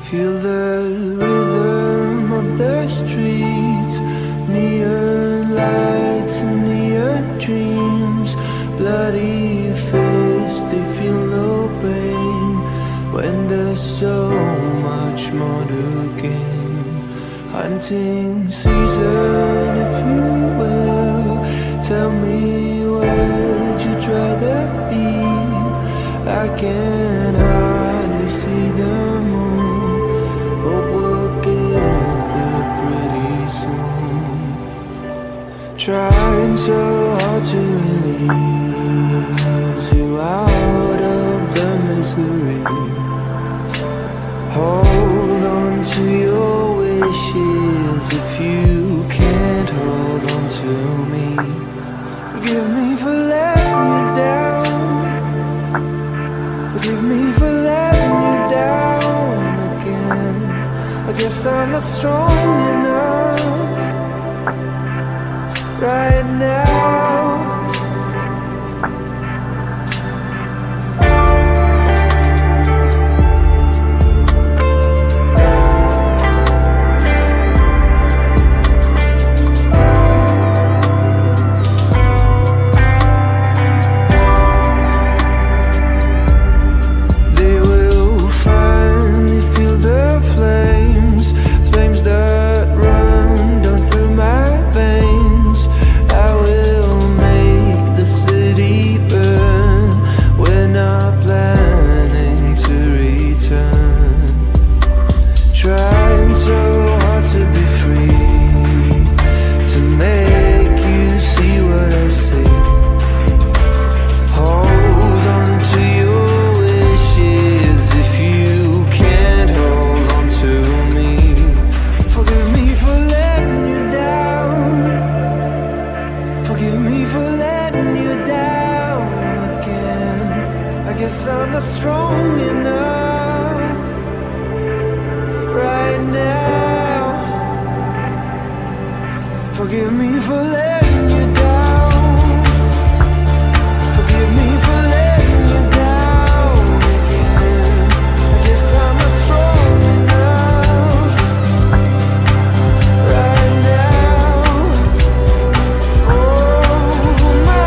Feel the rhythm of the streets, neon lights and neon dreams. Bloody face, they feel no pain when there's so much more to gain. Hunting season, if you will, tell me where'd you rather be? I can hardly see the moon, hope we'll get there pretty soon. Trying so hard to release you out of the misery. Hold on to your wishes if you can't hold on to me. Forgive me for letting you down. Forgive me for letting you down again. I guess I'm not strong enough right now. I'm not strong enough right now. Forgive me for letting you down. Forgive me for letting you down again. I guess I'm not strong enough right now. Oh my.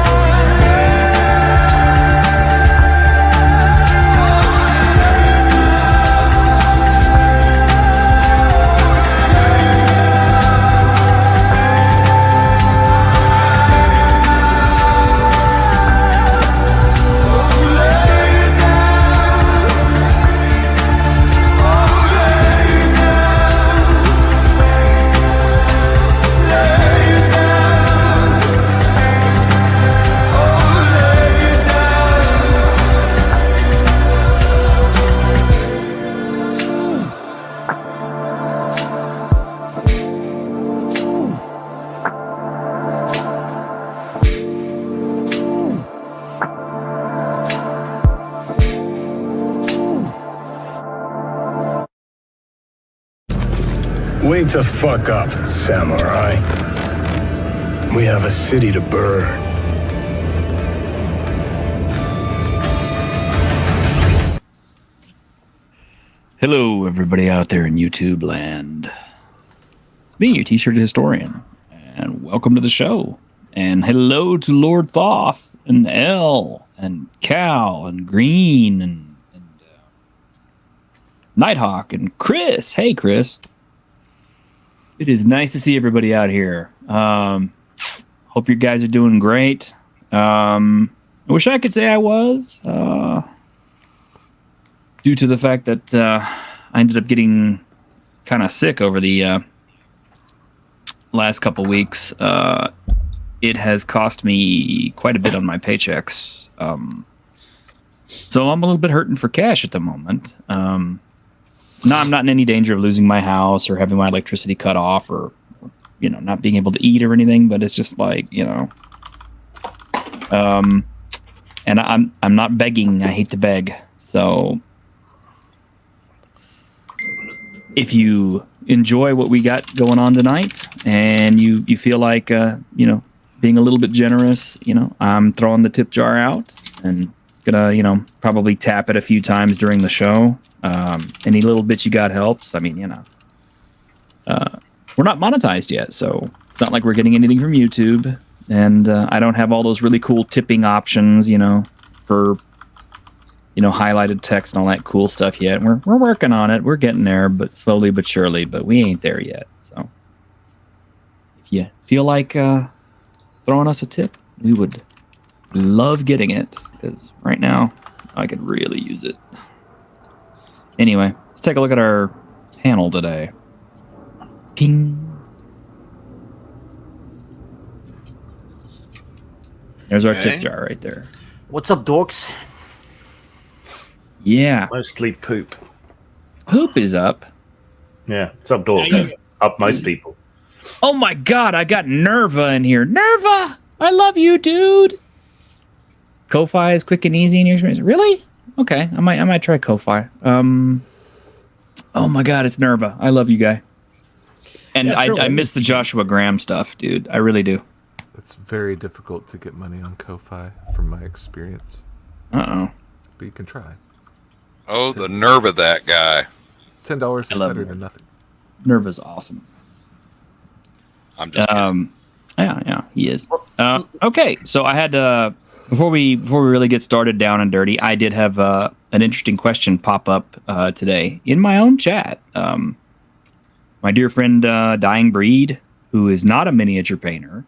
Wake the fuck up, samurai. We have a city to burn. Hello, everybody out there in YouTube land. It's me, your T-shirt historian, and welcome to the show. And hello to Lord Thoth and L and Cal and Green and Nighthawk and Chris. Hey, Chris. It is nice to see everybody out here. Hope you guys are doing great. I wish I could say I was. Due to the fact that I ended up getting kind of sick over the last couple weeks. It has cost me quite a bit on my paychecks. So I'm a little bit hurting for cash at the moment. No, I'm not in any danger of losing my house or having my electricity cut off or, not being able to eat or anything. But it's just like, and I'm not begging. I hate to beg. So if you enjoy what we got going on tonight and you feel like, being a little bit generous, I'm throwing the tip jar out. And Gonna, probably tap it a few times during the show. Any little bit you got helps. I mean, we're not monetized yet, so it's not like we're getting anything from YouTube. And I don't have all those really cool tipping options, for highlighted text and all that cool stuff yet. We're working on it. We're getting there, but slowly but surely. But we ain't there yet. So if you feel like throwing us a tip, we would love getting it, because right now I could really use it. Anyway, let's take a look at our panel today. Ping. There's our tip jar right there. What's up, dorks? Yeah. Mostly poop. Poop is up. Yeah, it's up doors. Up most people. Oh my god, I got Nerva in here. Nerva! I love you, dude. Ko-Fi is quick and easy in your experience. Really? Okay, I might try Ko-Fi. Oh my god, it's Nerva. I love you, guy. And yeah, I miss the Joshua Graham stuff, dude. I really do. It's very difficult to get money on Ko-Fi, from my experience. Uh-oh. But you can try. Oh, the nerve of that guy. $10 is better than nothing. Nerva's awesome. I'm just kidding. Yeah, he is. Okay, so I had before we really get started down and dirty, I did have an interesting question pop up today in my own chat. My dear friend Dying Breed, who is not a miniature painter,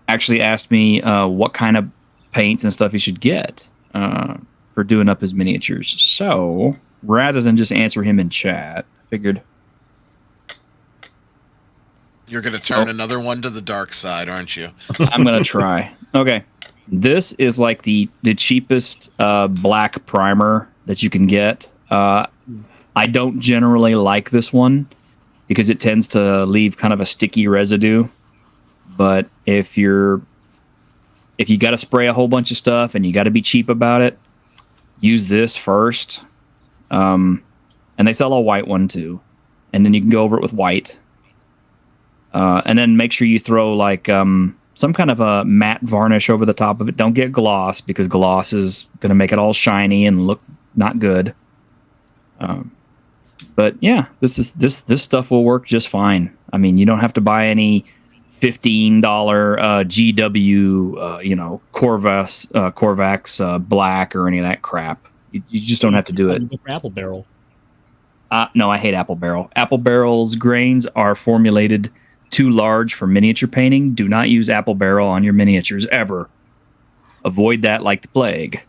actually asked me what kind of paints and stuff he should get for doing up his miniatures. So rather than just answer him in chat, I figured you're going to turn another one to the dark side, aren't you? I'm going to try. Okay. This is like the cheapest black primer that you can get. I don't generally like this one because it tends to leave kind of a sticky residue. But if you got to spray a whole bunch of stuff and you got to be cheap about it, use this first. And they sell a white one too. And then you can go over it with white. And then make sure you throw like some kind of a matte varnish over the top of it. Don't get gloss, because gloss is going to make it all shiny and look not good. But yeah, this stuff will work just fine. I mean, you don't have to buy any $15 GW, Corvax black or any of that crap. You just don't have to do it. Go for Apple Barrel. No, I hate Apple Barrel. Apple Barrel's grains are formulated too large for miniature painting. Do not use Apple Barrel on your miniatures ever. Avoid that like the plague.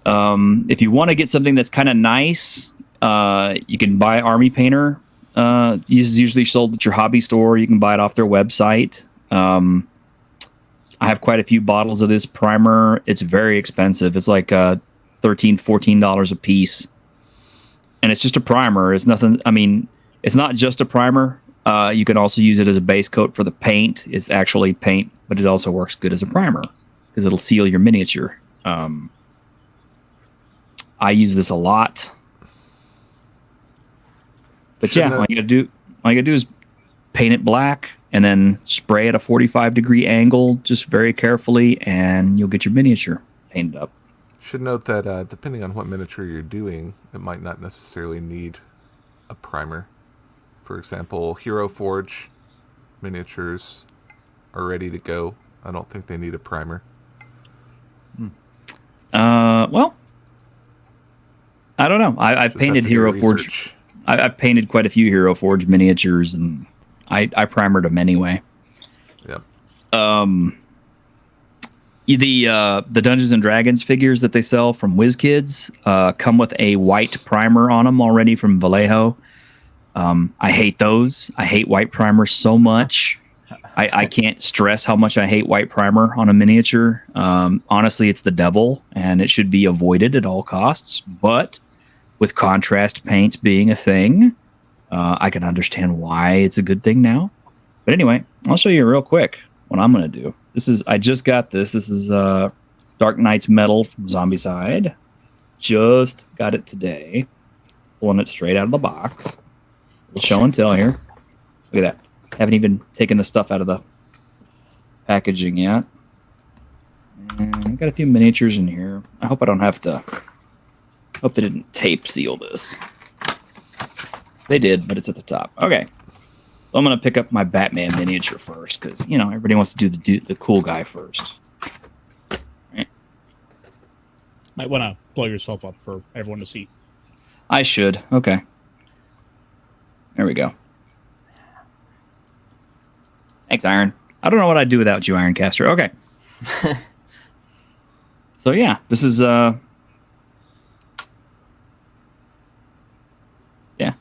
If you want to get something that's kind of nice, you can buy Army Painter. It's usually sold at your hobby store. You can buy it off their website. I have quite a few bottles of this primer. It's very expensive. It's like $13, $14 a piece. And it's just a primer. It's nothing. I mean, it's not just a primer. You can also use it as a base coat for the paint. It's actually paint, but it also works good as a primer because it'll seal your miniature. I use this a lot. But yeah, all you gotta do is paint it black and then spray at a 45-degree angle, just very carefully, and you'll get your miniature painted up. Should note that depending on what miniature you're doing, it might not necessarily need a primer. For example, Hero Forge miniatures are ready to go. I don't think they need a primer. Well, I don't know. I've painted Hero Forge. I've painted quite a few Hero Forge miniatures, and I primered them anyway. Yep. The Dungeons and Dragons figures that they sell from WizKids come with a white primer on them already from Vallejo. I hate those. I hate white primer so much. I can't stress how much I hate white primer on a miniature. Honestly, it's the devil, and it should be avoided at all costs. But with contrast paints being a thing, I can understand why it's a good thing now. But anyway, I'll show you real quick what I'm going to do. I just got this. This is Dark Knight's Metal from Zombicide. Just got it today. Pulling it straight out of the box. Show and tell here. Look at that. Haven't even taken the stuff out of the packaging yet. And I've got a few miniatures in here. I hope I don't have to... Hope they didn't tape seal this. They did, but it's at the top. Okay. So I'm going to pick up my Batman miniature first, because, you know, everybody wants to do the cool guy first. Right. Might want to blow yourself up for everyone to see. I should. Okay. There we go. Thanks, Iron. I don't know what I'd do without you, Ironcaster. Okay. So yeah, this is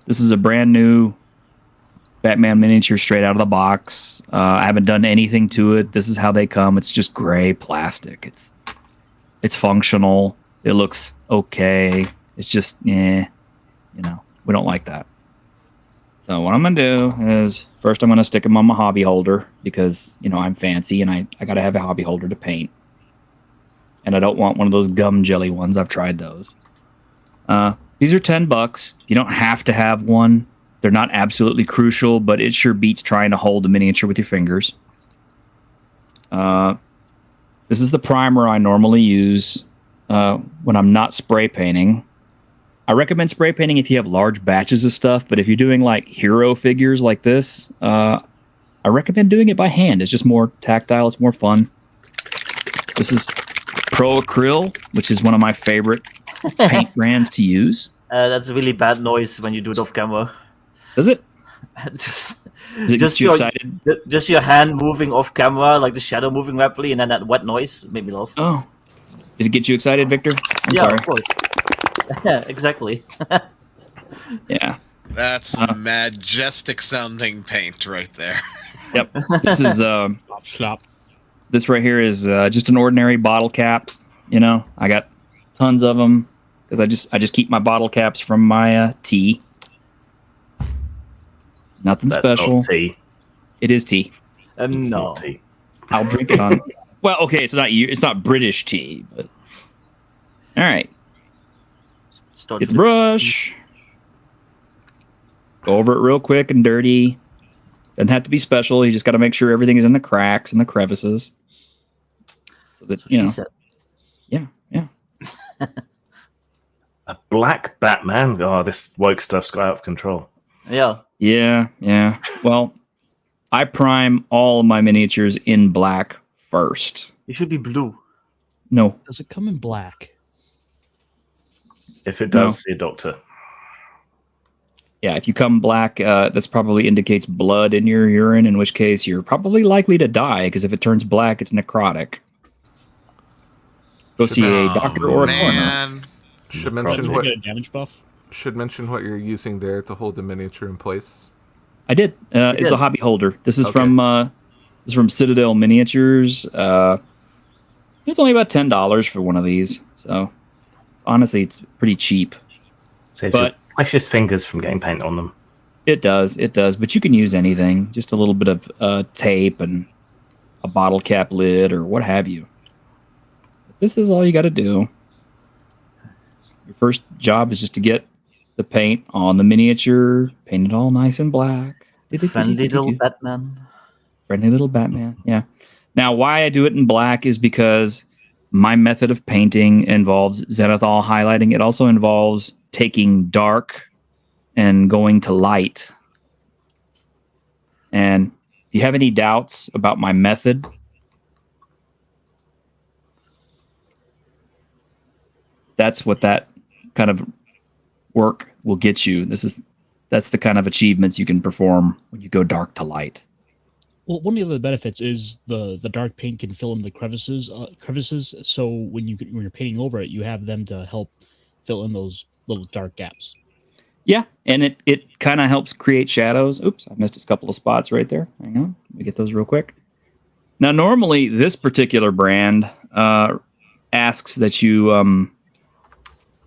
this is a brand new Batman miniature straight out of the box. I haven't done anything to it. This is how they come. It's just gray plastic. It's functional. It looks okay. It's just you know, we don't like that. So what I'm gonna do is first I'm gonna stick them on my hobby holder because, you know, I'm fancy and I gotta have a hobby holder to paint. And I don't want one of those gum jelly ones. I've tried those. These are $10. You don't have to have one. They're not absolutely crucial, but it sure beats trying to hold a miniature with your fingers. This is the primer I normally use when I'm not spray painting. I recommend spray painting if you have large batches of stuff, but if you're doing like hero figures like this, I recommend doing it by hand. It's just more tactile. It's more fun. This is Pro Acryl, which is one of my favorite paint brands to use. That's a really bad noise when you do it off camera. Does it? just Does it get you excited? Just your hand moving off camera, like the shadow moving rapidly, and then that wet noise made me laugh. Oh. Did it get you excited, Victor? I'm yeah, sorry. of course. Yeah, exactly. Yeah. That's majestic sounding paint right there. Yep. This is Slop. this right here is just an ordinary bottle cap. You know, I got tons of them because I just keep my bottle caps from my tea. Nothing That's special. not tea. It is tea. It's No. not tea. I'll drink it on. Well, okay, it's not British tea, but all right. Start Get the brush. Go over it real quick and dirty. Doesn't have to be special. You just got to make sure everything is in the cracks and the crevices. So that, you know. said. Yeah, yeah. A black Batman? Oh, this woke stuff's got out of control. Yeah. Yeah, yeah. Well, I prime all of my miniatures in black first. You should be blue. No. Does it come in black? If it does, see a doctor. Yeah, if you come black, this probably indicates blood in your urine, in which case you're probably likely to die, because if it turns black, it's necrotic. Go see a doctor or a coroner. Man. Should Does mention it what get a damage buff? you're using there to hold the miniature in place. I did. It's a hobby holder. This is from Citadel Miniatures. It's only about $10 for one of these. So honestly, it's pretty cheap. Saves But- your precious fingers from getting paint on them. It does. But you can use anything. Just a little bit of tape and a bottle cap lid or what have you. This is all you got to do. Your first job is just to get the paint on the miniature, paint it all nice and black. Friendly little Batman. Friendly little Batman, yeah. Now, why I do it in black is because my method of painting involves zenithal highlighting. It also involves taking dark and going to light. And if you have any doubts about my method, that's what that kind of work will get you. That's the kind of achievements you can perform when you go dark to light. Well, one of the other benefits is the dark paint can fill in the crevices. So when you're painting over it, you have them to help fill in those little dark gaps. Yeah, and it kind of helps create shadows. Oops, I missed a couple of spots right there. Hang on, let me get those real quick. Now, normally this particular brand asks that you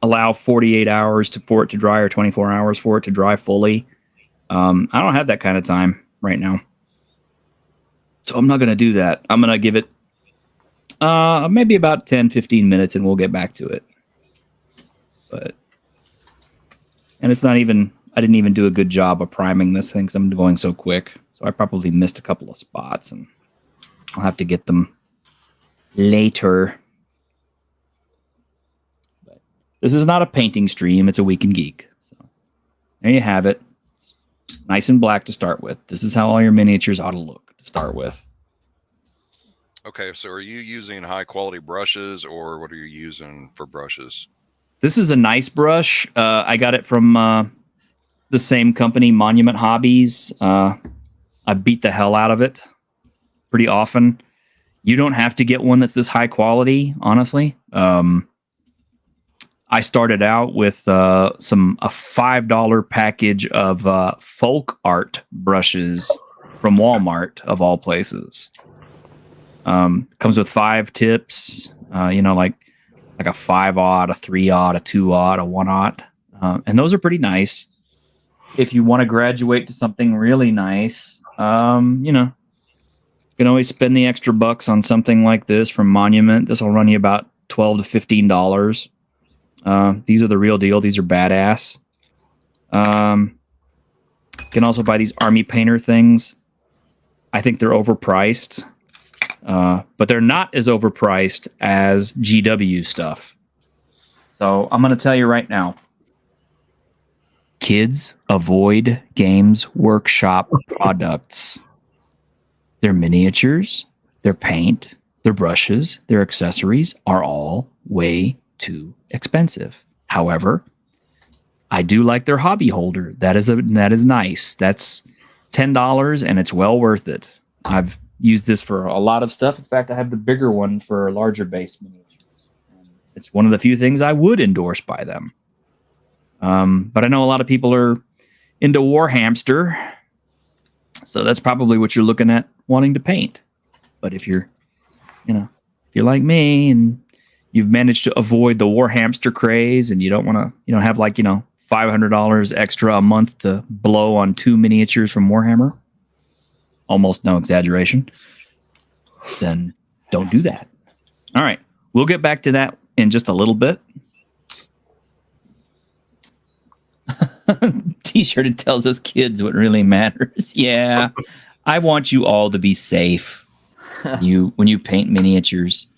allow 48 hours for it to dry or 24 hours for it to dry fully. I don't have that kind of time right now. So I'm not going to do that. I'm going to give it maybe about 10, 15 minutes and we'll get back to it. And it's not even, I didn't even do a good job of priming this thing because I'm going so quick. So I probably missed a couple of spots and I'll have to get them later. this is not a painting stream. It's a Week in Geek. So there you have it. It's nice and black to start with. This is how all your miniatures ought to look to start with. Okay, so are you using high quality brushes, or what are you using for brushes? This is a nice brush. I got it from the same company, Monument Hobbies. I beat the hell out of it pretty often. You don't have to get one that's this high quality, honestly. I started out with a $5 package of folk art brushes from Walmart, of all places. Comes with 5 tips, like a 5-aught, a 3-aught, a 2-aught, a 1-aught. And those are pretty nice. If you want to graduate to something really nice, you can always spend the extra bucks on something like this from Monument. This will run you about $12 to $15. These are the real deal. These are badass. You can also buy these Army Painter things. I think they're overpriced. But they're not as overpriced as GW stuff. So I'm going to tell you right now. Kids, avoid Games Workshop products. Their miniatures, their paint, their brushes, their accessories are all way too expensive. However, I do like their hobby holder. That is nice. That's $10 and it's well worth it. I've used this for a lot of stuff. In fact, I have the bigger one for larger based miniatures. It's one of the few things I would endorse by them. But I know a lot of people are into Warhamster, so that's probably what you're looking at wanting to paint. But if you're like me and you've managed to avoid the Warhamster craze and you don't want to, have like, $500 extra a month to blow on 2 miniatures from Warhammer, almost no exaggeration, then don't do that. All right. We'll get back to that in just a little bit. T-shirt, it tells us kids what really matters. Yeah. I want you all to be safe. When you paint miniatures.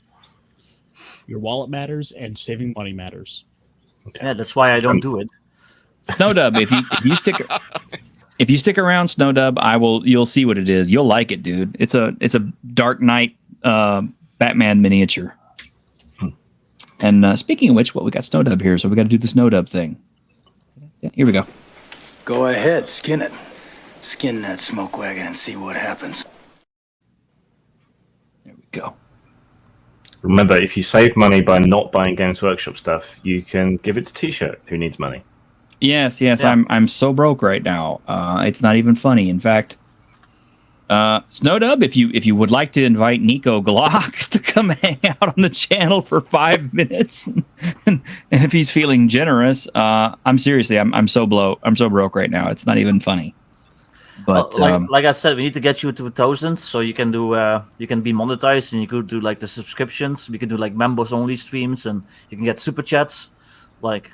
Your wallet matters and saving money matters. Okay. Yeah, that's why I don't do it. Snowdub, if you stick around, Snowdub, you'll see what it is. You'll like it, dude. It's a Dark Knight Batman miniature. And speaking of which, we got Snowdub here, so we got to do the Snowdub thing. Yeah, here we go. Go ahead, skin it. Skin that smoke wagon and see what happens. There we go. Remember, if you save money by not buying Games Workshop stuff, you can give it to T-shirt, who needs money. Yes. Yeah. I'm so broke right now. It's not even funny. In fact, Snowdub, if you would like to invite Nico Glock to come hang out on the channel for 5 minutes, and if he's feeling generous, I'm so broke right now. It's not even funny. But like I said, we need to get you to 1,000 so you can do you can be monetized and you could do like the subscriptions. We can do like members only streams and you can get super chats, like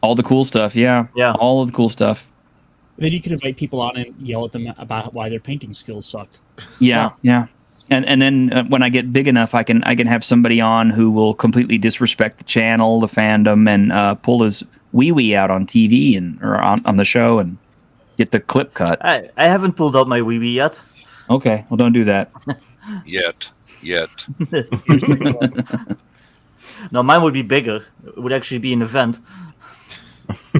all the cool stuff. Yeah, all of the cool stuff. Then you can invite people on and yell at them about why their painting skills suck. Yeah. And then when I get big enough, I can have somebody on who will completely disrespect the channel, the fandom, and pull his wee out on TV or on the show and get the clip cut. I haven't pulled out my wee yet. Okay, well, don't do that. Yet. No, mine would be bigger. It would actually be an event.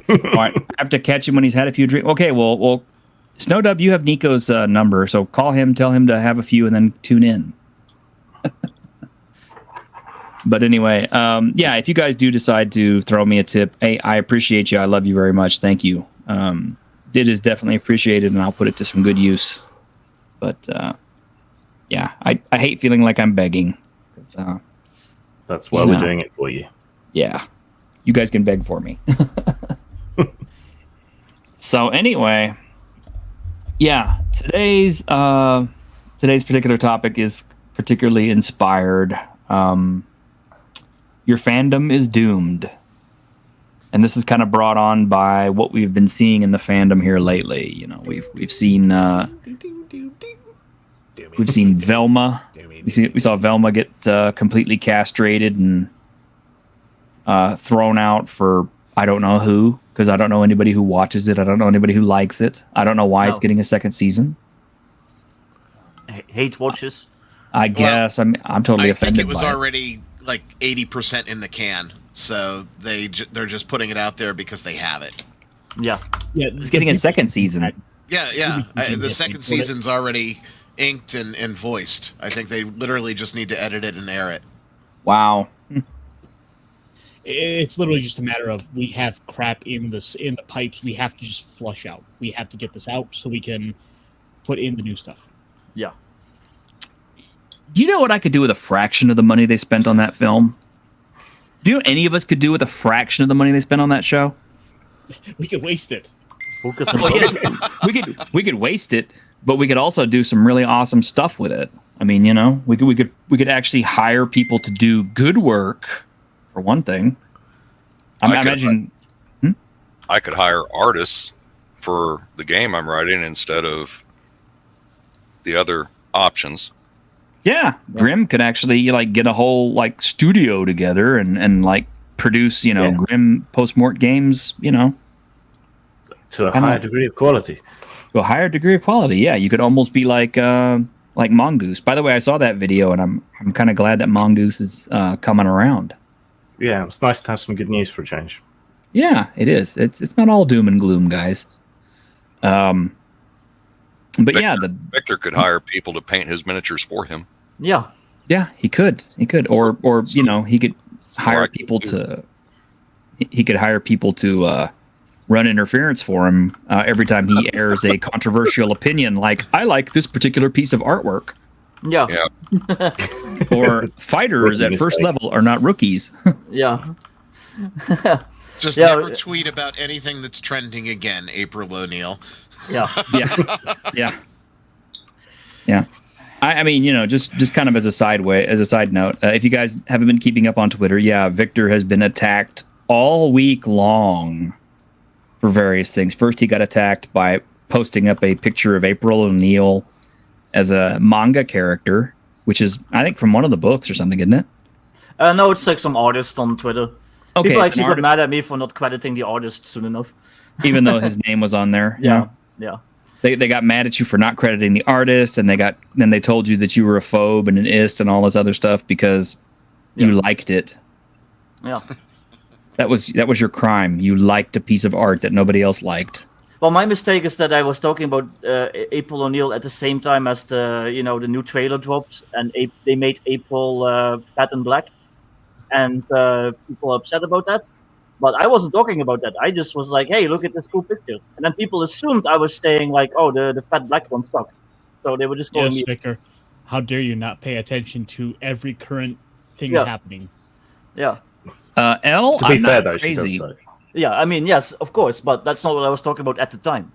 All right, I have to catch him when he's had a few drinks. Okay, well, Snowdub, you have Nico's number, so call him, tell him to have a few, and then tune in. But anyway, if you guys do decide to throw me a tip, hey, I appreciate you. I love you very much. Thank you. It is definitely appreciated, and I'll put it to some good use. But I hate feeling like I'm begging. That's why we're doing it for you. Yeah, you guys can beg for me. So anyway, today's particular topic is particularly inspired. Your fandom is doomed. And this is kind of brought on by what we've been seeing in the fandom here lately. We've seen Velma. We saw Velma get completely castrated, and thrown out for I don't know who, because I don't know anybody who watches it. I don't know anybody who likes it. I don't know why it's getting a second season. Hate watches. I guess I'm totally I offended. think it was by already like 80% in the can, so they're just putting it out there because they have it. Yeah. It's getting a second season. Yeah. The second season's already inked and voiced. I think they literally just need to edit it and air it. Wow. It's literally just a matter of we have crap in the pipes. We have to just flush out. We have to get this out so we can put in the new stuff. Yeah. Do you know what I could do with a fraction of the money they spent on that film? Do you know what any of us could do with a fraction of the money they spent on that show? We could waste it. Focus on we could waste it, but we could also do some really awesome stuff with it. I mean, you know, we could actually hire people to do good work, for one thing. I could hire artists for the game I'm writing instead of the other options. Yeah, Grimm could actually like get a whole like studio together and like produce, you know, Grimm post-mort games, you know, to a higher degree of quality. To a higher degree of quality. Yeah, you could almost be like Mongoose. By the way, I saw that video and I'm kind of glad that Mongoose is coming around. Yeah, it's nice to have some good news for a change. Yeah, it is. It's not all doom and gloom, guys. But Victor could hire people to paint his miniatures for him. Yeah, he could, or you know, he could hire people to. He could hire people to run interference for him every time he airs a controversial opinion, like I like this particular piece of artwork. Yeah. Or fighters at first level are not rookies. Yeah. Just never tweet about anything that's trending again, April O'Neil. Yeah. Yeah. I mean, you know, just kind of as a side note, if you guys haven't been keeping up on Twitter, Victor has been attacked all week long for various things. First, he got attacked by posting up a picture of April O'Neil as a manga character, which is, I think, from one of the books or something, isn't it? No, it's like some artist on Twitter. Okay, people actually got mad at me for not crediting the artist soon enough. Even though his name was on there. Yeah. They got mad at you for not crediting the artist, and then they told you that you were a phobe and an ist and all this other stuff because you liked it. Yeah. That was your crime. You liked a piece of art that nobody else liked. Well, my mistake is that I was talking about April O'Neil at the same time as the new trailer dropped, and they made April fat and black, and people are upset about that. But I wasn't talking about that. I just was like, "Hey, look at this cool picture," and then people assumed I was saying like, "Oh, the fat black one sucked," so they were just calling me. Victor, how dare you not pay attention to every current thing happening? Yeah. To be fair, though, she does so. Yeah, I mean, yes, of course, but that's not what I was talking about at the time.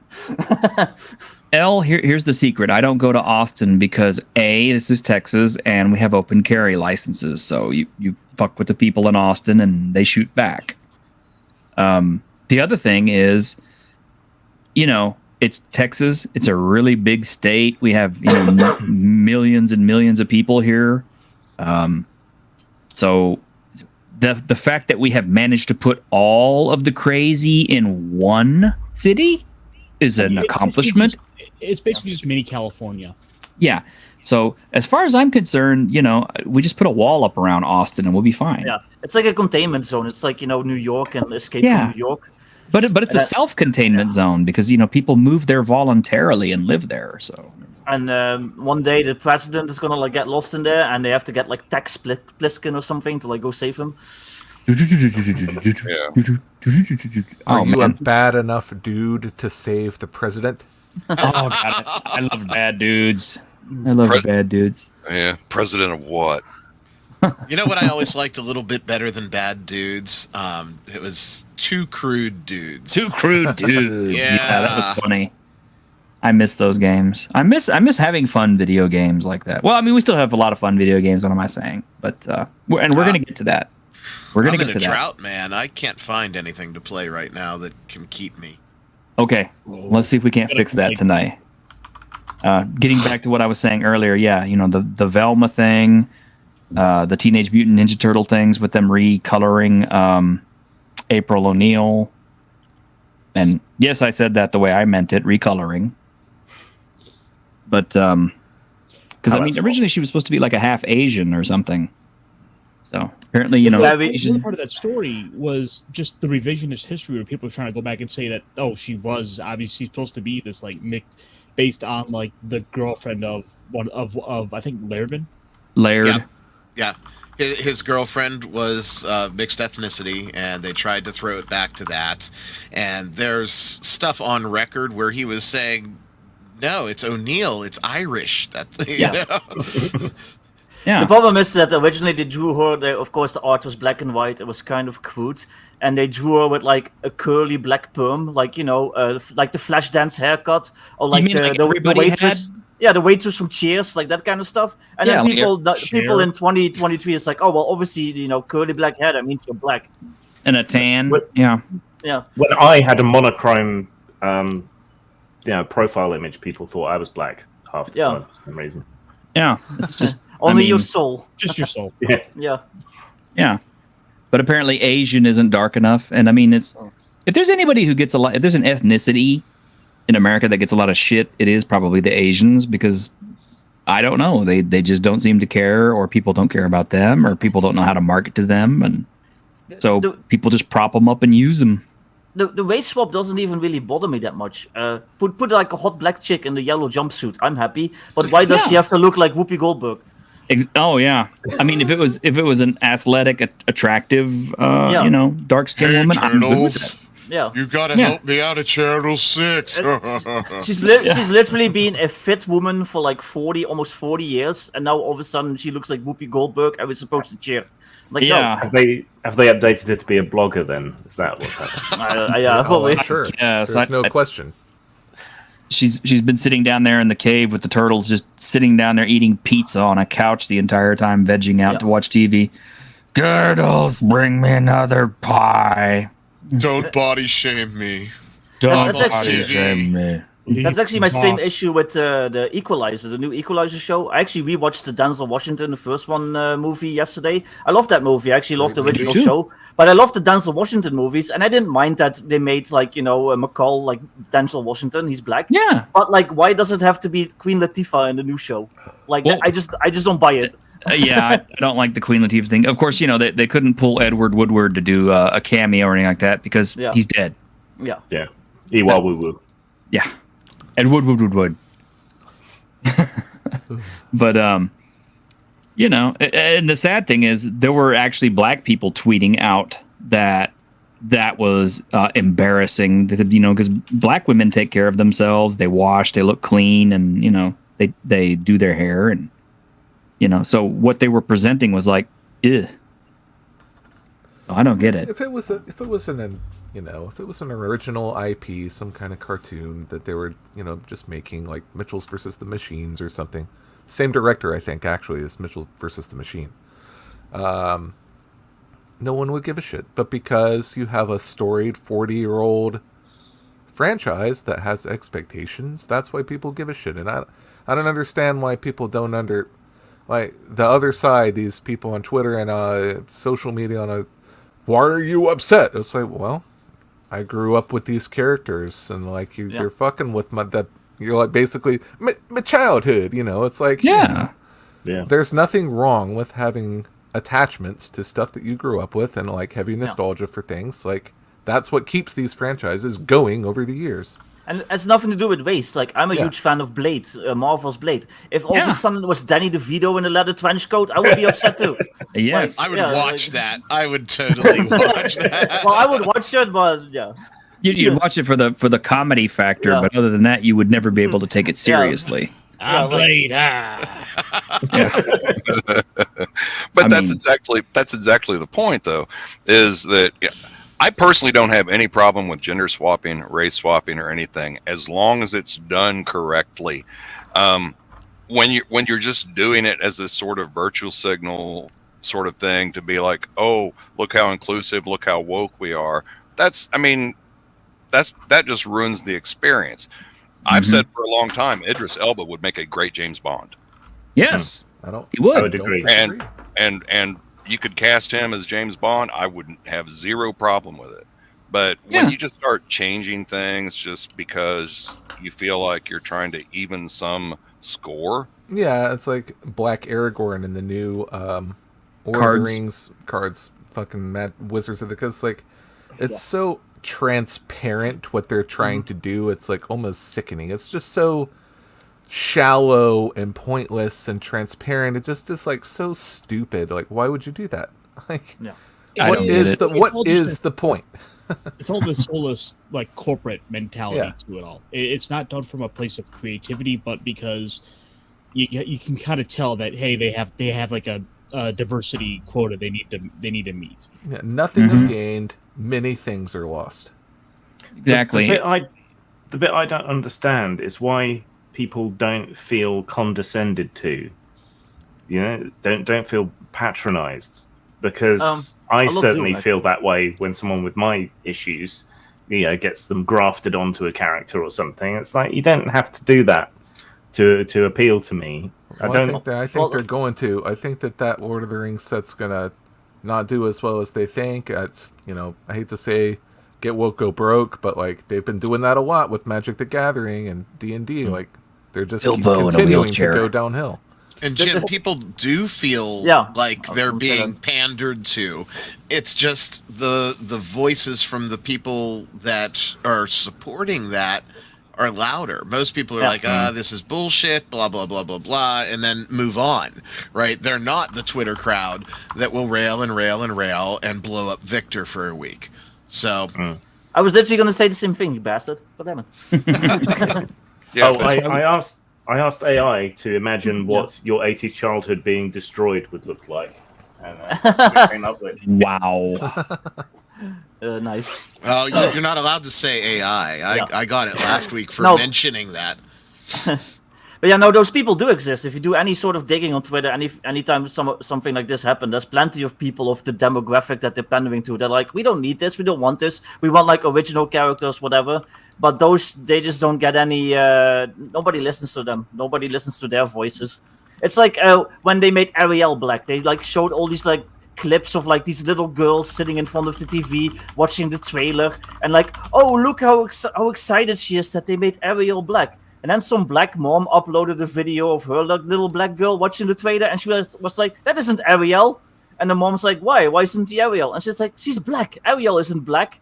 Here's the secret. I don't go to Austin because A, this is Texas, and we have open carry licenses. So you fuck with the people in Austin, and they shoot back. The other thing is, you know, it's Texas. It's a really big state. We have millions and millions of people here. So the fact that we have managed to put all of the crazy in one city is an accomplishment. It's basically just mini California. Yeah. So as far as I'm concerned, you know, we just put a wall up around Austin and we'll be fine. Yeah. It's like a containment zone. It's like, New York and Escape from New York. But it's a self-containment zone because, people move there voluntarily and live there. So. And one day the president is gonna get lost in there, and they have to get Tex Pliskin or something to go save him. Are you a bad enough dude to save the president? Oh God, I love bad dudes. I love bad dudes. Yeah, president of what? You know what I always liked a little bit better than bad dudes? It was Two Crude Dudes. Two Crude Dudes. Yeah. That was funny. I miss those games. I miss having fun video games like that. Well, I mean, we still have a lot of fun video games. What am I saying? But we're going to get to that. We're going to get to that. I'm in a drought, man. I can't find anything to play right now that can keep me. Okay, let's see if we can't fix that tonight. Getting back to what I was saying earlier, the Velma thing. the Teenage Mutant Ninja Turtle things with them recoloring April O'Neil. And yes, I said that the way I meant it, recoloring. But because originally she was supposed to be like a half Asian or something. So apparently, the other part of that story was just the revisionist history where people are trying to go back and say that she was obviously supposed to be this like mixed, based on like the girlfriend of I think Laird. Yeah. His girlfriend was mixed ethnicity, and they tried to throw it back to that. And there's stuff on record where he was saying, "No, it's O'Neill. It's Irish." Yeah. The problem is that originally they drew her. Of course, the art was black and white. It was kind of crude, and they drew her with like a curly black perm, like like the Flashdance haircut, or like the waitress. Yeah, the waitress from Cheers, like that kind of stuff. And then people in 2023 is like, oh well, obviously curly black hair, that means you're black. And a tan. Yeah. When I had a monochrome, profile image, people thought I was black half the time for some reason. Yeah, it's just only your soul. Just your soul. Yeah. But apparently Asian isn't dark enough, and I mean if there's anybody who gets if there's an ethnicity in America that gets a lot of shit, it is probably the Asians, because I don't know, they just don't seem to care, or people don't care about them, or people don't know how to market to them, and so people just prop them up and use them. The race swap doesn't even really bother me that much. Put like a hot black chick in the yellow jumpsuit, I'm happy. But why does she have to look like Whoopi Goldberg? Oh yeah, I mean if it was an athletic, attractive, dark skinned woman, I'm good with that. Yeah, you gotta help me out at Channel 6. She's literally been a fit woman for like almost 40 years, and now all of a sudden she looks like Whoopi Goldberg, and we're supposed to cheer. Like, yeah, no. Have they updated her to be a blogger then? Is that what's happening? I'm sure. Yeah, there's no question. She's been sitting down there in the cave with the turtles, just sitting down there eating pizza on a couch the entire time, vegging out to watch TV. Turtles, bring me another pie. Don't body shame me. Don't body shame me. That's actually my same issue with the Equalizer, the new Equalizer show. I actually rewatched the Denzel Washington, the first one movie yesterday. I love that movie. I actually love the original show, but I love the Denzel Washington movies, and I didn't mind that they made like McCall like Denzel Washington. He's black. Yeah. But like, why does it have to be Queen Latifah in the new show? Like, I just don't buy it. I don't like the Queen Latifah thing. Of course, they couldn't pull Edward Woodward to do a cameo or anything like that because he's dead. Yeah. Yeah. Ewa woo woo. Yeah. And wood. But and the sad thing is there were actually black people tweeting out that was embarrassing. They said, because black women take care of themselves, they wash, they look clean, and they do their hair, and so what they were presenting was like, ugh. So I don't get it. If it was an original IP, some kind of cartoon that they were, just making, like Mitchell's versus the Machines or something. Same director, I think, actually, is Mitchell versus the Machine. No one would give a shit. But because you have a storied 40-year-old franchise that has expectations, that's why people give a shit. And I don't understand why people don't like the other side, these people on Twitter and social media why are you upset? It's like, well, I grew up with these characters, and like you're fucking with you're like basically my childhood. It's like there's nothing wrong with having attachments to stuff that you grew up with and like heavy nostalgia for things. Like that's what keeps these franchises going over the years. And it has nothing to do with race. Like, I'm a huge fan of Blade, Marvel's Blade. If all of a sudden it was Danny DeVito in a leather trench coat, I would be upset too. Yes. I would watch that. I would totally watch that. Well, I would watch it, but You'd watch it for the comedy factor, but other than that, you would never be able to take it seriously. Blade. But that's exactly the point, though, is that I personally don't have any problem with gender swapping, race swapping, or anything, as long as it's done correctly. When you're just doing it as this sort of virtual signal sort of thing to be like, oh, look how inclusive, look how woke we are. That just ruins the experience. I've said for a long time, Idris Elba would make a great James Bond. Yes. I don't. He would. I don't agree. disagree. And you could cast him as James Bond. I wouldn't have zero problem with it. But when you just start changing things just because you feel like you're trying to even some score, Yeah, it's like Black Aragorn in the new Lord of the Rings cards, fucking Mad Wizards of the Coast. Like, it's so transparent what they're trying to do. It's like almost sickening. It's just so shallow and pointless and transparent. It just is like so stupid. Like, why would you do that? Like, what is the point? It's all this soulless, like, corporate mentality to it all. It's not done from a place of creativity, but because you can kind of tell that, hey, they have like a diversity quota they need to meet. Yeah, nothing is gained. Many things are lost. Exactly. The bit I don't understand is why people don't feel condescended to. You know, don't feel patronized. Because I certainly feel that way when someone with my issues, gets them grafted onto a character or something. It's like, you don't have to do that to appeal to me. Well, I think they're going to. I think that Lord of the Rings set's gonna not do as well as they think. It's, I hate to say, get woke, go broke, but like they've been doing that a lot with Magic the Gathering and D&D. Like they're just continuing to go downhill. And Jim, people do feel like they're being pandered to. It's just the voices from the people that are supporting that are louder. Most people are like, this is bullshit, blah, blah, blah, blah, blah, and then move on, right? They're not the Twitter crowd that will rail and rail and rail and blow up Victor for a week. So... I was literally going to say the same thing, you bastard. God damn it. I asked AI to imagine what your 80s childhood being destroyed would look like. And that's what it came up with. Wow. Nice. Oh, you're not allowed to say AI. I got it last week for mentioning that. But yeah, no, those people do exist. If you do any sort of digging on Twitter, anytime something like this happens, there's plenty of people of the demographic that they're pandering to. They're like, we don't need this, we don't want this, we want like original characters, whatever. But they just don't get any. Nobody listens to them. Nobody listens to their voices. It's like when they made Ariel black, they like showed all these like clips of like these little girls sitting in front of the TV watching the trailer and like, oh, look how excited she is that they made Ariel black. And then some black mom uploaded a video of her little black girl watching the trailer, and she was like, that isn't Ariel. And the mom's like, why? Why isn't she Ariel? And she's like, she's black. Ariel isn't black.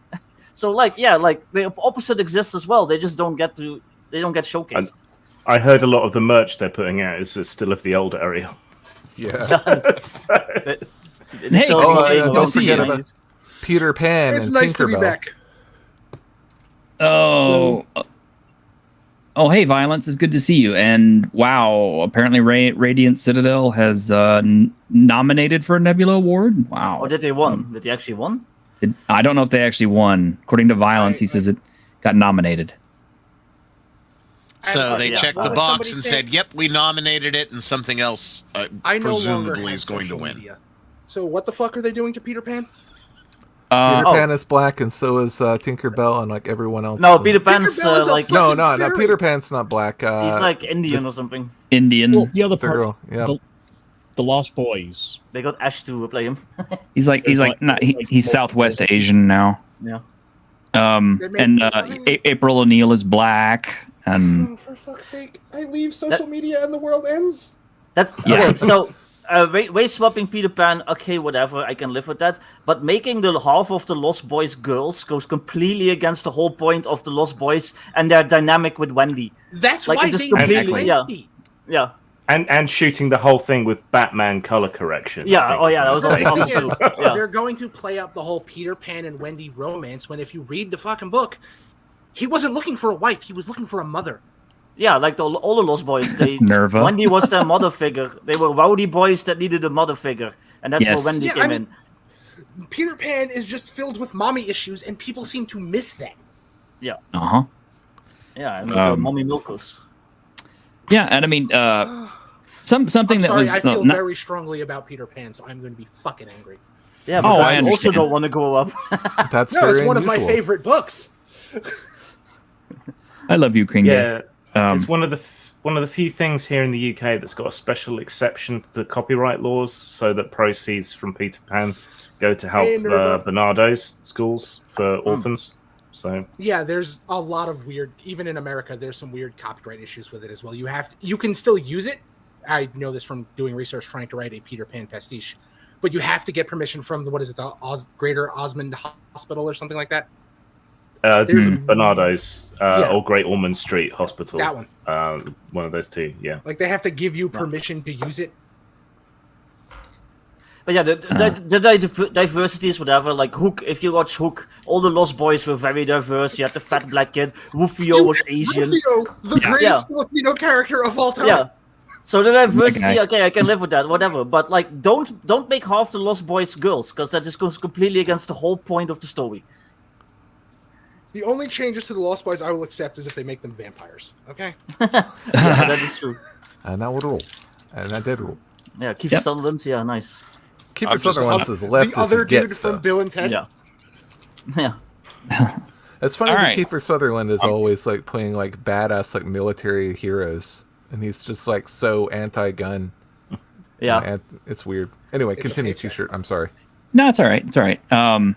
So like, yeah, like the opposite exists as well. They just don't get showcased. I heard a lot of the merch they're putting out is still of the old Ariel. Yeah. Don't forget about Peter Pan. It's and nice to be Tinkerbell. back. Oh, hey, Violence, it's good to see you. And wow, apparently Radiant Citadel has nominated for a Nebula Award. Wow. Oh, did they won? Did they actually won? I don't know if they actually won. According to Violence, he says it got nominated. So they checked the box and said, yep, we nominated it, and something else presumably is going to win. Media. So what the fuck are they doing to Peter Pan? Peter Pan is black, and so is Tinkerbell, and like everyone else. No, Peter Pan's like no. Peter Pan's not black. He's like Indian or something. Indian. Well, the other part, girl, yeah. the Lost Boys. They got Ash to play him. he's Southwest Asian now. Yeah. April O'Neil is black, and for fuck's sake, I leave social media and the world ends. That's okay. So. Race swapping Peter Pan, okay, whatever, I can live with that. But making the half of the Lost Boys girls goes completely against the whole point of the Lost Boys and their dynamic with Wendy. That's like, why just they completely, yeah. And shooting the whole thing with Batman color correction. Yeah, that was all. They're going to play up the whole Peter Pan and Wendy romance when if you read the fucking book, he wasn't looking for a wife, he was looking for a mother. Yeah, like all the Lost Boys, Nerva. Wendy was their mother figure. They were rowdy boys that needed a mother figure, and that's where Wendy came in. Peter Pan is just filled with mommy issues, and people seem to miss that. Yeah. Yeah, and mommy milkers. Yeah, and I mean, something that was. I feel very strongly about Peter Pan, so I'm going to be fucking angry. Yeah, but I also don't want to grow up. That's it's one of my favorite books. I love you, Kringle. Yeah. It's one of the one of the few things here in the UK that's got a special exception to the copyright laws, so that proceeds from Peter Pan go to help Bernardo's schools for orphans. So yeah, there's a lot of weird. Even in America, there's some weird copyright issues with it as well. You can still use it. I know this from doing research trying to write a Peter Pan pastiche, but you have to get permission from the Greater Osmond Hospital or something like that. Bernardo's or Great Ormond Street Hospital. That one. One of those two. Yeah. Like they have to give you permission to use it. But yeah, the diversity is whatever. Like Hook, if you watch Hook, all the Lost Boys were very diverse. You had the fat black kid. Rufio was Asian. Rufio, the greatest Filipino character of all time. Yeah. So the diversity, okay, I can live with that, whatever. But like, don't make half the Lost Boys girls, because that just goes completely against the whole point of the story. The only changes to the Lost Boys I will accept is if they make them vampires. Okay. Yeah, that is true. And that would rule. And that did rule. Yeah, Kiefer Sutherland. Yeah, nice. Kiefer Sutherland is left the as other he gets, dude from though. Bill and Ted. Yeah. Yeah. It's funny All that right. Kiefer Sutherland is always like playing like badass like military heroes, and he's just like so anti-gun. Yeah. And it's weird. Anyway, continue. T-shirt. I'm sorry. No, it's all right. It's all right.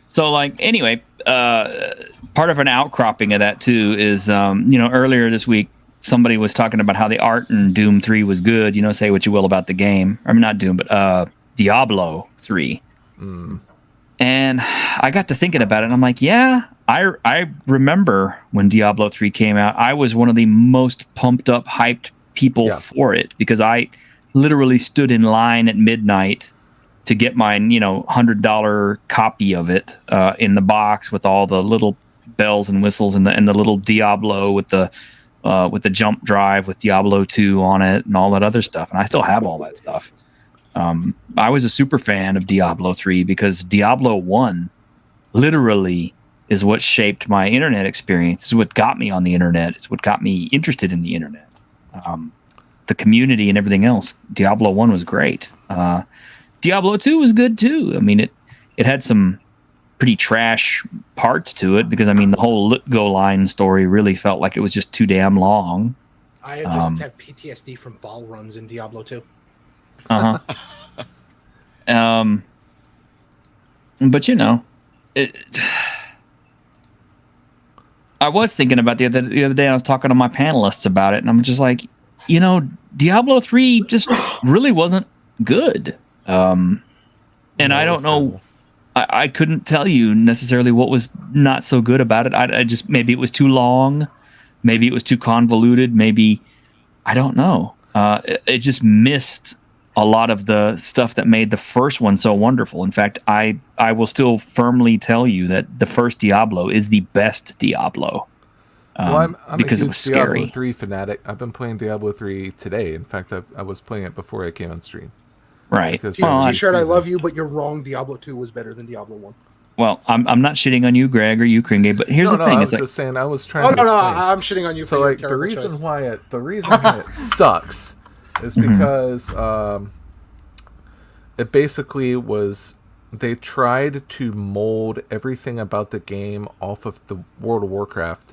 So like anyway, part of an outcropping of that too is earlier this week somebody was talking about how the art in Doom 3 was good. Say what you will about the game. I mean, not Doom, but Diablo 3. And I got to thinking about it, and I'm like, yeah, I remember when Diablo 3 came out. I was one of the most pumped up, hyped people for it, because I literally stood in line at midnight to get my $100 copy of it in the box with all the little bells and whistles and the little Diablo with the jump drive with Diablo 2 on it and all that other stuff. And I still have all that stuff. I was a super fan of Diablo 3 because Diablo 1 literally is what shaped my internet experience. It's what got me on the internet. It's what got me interested in the internet. The community and everything else. Diablo 1 was great. Diablo 2 was good too. I mean, it had some pretty trash parts to it because, I mean, the whole Let Go line story really felt like it was just too damn long. I just have PTSD from ball runs in Diablo 2. But I was thinking about the other day. I was talking to my panelists about it, and I'm just like, Diablo 3 just really wasn't good. And I don't know. I couldn't tell you necessarily what was not so good about it. I just, maybe it was too long, maybe it was too convoluted, maybe I don't know. It just missed a lot of the stuff that made the first one so wonderful. In fact, I will still firmly tell you that the first Diablo is the best Diablo. I'm because a it was huge Diablo scary. 3 fanatic. I've been playing Diablo 3 today. In fact, I was playing it before I came on stream. Right. T-shirt, I love you, but you're wrong. Diablo 2 was better than Diablo 1. Well, I'm not shitting on you, Greg, or you, Kringe, but here's the thing. I was just saying, I was trying to explain. I'm shitting on you. So, like, the reason why it sucks is because it basically was, they tried to mold everything about the game off of the World of Warcraft,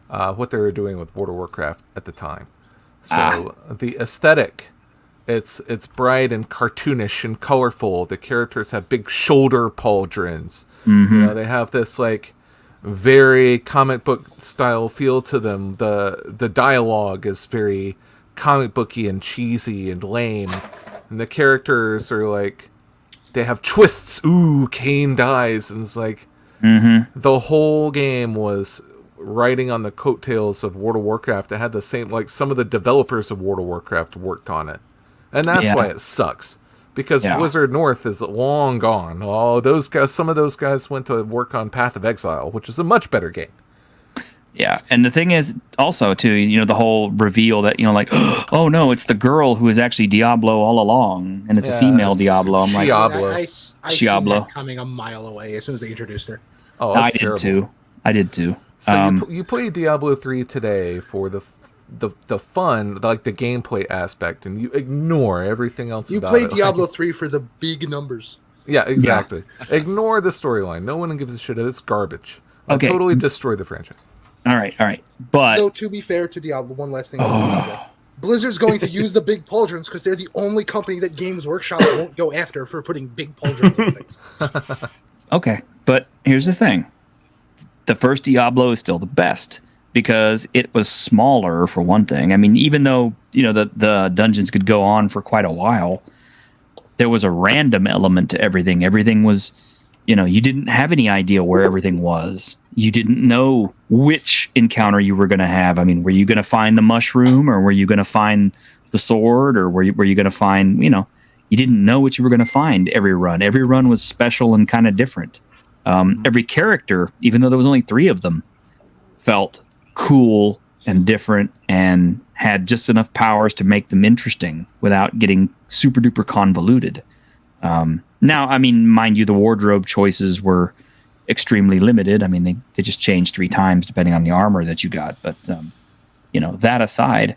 what they were doing with World of Warcraft at the time. So the aesthetic, it's bright and cartoonish and colorful. The characters have big shoulder pauldrons. They have this like very comic book style feel to them. The dialogue is very comic booky and cheesy and lame. And the characters are like, they have twists. Ooh, Cain dies. And it's like, the whole game was riding on the coattails of World of Warcraft. It had the same, like some of the developers of World of Warcraft worked on it. And that's why it sucks. Because Blizzard North is long gone. Oh, those guys, some of those guys went to work on Path of Exile, which is a much better game. Yeah, and the thing is also too, the whole reveal that like, oh no, it's the girl who is actually Diablo all along, and it's a female Diablo. I'm like, I seen that coming a mile away as soon as they introduced her. Oh, I did too. So you play Diablo 3 today for the fun, like the gameplay aspect, and you ignore everything else. You play Diablo 3 for the big numbers. Yeah, exactly. Ignore the storyline. No one gives a shit. It's garbage. I totally destroyed the franchise. All right. But Though, to be fair to Diablo, one last thing. Blizzard's going to use the big pauldrons because they're the only company that Games Workshop won't go after for putting big pauldrons on things. Okay, but here's the thing. The first Diablo is still the best because it was smaller, for one thing. I mean, even though, the dungeons could go on for quite a while, there was a random element to everything. Everything was, you didn't have any idea where everything was. You didn't know which encounter you were going to have. I mean, were you going to find the mushroom, or were you going to find the sword, or were you going to find, you didn't know what you were going to find every run. Every run was special and kind of different. Every character, even though there was only 3 of them, felt cool and different and had just enough powers to make them interesting without getting super duper convoluted. Now, I mean, mind you, the wardrobe choices were extremely limited. I mean, they just changed 3 times depending on the armor that you got. But, that aside,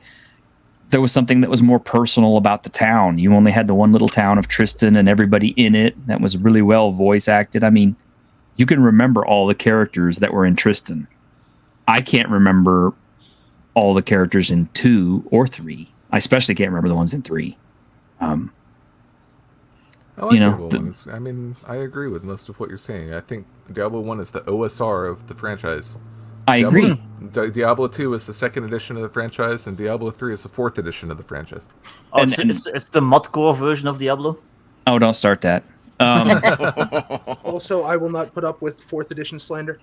there was something that was more personal about the town. You only had the one little town of Tristan and everybody in it that was really well voice acted. I mean, you can remember all the characters that were in Tristan. I can't remember all the characters in 2 or 3. I especially can't remember the ones in 3. I like Diablo 1. I mean, I agree with most of what you're saying. I think Diablo 1 is the OSR of the franchise. I agree. Diablo 2 is the 2nd edition of the franchise, and Diablo 3 is the 4th edition of the franchise. Oh, it's the modcore version of Diablo? Oh, don't start that. Also, I will not put up with 4th edition slander.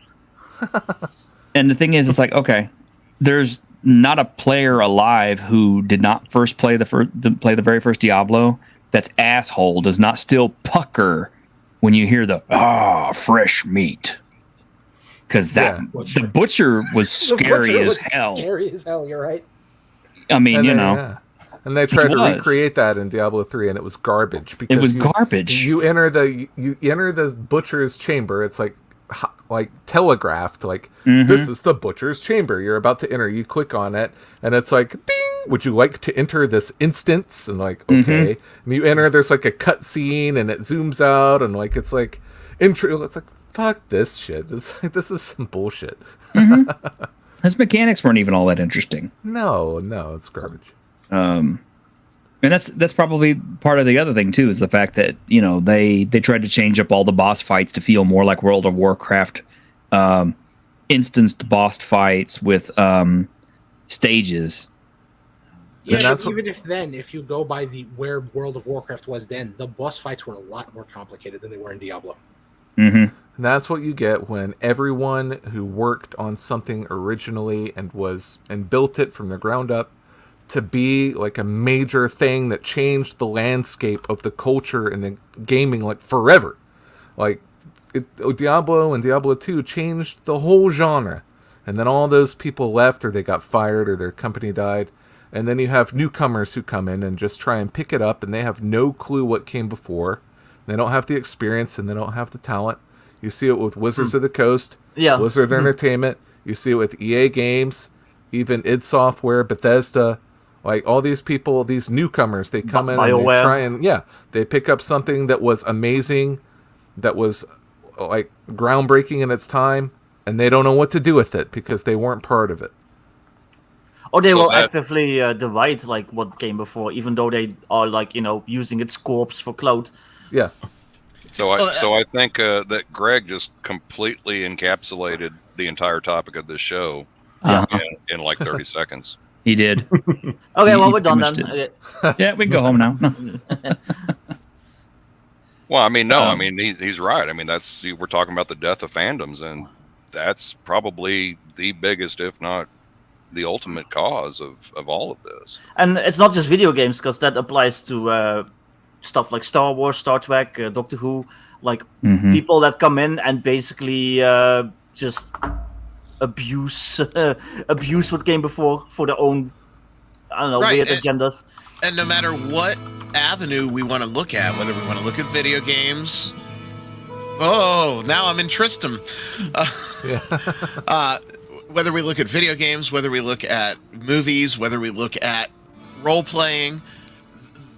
And the thing is, it's like, okay, there's not a player alive who did not first play the very first Diablo that's asshole does not still pucker when you hear the fresh meat. Because the butcher was scary as hell. Scary as hell, you're right. I mean, Yeah. And they tried to recreate that in Diablo 3, and it was garbage. Because it was garbage. You enter the butcher's chamber. It's like telegraphed. Like, this is the butcher's chamber. You're about to enter. You click on it, and it's like, ding! Would you like to enter this instance? And like, okay. And you enter. There's like a cut scene, and it zooms out, and like it's like intro. It's like, fuck this shit. It's like, this is some bullshit. His mechanics weren't even all that interesting. No, it's garbage. And that's probably part of the other thing too, is the fact that they tried to change up all the boss fights to feel more like World of Warcraft, instanced boss fights with stages. Yeah, even if you go by where World of Warcraft was then, the boss fights were a lot more complicated than they were in Diablo. And that's what you get when everyone who worked on something originally and built it from the ground up to be like a major thing that changed the landscape of the culture and the gaming like forever. Like Diablo and Diablo 2 changed the whole genre. And then all those people left, or they got fired, or their company died. And then you have newcomers who come in and just try and pick it up, and they have no clue what came before. They don't have the experience, and they don't have the talent. You see it with Wizards of the Coast, Blizzard Entertainment. You see it with EA Games, even id Software, Bethesda. Like, all these people, these newcomers, they come in and they try and, they pick up something that was amazing, that was, like, groundbreaking in its time, and they don't know what to do with it because they weren't part of it. Or they will actively divide, like, what came before, even though they are, like, using its corpse for clout. Yeah. So I think that Greg just completely encapsulated the entire topic of this show in like 30 seconds. He did. Okay, well, we're done then. Okay. Yeah, we can go home now. Well, I mean, I mean, he's right. I mean, we're talking about the death of fandoms, and that's probably the biggest, if not the ultimate cause of all of this. And it's not just video games, because that applies to stuff like Star Wars, Star Trek, Doctor Who, like people that come in and basically just abuse what came before for their own, weird agendas. And no matter what avenue we want to look at, whether we want to look at video games, now I'm in Tristram. Whether we look at video games, whether we look at movies, whether we look at role-playing,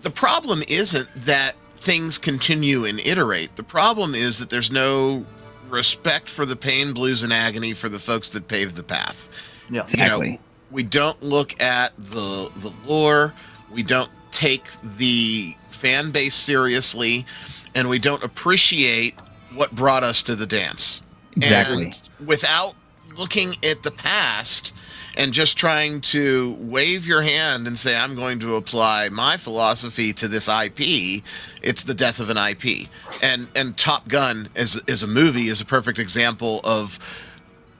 the problem isn't that things continue and iterate. The problem is that there's no respect for the pain, blues, and agony for the folks that paved the path. Yeah, exactly. You know, we don't look at the lore. We don't take the fan base seriously, and we don't appreciate what brought us to the dance. Exactly. And without looking at the past and just trying to wave your hand and say, I'm going to apply my philosophy to this IP, it's the death of an IP. And Top Gun as a movie is a perfect example of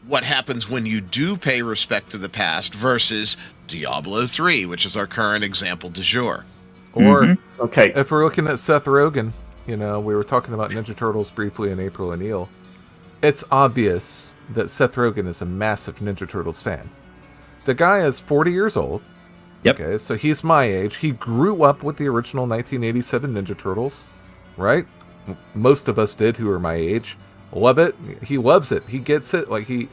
what happens when you do pay respect to the past versus Diablo 3, which is our current example du jour. Or Okay. if we're looking at Seth Rogen, you know, we were talking about Ninja Turtles briefly in April O'Neil. It's obvious that Seth Rogen is a massive Ninja Turtles fan. The guy is 40 years old. Yep. Okay, so he's my age. He grew up with the original 1987 Ninja Turtles, right? Most of us did who are my age. Love it. He loves it. He gets it. Like, he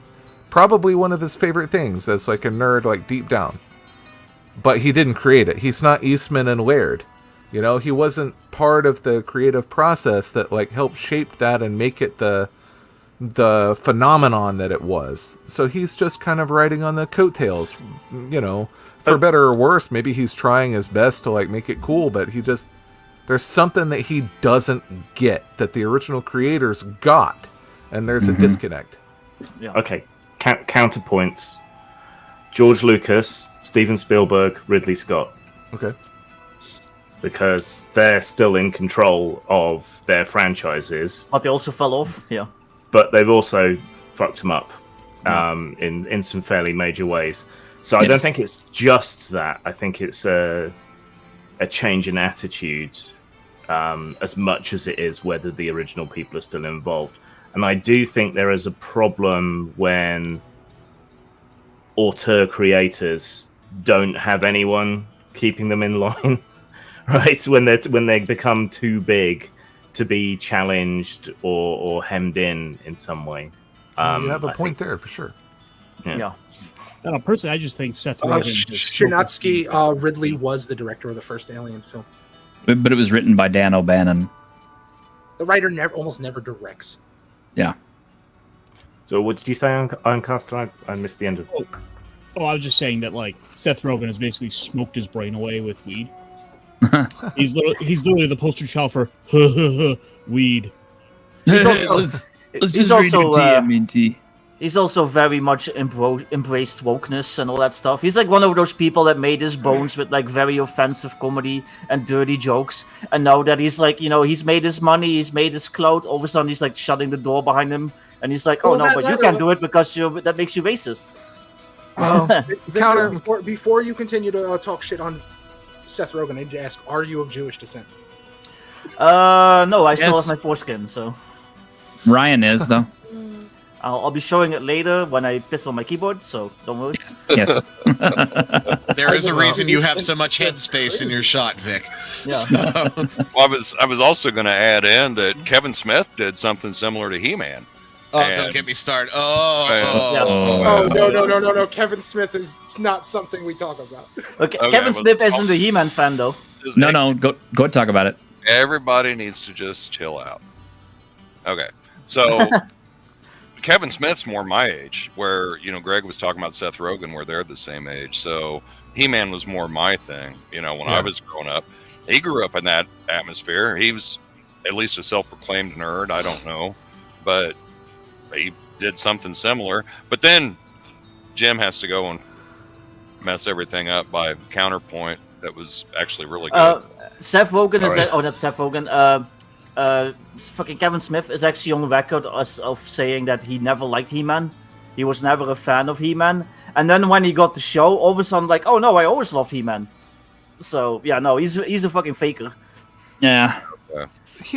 probably one of his favorite things as like a nerd, like deep down. But he didn't create it. He's not Eastman and Laird. You know, he wasn't part of the creative process that like helped shape that and make it the phenomenon that it was. So he's just kind of riding on the coattails, you know, for better or worse. Maybe he's trying his best to like make it cool, but there's something that he doesn't get that the original creators got, and there's a disconnect. Yeah. Okay. Counterpoints. George Lucas, Steven Spielberg, Ridley Scott. Okay. Because they're still in control of their franchises. But they also fell off. Yeah. But they've also fucked them up in some fairly major ways. So I don't think it's just that. I think it's a change in attitude as much as it is whether the original people are still involved. And I do think there is a problem when auteur creators don't have anyone keeping them in line, right? When they become too big to be challenged or hemmed in some way. You have a point there for sure. Yeah. Personally, I just think Seth Rogen. Chernowski, Ridley was the director of the first Alien film. But it was written by Dan O'Bannon. The writer almost never directs. Yeah. So what did you say, Ironcaster? I missed the end of it. Oh, I was just saying that like Seth Rogen has basically smoked his brain away with weed. He's literally the poster child for weed. He's also, let's just read TMNT. He's also very much embraced wokeness and all that stuff. He's like one of those people that made his bones with like very offensive comedy and dirty jokes. And now that he's like, you know, he's made his money, he's made his clout, all of a sudden he's like shutting the door behind him. And he's like, oh, no, but you can't do it because that makes you racist. Well, Victor, before you continue to talk shit on Seth Rogen, I need to ask, are you of Jewish descent? No, I still have my foreskin, so... Ryan is, though. I'll be showing it later when I piss on my keyboard, so don't worry. Yes. There is a reason you have so much headspace in your shot, Vic. Yeah. Well, I was also going to add in that Kevin Smith did something similar to He-Man. Oh, don't get me started. No. Kevin Smith is not something we talk about. Okay, Kevin Smith isn't a He-Man fan, though. No, go talk about it. Everybody needs to just chill out. Okay, so Kevin Smith's more my age, where, you know, Greg was talking about Seth Rogen, where they're the same age. So He-Man was more my thing, you know, when I was growing up. He grew up in that atmosphere. He was at least a self-proclaimed nerd. I don't know, but he did something similar. But then Jim has to go and mess everything up by counterpoint that was actually really good. Seth Rogen is... Oh, not Seth Rogen. Fucking Kevin Smith is actually on record of saying that he never liked He-Man. He was never a fan of He-Man. And then when he got the show, all of a sudden, like, oh no, I always loved He-Man. So, yeah, no, he's a fucking faker. Yeah.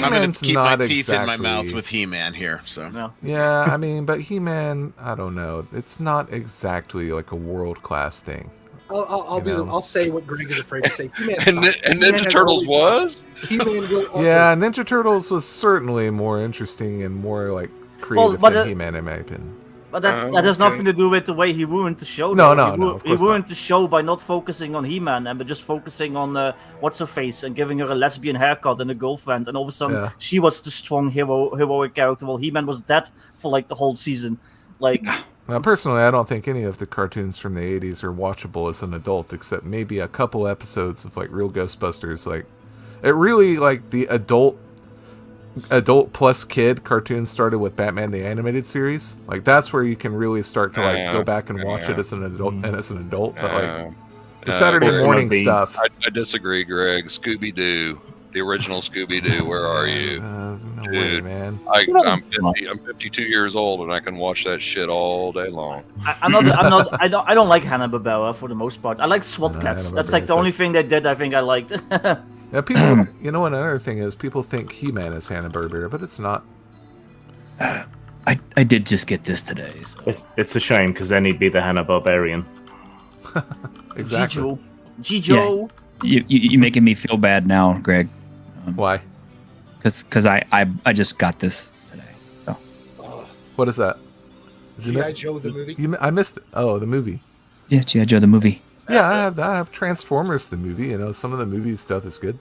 I'm going to keep my teeth in my mouth with He-Man here. So yeah, I mean, but He-Man, I don't know. It's not exactly like a world-class thing. I'll say what Greg is afraid to say. And Ninja Turtles was? Yeah, Ninja Turtles was certainly more interesting and more like creative than He-Man, in my opinion. But that has nothing to do with the way he ruined the show. No, though. no, of He course ruined the show by not focusing on He-Man and but just focusing on what's her face and giving her a lesbian haircut and a girlfriend, and all of a sudden she was the strong heroic character. While He-Man was dead for like the whole season. Like, now, personally, I don't think any of the cartoons from the '80s are watchable as an adult, except maybe a couple episodes of like Real Ghostbusters. Like, it really like the adult plus kid cartoon started with Batman the Animated Series. Like that's where you can really start to like go back and watch it as an adult But like the Saturday morning stuff, I disagree, Greg. Scooby-Doo, the original Scooby-Doo. Where are you, no dude? way, man. I'm 52 years old and I can watch that shit all day long. I don't like Hanna-Barbera for the most part. I like SWAT Cats. That's like the only thing they did. I think I liked. Yeah, people. You know what? Another thing is people think He-Man is Hanna-Barbera, but it's not. I did just get this today. So. It's a shame because then he'd be the Hanna-Barbarian. Exactly. Gijo. Yeah. You making me feel bad now, Greg. Why? Because I just got this today. So what is that? G.I. Joe the movie? I missed it. Oh, the movie. yeah, G.I. Joe the movie. Yeah, I have Transformers the movie. You know, some of the movie stuff is good.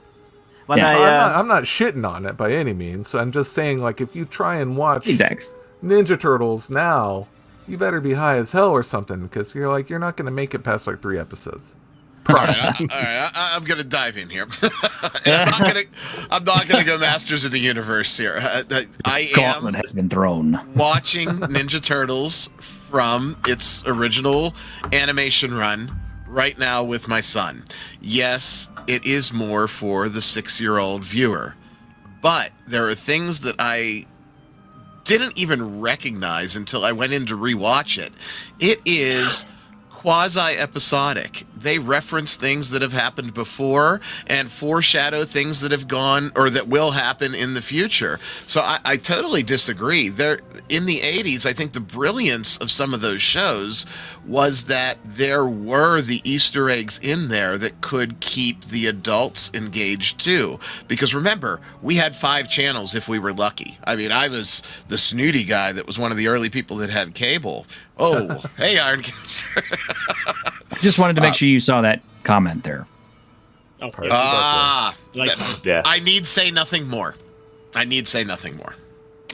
When I'm not shitting on it by any means. I'm just saying, like, if you try and watch Ninja Turtles now, you better be high as hell or something, because you're not going to make it past like 3 episodes. All right, I'm gonna dive in here. I'm not gonna go Masters of the Universe here. Gauntlet has been thrown. Watching Ninja Turtles from its original animation run right now with my son. Yes, it is more for the 6-year-old viewer, but there are things that I didn't even recognize until I went in to rewatch it. It is quasi-episodic. They reference things that have happened before and foreshadow things that have gone or that will happen in the future. So I totally disagree. There, in the 80s, I think the brilliance of some of those shows was that there were the Easter eggs in there that could keep the adults engaged too. Because remember, we had 5 channels if we were lucky. I mean, I was the snooty guy that was one of the early people that had cable. Oh, hey, Ironcaster. Just wanted to make sure you saw that comment there. I need say nothing more.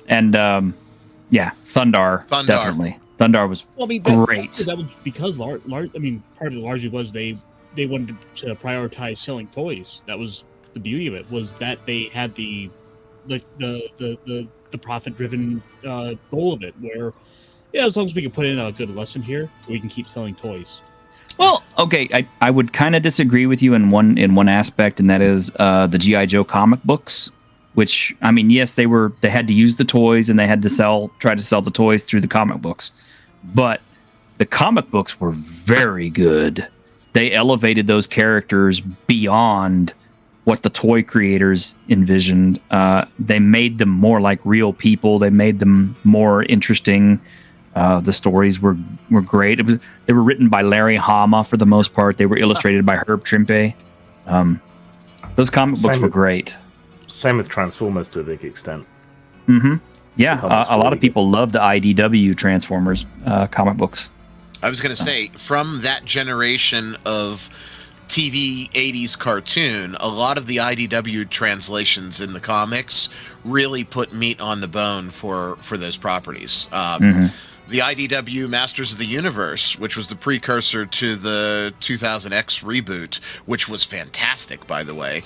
And Thundar. Definitely. Thundar was great. That was because part of it largely was they wanted to prioritize selling toys. That was the beauty of it, was that they had the profit driven goal of it, where as long as we can put in a good lesson here, we can keep selling toys. Well, okay, I would kind of disagree with you in one aspect, and that is the G.I. Joe comic books. Which, I mean, yes, they had to use the toys and they had to try to sell the toys through the comic books, but the comic books were very good. They elevated those characters beyond what the toy creators envisioned. They made them more like real people. They made them more interesting. The stories were great. They were written by Larry Hama for the most part. They were illustrated by Herb Trimpe. Those comic books were great. Same with Transformers to a big extent. Mm-hmm. Yeah, a lot of people love the IDW Transformers comic books. I was going to say, from that generation of TV 80s cartoon, a lot of the IDW translations in the comics really put meat on the bone for those properties. The IDW Masters of the Universe, which was the precursor to the 2000X reboot, which was fantastic, by the way,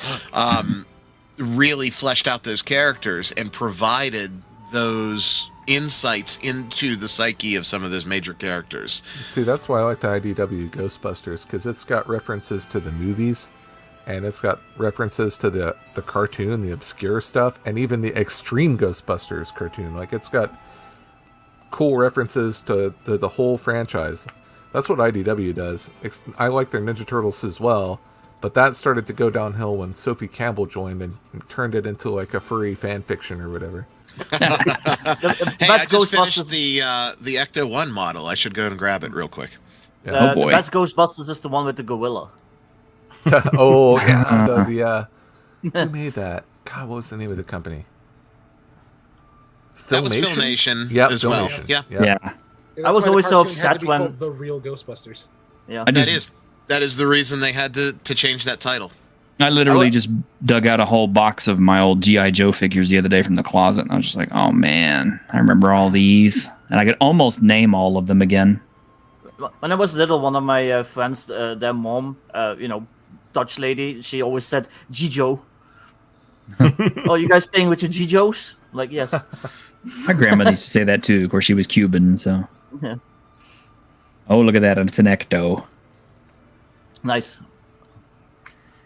really fleshed out those characters and provided those insights into the psyche of some of those major characters. See, that's why I like the IDW Ghostbusters, because it's got references to the movies, and it's got references to the cartoon, the obscure stuff, and even the Extreme Ghostbusters cartoon. Like, it's got cool references to the whole franchise. That's what IDW does. I like their Ninja Turtles as well, but that started to go downhill when Sophie Campbell joined and turned it into like a furry fan fiction or whatever. Hey, I just finished the Ecto 1 model. I should go and grab it real quick. Yeah. Oh boy. The best Ghostbusters is the one with the gorilla. Oh yeah, who made that? God, what was the name of the company? That was Filmation yep, as Filmation. well. Yeah. Yeah, I was that's why the always so cartoon had upset to be when called The Real Ghostbusters. yeah. That is the reason they had to change that title. I literally just dug out a whole box of my old G.I. Joe figures the other day from the closet, and I was just like, oh man, I remember all these. And I could almost name all of them again. When I was little, one of my friends, their mom, Dutch lady, she always said G-Joe. Oh, you guys playing with your G-Joes? Like, yes. My grandmother used to say that too. Of course, she was Cuban, so. Yeah. Oh, look at that. It's an ecto. Nice.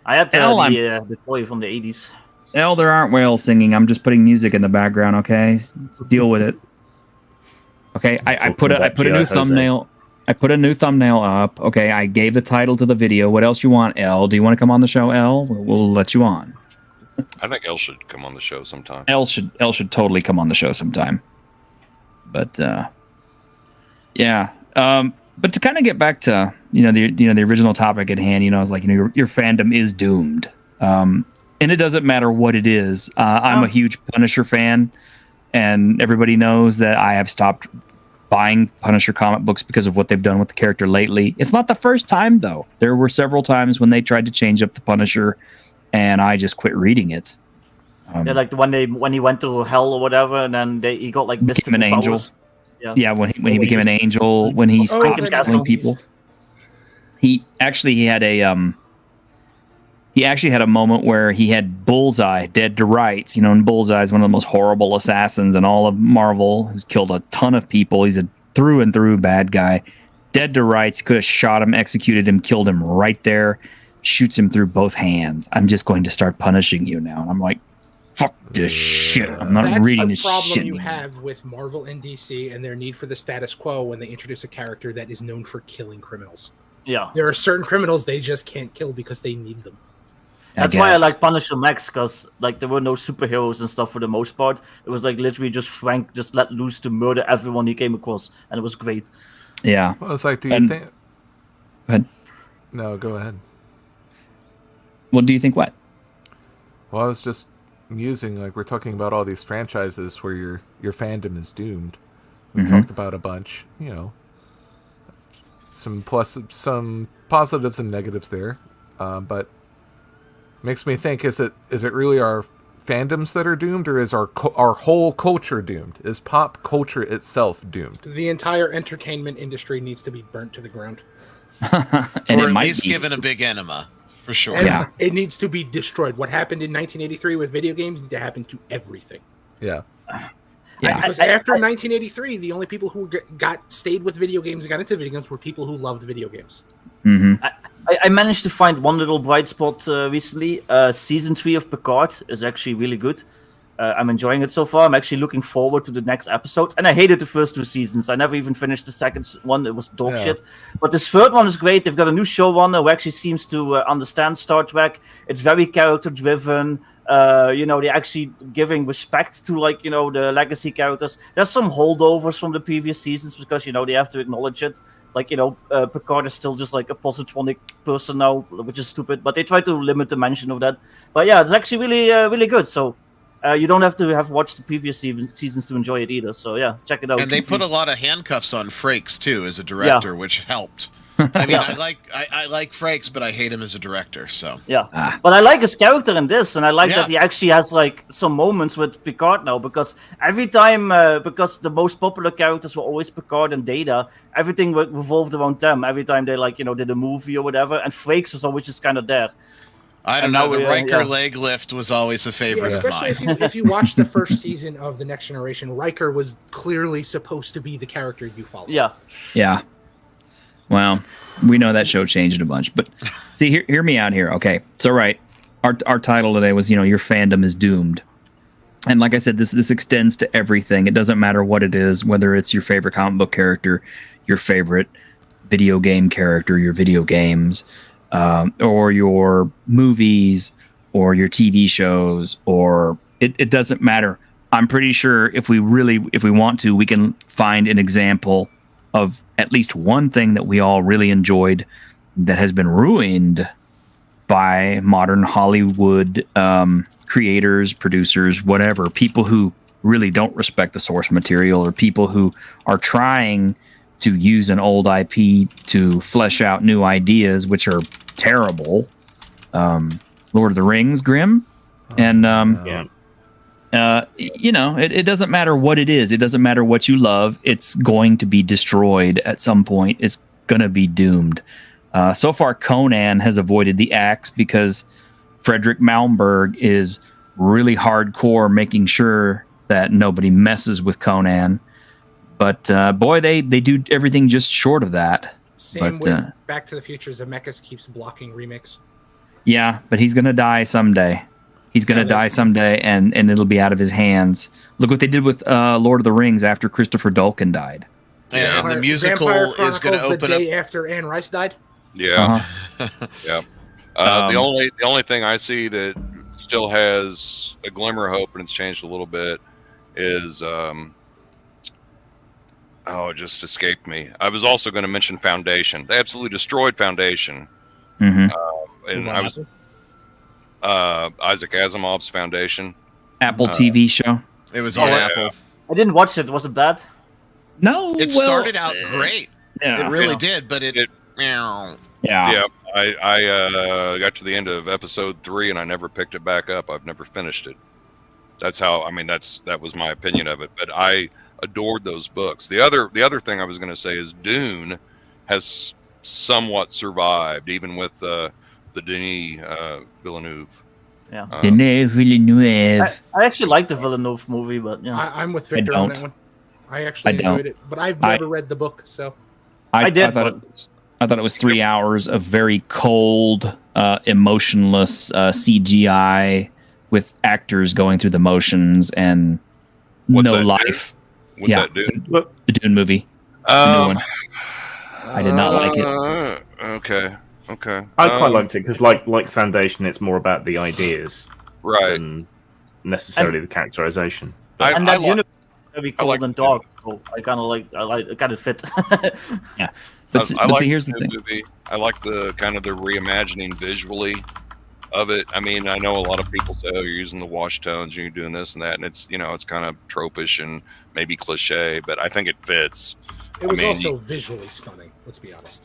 I had the toy from the 80s. Well, there aren't whales singing. I'm just putting music in the background, okay? Deal with it. Okay, I put a new thumbnail. I put a new thumbnail up. Okay, I gave the title to the video. What else you want, L? Do you want to come on the show, L? We'll let you on. I think L should come on the show sometime. L should totally come on the show sometime. But yeah. But to kind of get back to the original topic at hand, I was like, your fandom is doomed. And it doesn't matter what it is. I'm a huge Punisher fan, and everybody knows that I have stopped buying Punisher comic books because of what they've done with the character lately. It's not the first time, though. There were several times when they tried to change up the Punisher, and I just quit reading it. Like when he went to hell or whatever, and then he got like became an angel. Powers. Yeah, when he became an angel, when he stopped killing people. He actually had a moment where he had Bullseye dead to rights. And Bullseye is one of the most horrible assassins in all of Marvel, who's killed a ton of people. He's a through and through bad guy. Dead to rights, could have shot him, executed him, killed him right there, shoots him through both hands. I'm just going to start punishing you now. And I'm like, fuck this shit. I'm not reading this shit. That's the problem you have with Marvel and DC and their need for the status quo when they introduce a character that is known for killing criminals. Yeah. There are certain criminals they just can't kill because they need them. That's why I like Punisher Max, because there were no superheroes and stuff for the most part. It was literally just Frank just let loose to murder everyone he came across, and it was great. Yeah. Well, it's like, do you think? Go ahead. No, go ahead. Well, do you think what? Well, I was just musing, we're talking about all these franchises where your fandom is doomed. We've talked about a bunch, some positives and negatives there, but makes me think: is it really our fandoms that are doomed, or is our whole culture doomed? Is pop culture itself doomed? The entire entertainment industry needs to be burnt to the ground, or at least given a big enema. For sure. And it needs to be destroyed. What happened in 1983 with video games needs to happen to everything. Yeah. Because after 1983, the only people who stayed with video games and got into video games were people who loved video games. Mm-hmm. I managed to find one little bright spot recently. Season 3 of Picard is actually really good. I'm enjoying it so far. I'm actually looking forward to the next episode. And I hated the first 2 seasons. I never even finished the second one. It was dog shit. But this third one is great. They've got a new showrunner who actually seems to understand Star Trek. It's very character-driven. They're actually giving respect to, the legacy characters. There's some holdovers from the previous seasons because, they have to acknowledge it. Picard is still just a positronic person now, which is stupid. But they try to limit the mention of that. But yeah, it's actually really, really good. So you don't have to have watched the previous seasons to enjoy it either. So yeah, check it out. And they put a lot of handcuffs on Frakes too as a director, which helped. I mean, I like Frakes, but I hate him as a director. So yeah, but I like his character in this, and I like that he actually has some moments with Picard now, because every time, because the most popular characters were always Picard and Data, everything revolved around them. Every time they did a movie or whatever, and Frakes was always just kind of there. I don't know. The Riker leg lift was always a favorite of mine. If you watch the first season of The Next Generation, Riker was clearly supposed to be the character you follow. Yeah. Yeah. Well, we know that show changed a bunch, but see, hear me out here. Okay, so right, our title today was your fandom is doomed, and like I said, this extends to everything. It doesn't matter what it is, whether it's your favorite comic book character, your favorite video game character, your video games, or your movies, or your TV shows, or it doesn't matter. I'm pretty sure if we want to, we can find an example of at least one thing that we all really enjoyed that has been ruined by modern Hollywood creators, producers, whatever, people who really don't respect the source material, or people who are trying to use an old IP to flesh out new ideas, which are terrible. Lord of the Rings, Grimm, and it doesn't matter what it is. It doesn't matter what you love. It's going to be destroyed at some point. It's going to be doomed. So far, Conan has avoided the axe because Frederick Malmberg is really hardcore, making sure that nobody messes with Conan. But boy, they do everything just short of that. Same with Back to the Future. Zemeckis keeps blocking remakes. Yeah, but he's gonna die someday. He's gonna die someday, and it'll be out of his hands. Look what they did with Lord of the Rings after Christopher Dolken died. Yeah, and the musical is going to open the up day after Anne Rice died. Yeah, yeah. The only thing I see that still has a glimmer of hope, and it's changed a little bit, is it just escaped me. I was also going to mention Foundation. They absolutely destroyed Foundation. Mm-hmm. And I was Isaac Asimov's Foundation. Apple TV show. It was on Apple. I didn't watch it. Was it bad? No. It started out great. Yeah. It really did, but it. Yeah. I got to the end of episode 3 and I never picked it back up. I've never finished it. That's how. I mean, that was my opinion of it. But I adored those books. The other thing I was going to say is Dune has somewhat survived, even with the Denis Villeneuve. Yeah. Denis Villeneuve. I actually like the Villeneuve movie, but I'm with Victor on that one. I actually enjoyed it, but I've never read the book, so I did. I thought it was 3 hours of very cold, emotionless CGI with actors going through the motions and no life. What's that do? The Dune movie. The new one. I did not like it. Okay. I quite liked it because, like Foundation, it's more about the ideas, right, than necessarily the characterization. And that universe is very cold and dark, so I kind of fit. Yeah. But I like here's the thing. Movie. I like the kind of the reimagining visually of it. I mean, I know a lot of people say, "Oh, you're using the wash tones, you're doing this and that," and it's it's kind of tropish and maybe cliche, but I think it fits. It was also visually stunning. Let's be honest.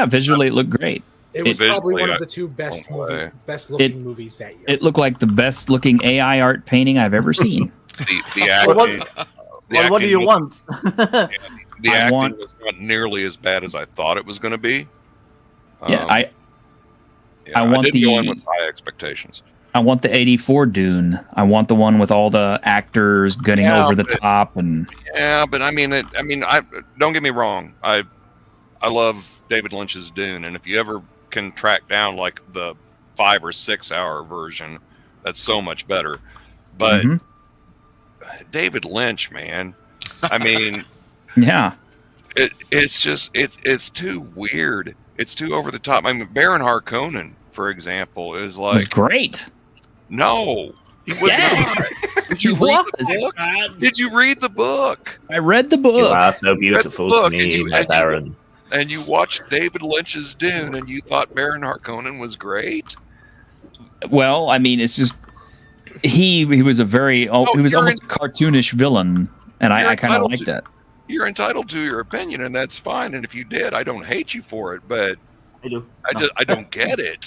Visually it looked great. It was probably one of the two best looking movies that year. It looked like the best looking AI art painting I've ever seen. The acting. What do you want? The acting was not nearly as bad as I thought it was going to be. I want I didn't go in with high expectations. I want the 84 Dune. I want the one with all the actors getting over the top and. Yeah, but I mean, I don't get me wrong. I love David Lynch's Dune, and if you ever can track down like the 5 or 6 hour version, that's so much better. But David Lynch, man, I mean, yeah, it's just it's too weird. It's too over the top. I mean, Baron Harkonnen, for example, is like was great. No, he was not. Did you read the book? Did you read the book? I read the book. You are so beautiful to me, my Baron. And you watched David Lynch's Dune, and you thought Baron Harkonnen was great. Well, I mean, it's just he was a very he was almost a cartoonish villain, and I kind of liked that. You're entitled to your opinion, and that's fine. And if you did, I don't hate you for it, but I do. I don't get it.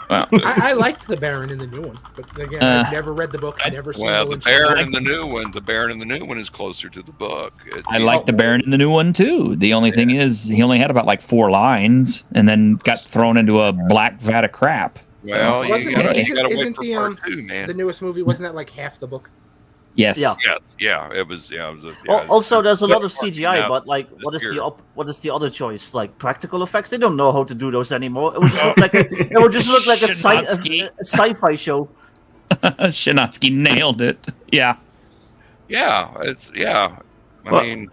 Well, I liked the Baron in the new one, but again, I've never read the book. I never seen the Baron in the new one. The Baron in the new one is closer to the book. I like the Baron in the new one too. The only thing is, he only had about like 4 lines, and then got thrown into a black vat of crap. Well, you gotta wait for part 2, man. The newest movie wasn't that like half the book? Yes. Yeah. It was. Yeah. It was. Also, there's a lot of CGI, but like, what is the other choice? Like practical effects? They don't know how to do those anymore. It would just look like a sci-fi show. Shinatsky nailed it. Yeah. Yeah. It's I mean,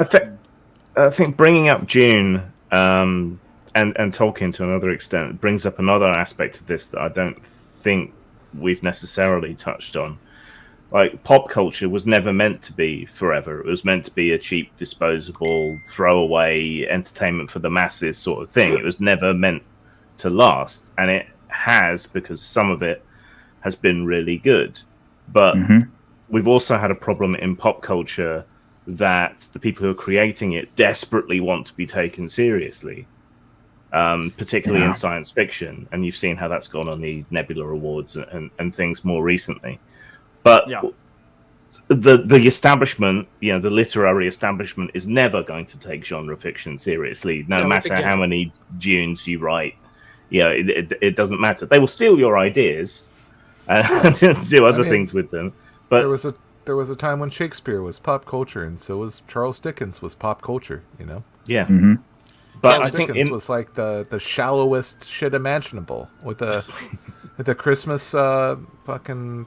I think bringing up Dune and Tolkien to another extent brings up another aspect of this that I don't think we've necessarily touched on. Like, pop culture was never meant to be forever. It was meant to be a cheap, disposable, throwaway entertainment for the masses sort of thing. It was never meant to last. And it has, because some of it has been really good. But we've also had a problem in pop culture that the people who are creating it desperately want to be taken seriously, particularly in science fiction. And you've seen how that's gone on the Nebula Awards and things more recently. But the establishment, the literary establishment, is never going to take genre fiction seriously, no matter how many Dunes you write. It doesn't matter. They will steal your ideas and do other things with them. But there was a time when Shakespeare was pop culture, and so was Charles Dickens was pop culture. Yeah. Mm-hmm. But Charles I think Dickens was like the shallowest shit imaginable with the Christmas fucking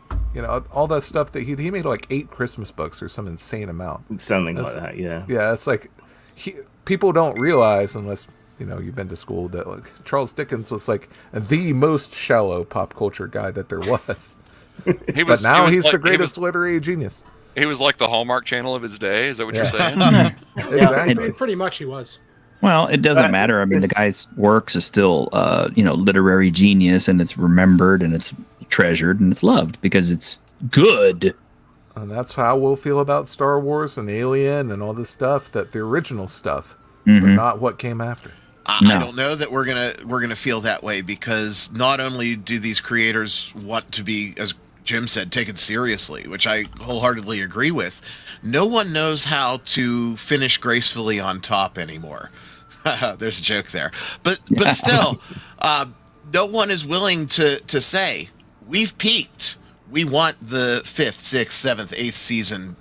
all that stuff that he made like 8 Christmas books or some insane amount. Something like that. Yeah. Yeah, it's like people don't realize unless you've been to school that like Charles Dickens was like the most shallow pop culture guy that there was. But now he's the greatest literary genius. He was like the Hallmark Channel of his day. Is that what you're saying? Exactly. Pretty much he was. Well, it doesn't matter. I mean, the guy's works is still, literary genius, and it's remembered, and it's treasured, and it's loved because it's good. And that's how we'll feel about Star Wars and Alien and all this stuff. That the original stuff, but not what came after. I don't know that we're gonna feel that way, because not only do these creators want to be, as Jim said, taken seriously, which I wholeheartedly agree with, no one knows how to finish gracefully on top anymore. There's a joke there. But still, no one is willing to say, we've peaked. We want the 5th, 6th, 7th, 8th season,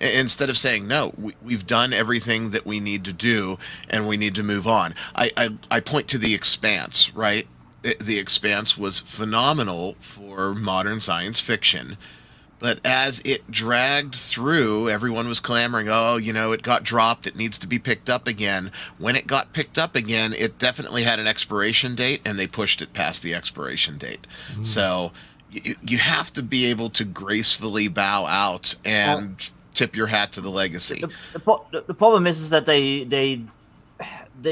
instead of saying, no, we've done everything that we need to do and we need to move on. I point to The Expanse, right? The Expanse was phenomenal for modern science fiction. But as it dragged through, everyone was clamoring, it got dropped, it needs to be picked up again. When it got picked up again, it definitely had an expiration date, and they pushed it past the expiration date. So you have to be able to gracefully bow out and tip your hat to the legacy. The problem is that they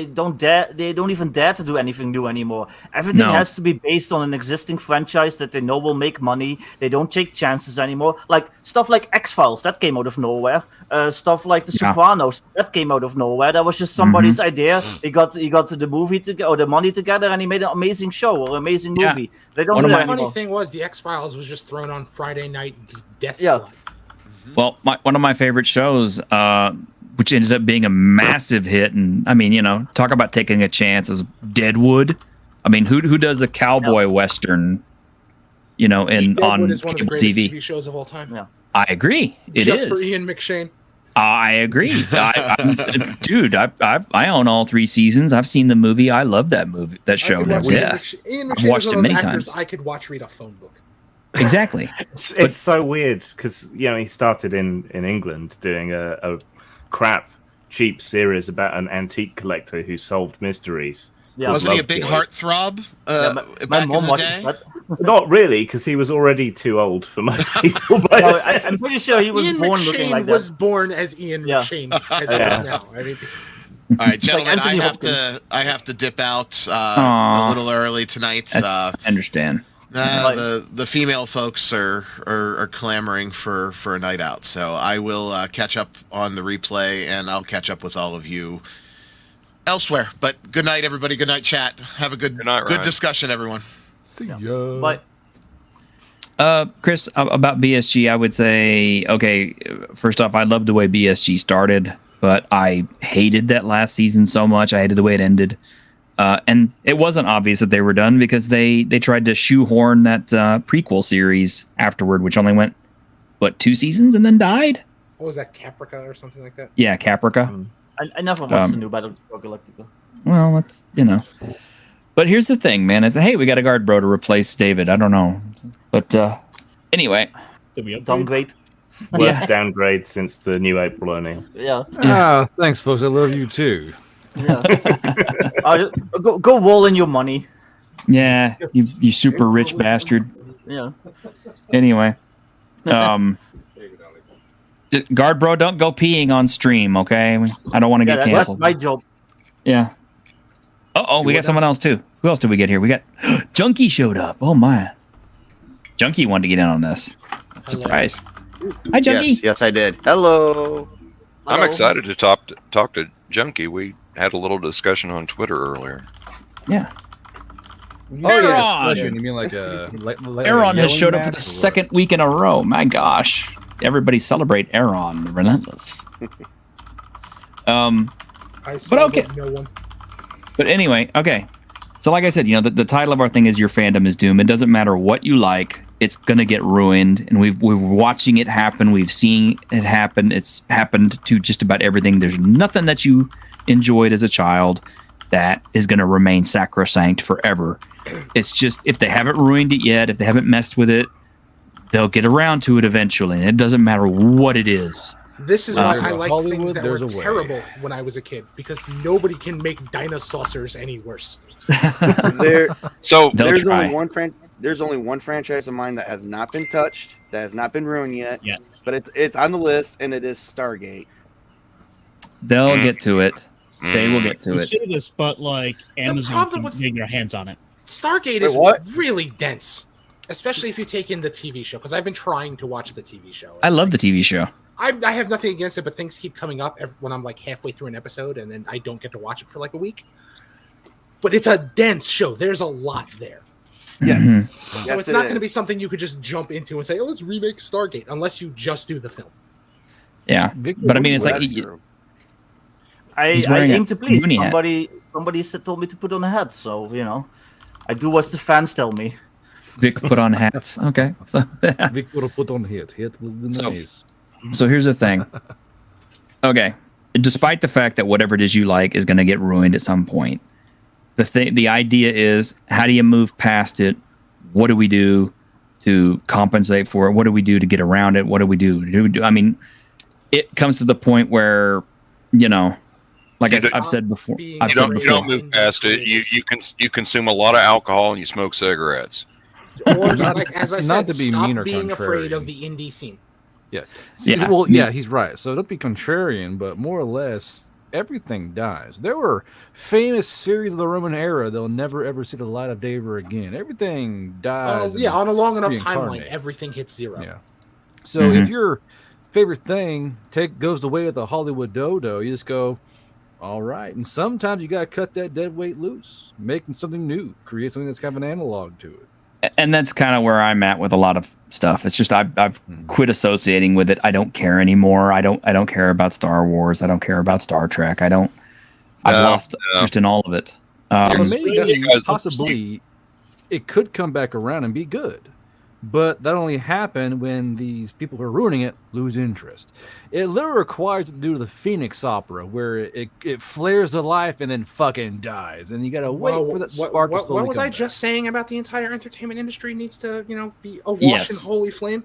don't even dare to do anything new anymore. Everything has to be based on an existing franchise that they know will make money. They don't take chances anymore. Like stuff like X-Files, that came out of nowhere. Stuff like The Sopranos, that came out of nowhere. That was just somebody's idea. He got to the movie or the money together, and he made an amazing show or an amazing movie. They don't do that anymore. The funny thing was, the X-Files was just thrown on Friday night death. Well, one of my favorite shows, which ended up being a massive hit, and I mean, talk about taking a chance, as Deadwood. I mean, who does a cowboy western, Deadwood on is one of the cable greatest TV? TV shows of all time. Yeah. I agree. It is just for Ian McShane. I agree. Dude, I own all 3 seasons. I've seen the movie. I love that movie, that show to death. Ian I've McShane watched was it one of many those actors times. I could watch read a phone book. Exactly. It's so weird because he started in England doing a crap, cheap series about an antique collector who solved mysteries. Yeah. Wasn't he a big heartthrob back in the day? Not really, because he was already too old for most people. But no, I'm pretty sure he was Ian born McShane looking like that. was born as Ian McShane, as he is now. I mean, all right, gentlemen, Anthony I have to dip out a little early tonight. I understand. The female folks are clamoring for a night out, so I will catch up on the replay, and I'll catch up with all of you elsewhere. But good night, everybody. Good night, chat. Have a good discussion, everyone. See ya. Bye. Chris, about BSG, I would say, okay, first off, I love the way BSG started, but I hated that last season so much. I hated the way it ended. And it wasn't obvious that they were done because they tried to shoehorn that prequel series afterward, which only went, 2 seasons and then died? What was that, Caprica or something like that? Yeah, Caprica. I never watched the new Battlestar Galactica. Well, that's, But here's the thing, man. Is that, hey, we got a guard bro to replace David. I don't know. But anyway. Downgrade. Worst downgrade since the new April O'Neil. Yeah. Thanks, folks. I love you too. Yeah. Go roll in your money. Yeah, you super rich bastard. Yeah. Anyway. Guard bro, don't go peeing on stream, okay? I don't want to get canceled. That's my job. Yeah. Uh-oh, we got someone else too. Who else did we get here? We got Junkie showed up. Oh my. Junkie wanted to get in on this. Surprise. Hi, Junkie. Yes, I did. Hello. I'm excited to talk to Junkie. We had a little discussion on Twitter earlier. Yeah. Oh yeah, Aaron! discussion. You mean like a Aaron has showed up for the second week in a row. My gosh. Everybody celebrate Aaron the Relentless. I but okay. No one. But anyway, okay. So like I said, the title of our thing is Your Fandom is Doom. It doesn't matter what you like. It's going to get ruined. And we're watching it happen. We've seen it happen. It's happened to just about everything. There's nothing that you enjoyed as a child that is going to remain sacrosanct forever. It's just, if they haven't ruined it yet, if they haven't messed with it, they'll get around to it eventually. And it doesn't matter what it is. This is why I like things Hollywood, that there's were a way. terrible when I was a kid, because nobody can make dinosaurs any worse. So There's try. only one franchise of mine that has not been touched, that has not been ruined yet. Yeah. But it's on the list, and it is Stargate. They'll get to it. They will get to You it. say this, but like Amazon problem with- getting their hands on it. Stargate Wait, is what? really dense, especially if you take in the TV show, because I've been trying to watch the TV show. I love the TV show. I have nothing against it, but things keep coming up when I'm like halfway through an episode, and then I don't get to watch it for like a week. But it's a dense show. There's a lot there. Yes. Mhm. So Yes, it's it not going to is. be something you could just jump into and say, "Oh, let's remake Stargate," unless you just do the film. Yeah. But I mean, it's like... That's true. I He's wearing aim a to please. Mooney hat. Somebody told me to put on a hat, so I do what the fans tell me. Vic put on hats. Okay. So, Victor put on hit will be So- nice. so here's the thing. Okay. Despite the fact that whatever it is you like is going to get ruined at some point, the idea is, how do you move past it? What do we do to compensate for it? What do we do to get around it? What do we do? I mean, it comes to the point where, like I've said before, being I've You said don't, you before. don't move past it. You consume a lot of alcohol and you smoke cigarettes. Or Not- like as I not said, to be stop mean or being afraid contrarian. of the indie scene. Yeah. Yeah. Well, yeah, he's right. So don't be contrarian, but more or less, everything dies. There were famous series of the Roman era that'll never ever see the light of day ever again. Everything dies. and On a long enough timeline, reincarnates. everything hits zero. Yeah. So if your favorite thing goes the way of the Hollywood dodo, you just go, all right. And sometimes you got to cut that dead weight loose, making something new, create something that's kind of an analog to it. And that's kind of where I'm at with a lot of stuff. It's just I've quit associating with it. I don't care anymore. I don't care about Star Wars. I don't care about Star Trek. I've lost interest in all of it. Well, maybe you guys- possibly it could come back around and be good, but that only happened when these people who are ruining it lose interest. It literally requires it to do the Phoenix Opera, where it flares to life and then fucking dies, and you gotta wait for that spark to slowly What was come I back. just saying about the entire entertainment industry needs to, be awash Yes. in holy flame?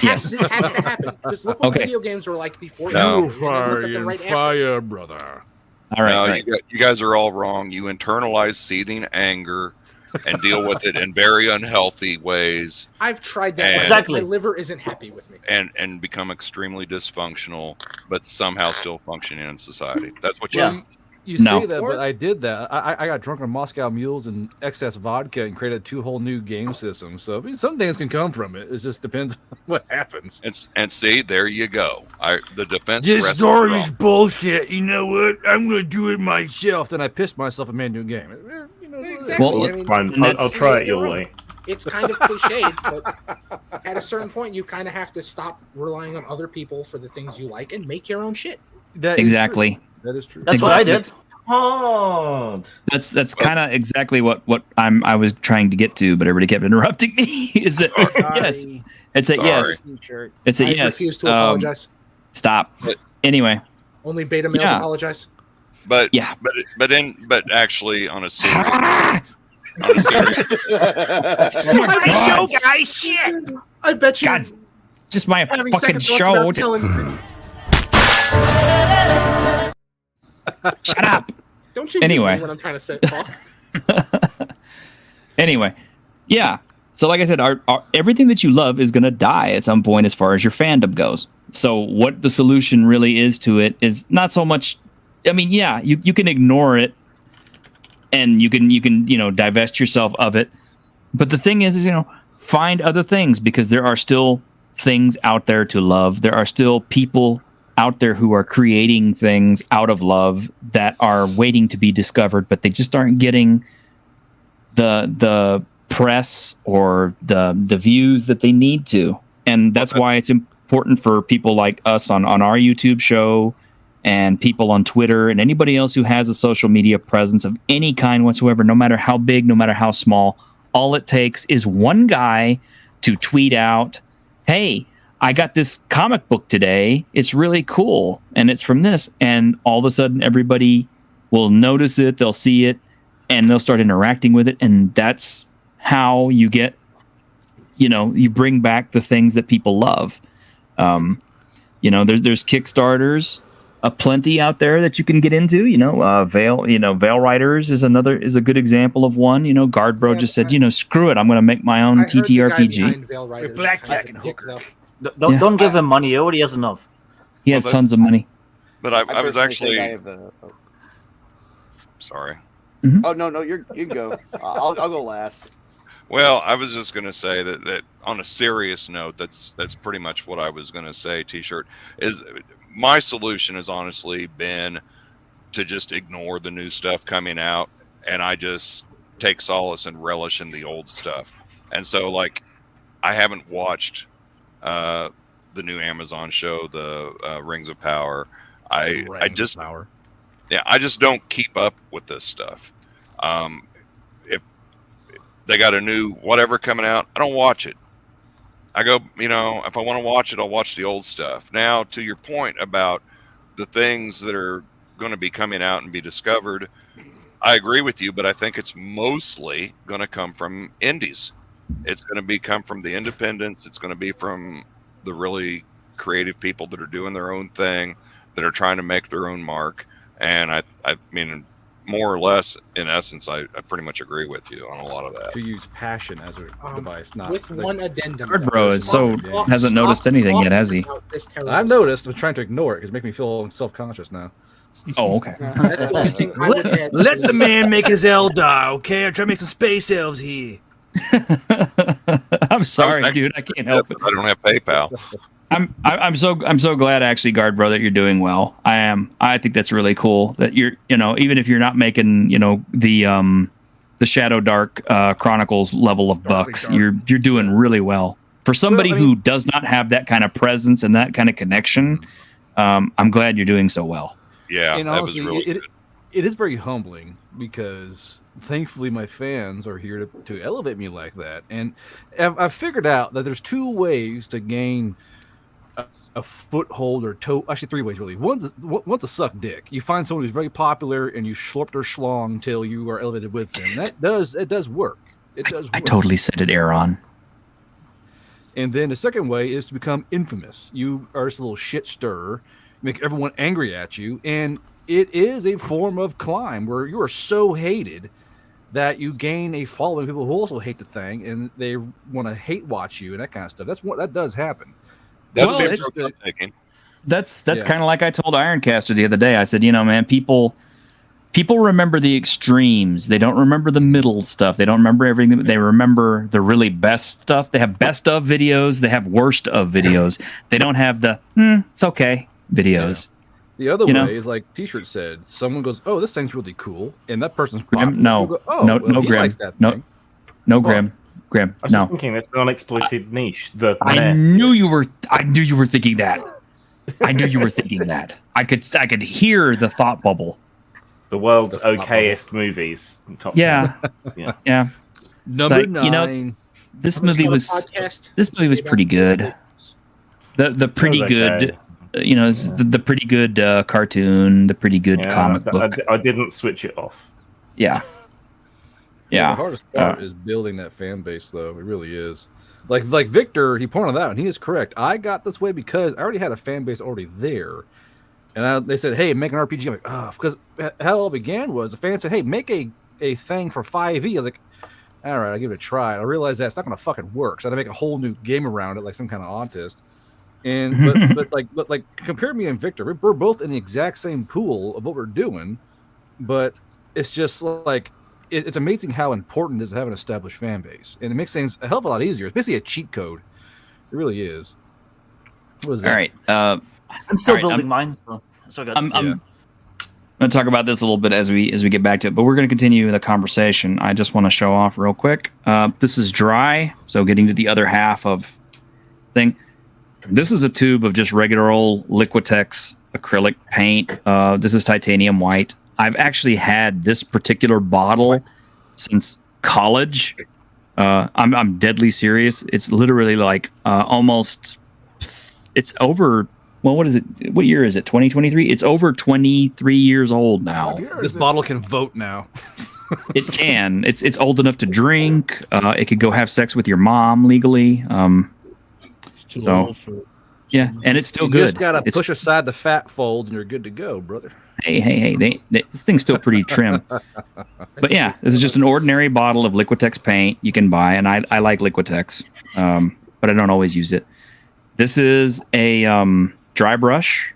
Yes. This has to happen. Just look what Okay. video games were like before. No. and then look at them right after. brother. All right. No, all right. you guys are all wrong. You internalize seething anger and deal with it in very unhealthy ways I've tried that. And- Exactly. My liver isn't happy with me. and become extremely dysfunctional, but somehow still functioning in society. That's what you Yeah. You No. say that, Or- but I did that. I got drunk on Moscow mules and excess vodka and created 2 whole new game systems. So I mean, some things can come from it. It just depends on what happens. and see, there you go. The defense. This rests story's strong. bullshit. You know what? I'm gonna do it myself. Then I pissed myself and made a new game. Exactly. Well, I mean, Fine, And I'll that's- try it your way. it's kind of cliched, but at a certain point, you kind of have to stop relying on other people for the things you like and make your own shit. That is Exactly. true. That is true. That's what I did. Hard. That's kind of exactly what I was trying to get to, but everybody kept interrupting me. Is that yes? It's a Sorry. yes. It's a I yes. refuse to apologize. Stop. Anyway, Only beta males yeah. apologize. But Yeah. but actually on a serious on a serious God, I bet you. God, just my having fucking second thoughts show. about telling- Shut up. Don't you Anyway. mute me when I'm trying to say talk? Anyway, yeah. So like I said, our everything that you love is going to die at some point as far as your fandom goes. So what the solution really is to it is not so much. I mean, yeah, you can ignore it, and you can divest yourself of it. But the thing is find other things, because there are still things out there to love. There are still people out there who are creating things out of love that are waiting to be discovered, but they just aren't getting the press or the views that they need to. And that's why it's important for people like us on our YouTube show and people on Twitter and anybody else who has a social media presence of any kind whatsoever, no matter how big, no matter how small. All it takes is one guy to tweet out, hey, I got this comic book today. It's really cool. And it's from this. And all of a sudden, everybody will notice it. They'll see it and they'll start interacting with it. And that's how you get, you bring back the things that people love. There's Kickstarters plenty out there that you can get into. Veil Riders is a good example of one. Guardbro just said, screw it, I'm going to make my own TTRPG. Blackjack and Hooker. Don't give him money. He already has enough. He has tons of money. But I was actually sorry. Mm-hmm. Oh no, you go. I'll go last. Well, I was just going to say that on a serious note, that's pretty much what I was going to say. T-shirt is my solution has honestly been to just ignore the new stuff coming out, and I just take solace and relish in the old stuff. And so, like, I haven't watched the new Amazon show, the Rings of Power. I just don't keep up with this stuff. If they got a new whatever coming out, I don't watch it. I go, if I want to watch it, I'll watch the old stuff. Now, to your point about the things that are going to be coming out and be discovered, I agree with you, but I think it's mostly going to come from indies. It's going to come from the independents. It's going to be from the really creative people that are doing their own thing, that are trying to make their own mark. And I mean, more or less, in essence, I pretty much agree with you on a lot of that. To use passion as a device, not with one addendum. Guardbro hasn't noticed anything yet, has he? I've noticed. I'm trying to ignore it because it makes me feel self-conscious now. Oh, okay. Let the man make his Eldar, okay? I'm trying to make some space elves here. I'm sorry, dude. I can't help it. I don't have PayPal. I'm so glad, actually, Guardbro, that you're doing well. I am. I think that's really cool that you're, even if you're not making, the Shadow Dark Chronicles level of bucks, you're doing really well. For somebody who does not have that kind of presence and that kind of connection, I'm glad you're doing so well. Yeah, and honestly, that was really good. It is very humbling because thankfully my fans are here to elevate me like that. And I've figured out that there's two ways to gain a foothold or actually three ways really. One's to suck dick. You find someone who's very popular and you slurp their schlong until you are elevated with them. It does work. I totally said it, Aaron. And then the second way is to become infamous. You are just a little shit stirrer, make everyone angry at you, and it is a form of climb where you are so hated that you gain a following of people who also hate the thing and they want to hate watch you and that kind of stuff. That does happen. That's kind of like I told Ironcaster the other day. I said, man, people remember the extremes. They don't remember the middle stuff. They don't remember everything. They remember the really best stuff. They have best of videos. They have worst of videos. They don't have the it's okay videos. Yeah. The other way is like T-shirt said. Someone goes, "Oh, this thing's really cool," and that person's Grim. No, go, no, Grim. No, Grim. Grim. I was just thinking that's an unexploited niche. I knew you were thinking that. I knew you were thinking that. I could hear the thought bubble. The world's okayest movies. Top yeah. Yeah. Number 9. This movie was pretty good. The pretty good. The pretty good cartoon, the pretty good comic book. I didn't switch it off. Yeah. Yeah. The hardest part is building that fan base, though. It really is. Like Victor, he pointed out, and he is correct. I got this way because I already had a fan base already there. And they said, hey, make an RPG. I'm like, oh, because how it all began was the fans said, hey, make a thing for 5e. I was like, all right, I'll give it a try. I realized that it's not going to fucking work. So I had to make a whole new game around it like some kind of autist. And but compare me and Victor. We're both in the exact same pool of what we're doing, but it's just like it's amazing how important it is to have an established fan base, and it makes things a hell of a lot easier. It's basically a cheat code. It really is. What is that? All right. I'm still All right, building mine, so good. I'm going to talk about this a little bit as we get back to it, but we're going to continue the conversation. I just want to show off real quick. This is dry, so getting to the other half of thing. This is a tube of just regular old Liquitex acrylic paint. This is titanium white. I've actually had this particular bottle since college. I'm deadly serious. It's literally like almost. It's over. Well, what is it? What year is it? 2023. It's over 23 years old now. This bottle can vote now. It can. It's old enough to drink. It could go have sex with your mom legally. So, yeah, and it's still you good. Just gotta push aside the fat fold, and you're good to go, brother. Hey! This thing's still pretty trim. But yeah, this is just an ordinary bottle of Liquitex paint you can buy, and I like Liquitex, but I don't always use it. This is a dry brush.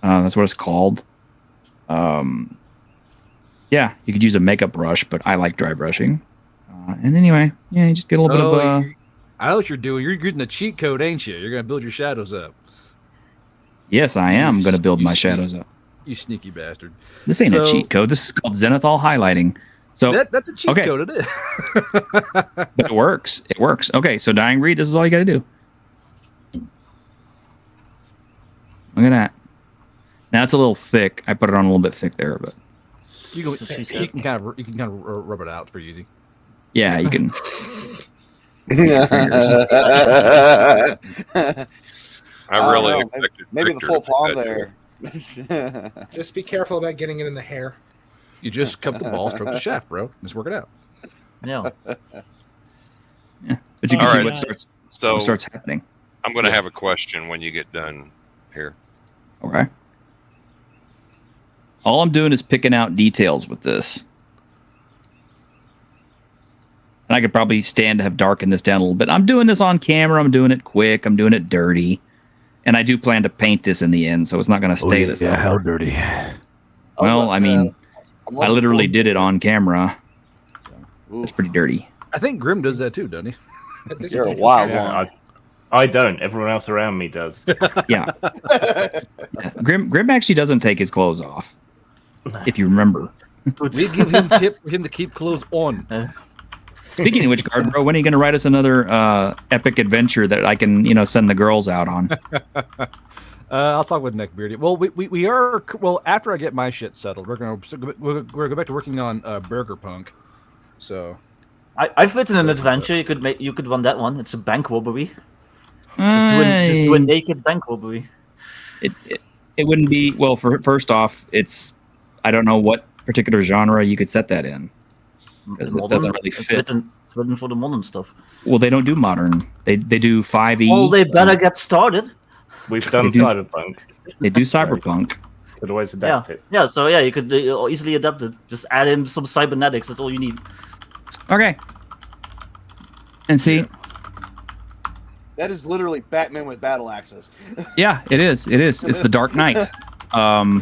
That's what it's called. Yeah, you could use a makeup brush, but I like dry brushing. And anyway, yeah, you just get a little bit of. I know what you're doing. You're using the cheat code, ain't you? You're gonna build your shadows up. Yes, I am going to build my shadows up. You sneaky bastard. This ain't a cheat code. This is called Zenithal highlighting. So that's a cheat code. It is. But it works. It works. Okay, so Dying Breed, this is all you got to do. Look at that. Now it's a little thick. I put it on a little bit thick there, but you can kind of rub it out. It's pretty easy. Yeah, you can. I really expected maybe the Victor full to palm do that. there. Just be careful about getting it in the hair. You just cup the ball, stroke the shaft, bro. Just work it out. Yeah. Yeah, but you can All see right. what starts happening. I'm going to have a question when you get done here. Okay. All I'm doing is picking out details with this. And I could probably stand to have darkened this down a little bit. I'm doing this on camera. I'm doing it quick. I'm doing it dirty. And I do plan to paint this in the end, so it's not going to stay this color. How dirty? Well, I mean, I literally did it on camera. So it's pretty dirty. I think Grim does that too, doesn't he? You're a wild one. Yeah, I don't. Everyone else around me does. Yeah. Grim actually doesn't take his clothes off, if you remember. We give him tip for him to keep clothes on. Speaking of which, Guard Bro, when are you going to write us another epic adventure that I can, send the girls out on? I'll talk with Neckbeardy. Well, we are. Well, after I get my shit settled, we're gonna go back to working on Burger Punk. So, I've written an adventure. You could run that one. It's a bank robbery. Just do a naked bank robbery. It wouldn't be well. First off, I don't know what particular genre you could set that in. It doesn't really fit. It's written for the modern stuff. Well, they don't do modern. They do 5e. Well, they better get started. We've done Cyberpunk. They do Cyberpunk. Could always adapt it. Yeah, so you could easily adapt it. Just add in some cybernetics. That's all you need. Okay. And see, That is literally Batman with battle axes. yeah, it is. It's the Dark Knight. Now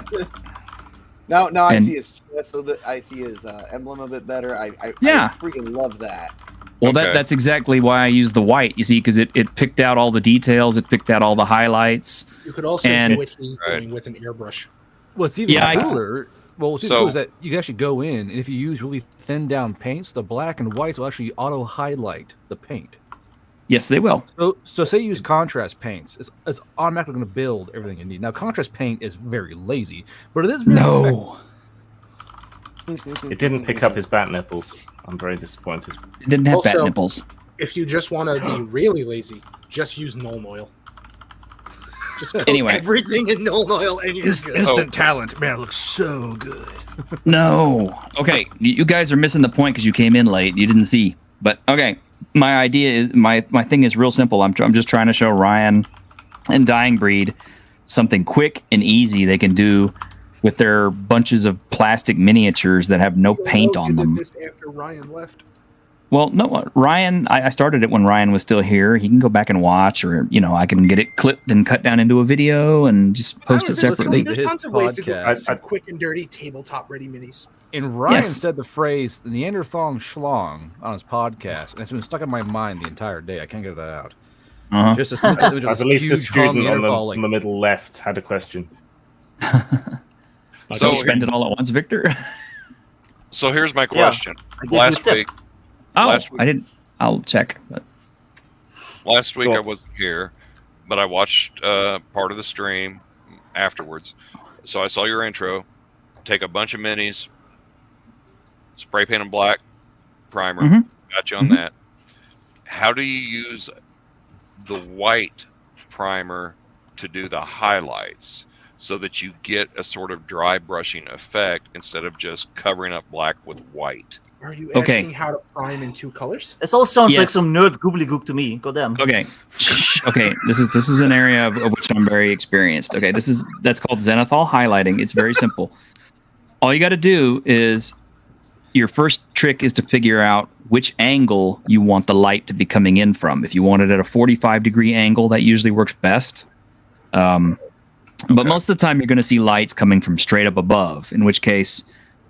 I see his chest a little bit. I see his emblem a bit better. I freaking love that. Well, that's exactly why I use the white. You see, because it picked out all the details. It picked out all the highlights. You could also do what he's doing with an airbrush. What's even cooler? What's cool is that you can actually go in, and if you use really thin down paints, the black and whites will actually auto highlight the paint. Yes, they will. So say you use contrast paints, it's automatically going to build everything you need. Now, contrast paint is very lazy, but it is very effective. It didn't pick up his bat nipples. I'm very disappointed. It didn't have bat nipples. If you just want to be really lazy, just use Nuln Oil. Just coat Anyway. everything in Nuln Oil, and you're good. Instant talent. Man, it looks so good. No. Okay, you guys are missing the point because you came in late. You didn't see. But okay, my idea is my thing is real simple. I'm just trying to show Ryan and Dying Breed something quick and easy they can do with their bunches of plastic miniatures that have no paint on them. This after Ryan left. Well, no, Ryan, I started it when Ryan was still here. He can go back and watch, or I can get it clipped and cut down into a video and just post it separately. There's tons of ways to go quick and dirty tabletop ready minis. And Ryan said the phrase Neanderthal schlong on his podcast, and it's been stuck in my mind the entire day. I can't get that out. Just a sneak image I of this believe the huge hung student Neanderthal, on the middle left had a question. So you spend it all at once, Victor? So here's my question. Last week. I didn't. I'll check. But. Last week I wasn't here, but I watched part of the stream afterwards. So I saw your intro. Take a bunch of minis, spray paint them black, primer. Got you on that. How do you use the white primer to do the highlights so that you get a sort of dry brushing effect instead of just covering up black with white? Are you asking how to prime in 2 colors? This all sounds like some nerd gobbledygook to me. Goddamn. Okay. Okay. This is an area of which I'm very experienced. Okay. That's called zenithal highlighting. It's very simple. All you got to do is your first trick is to figure out which angle you want the light to be coming in from. If you want it at a 45-degree angle, that usually works best. But most of the time, you're going to see lights coming from straight up above, in which case,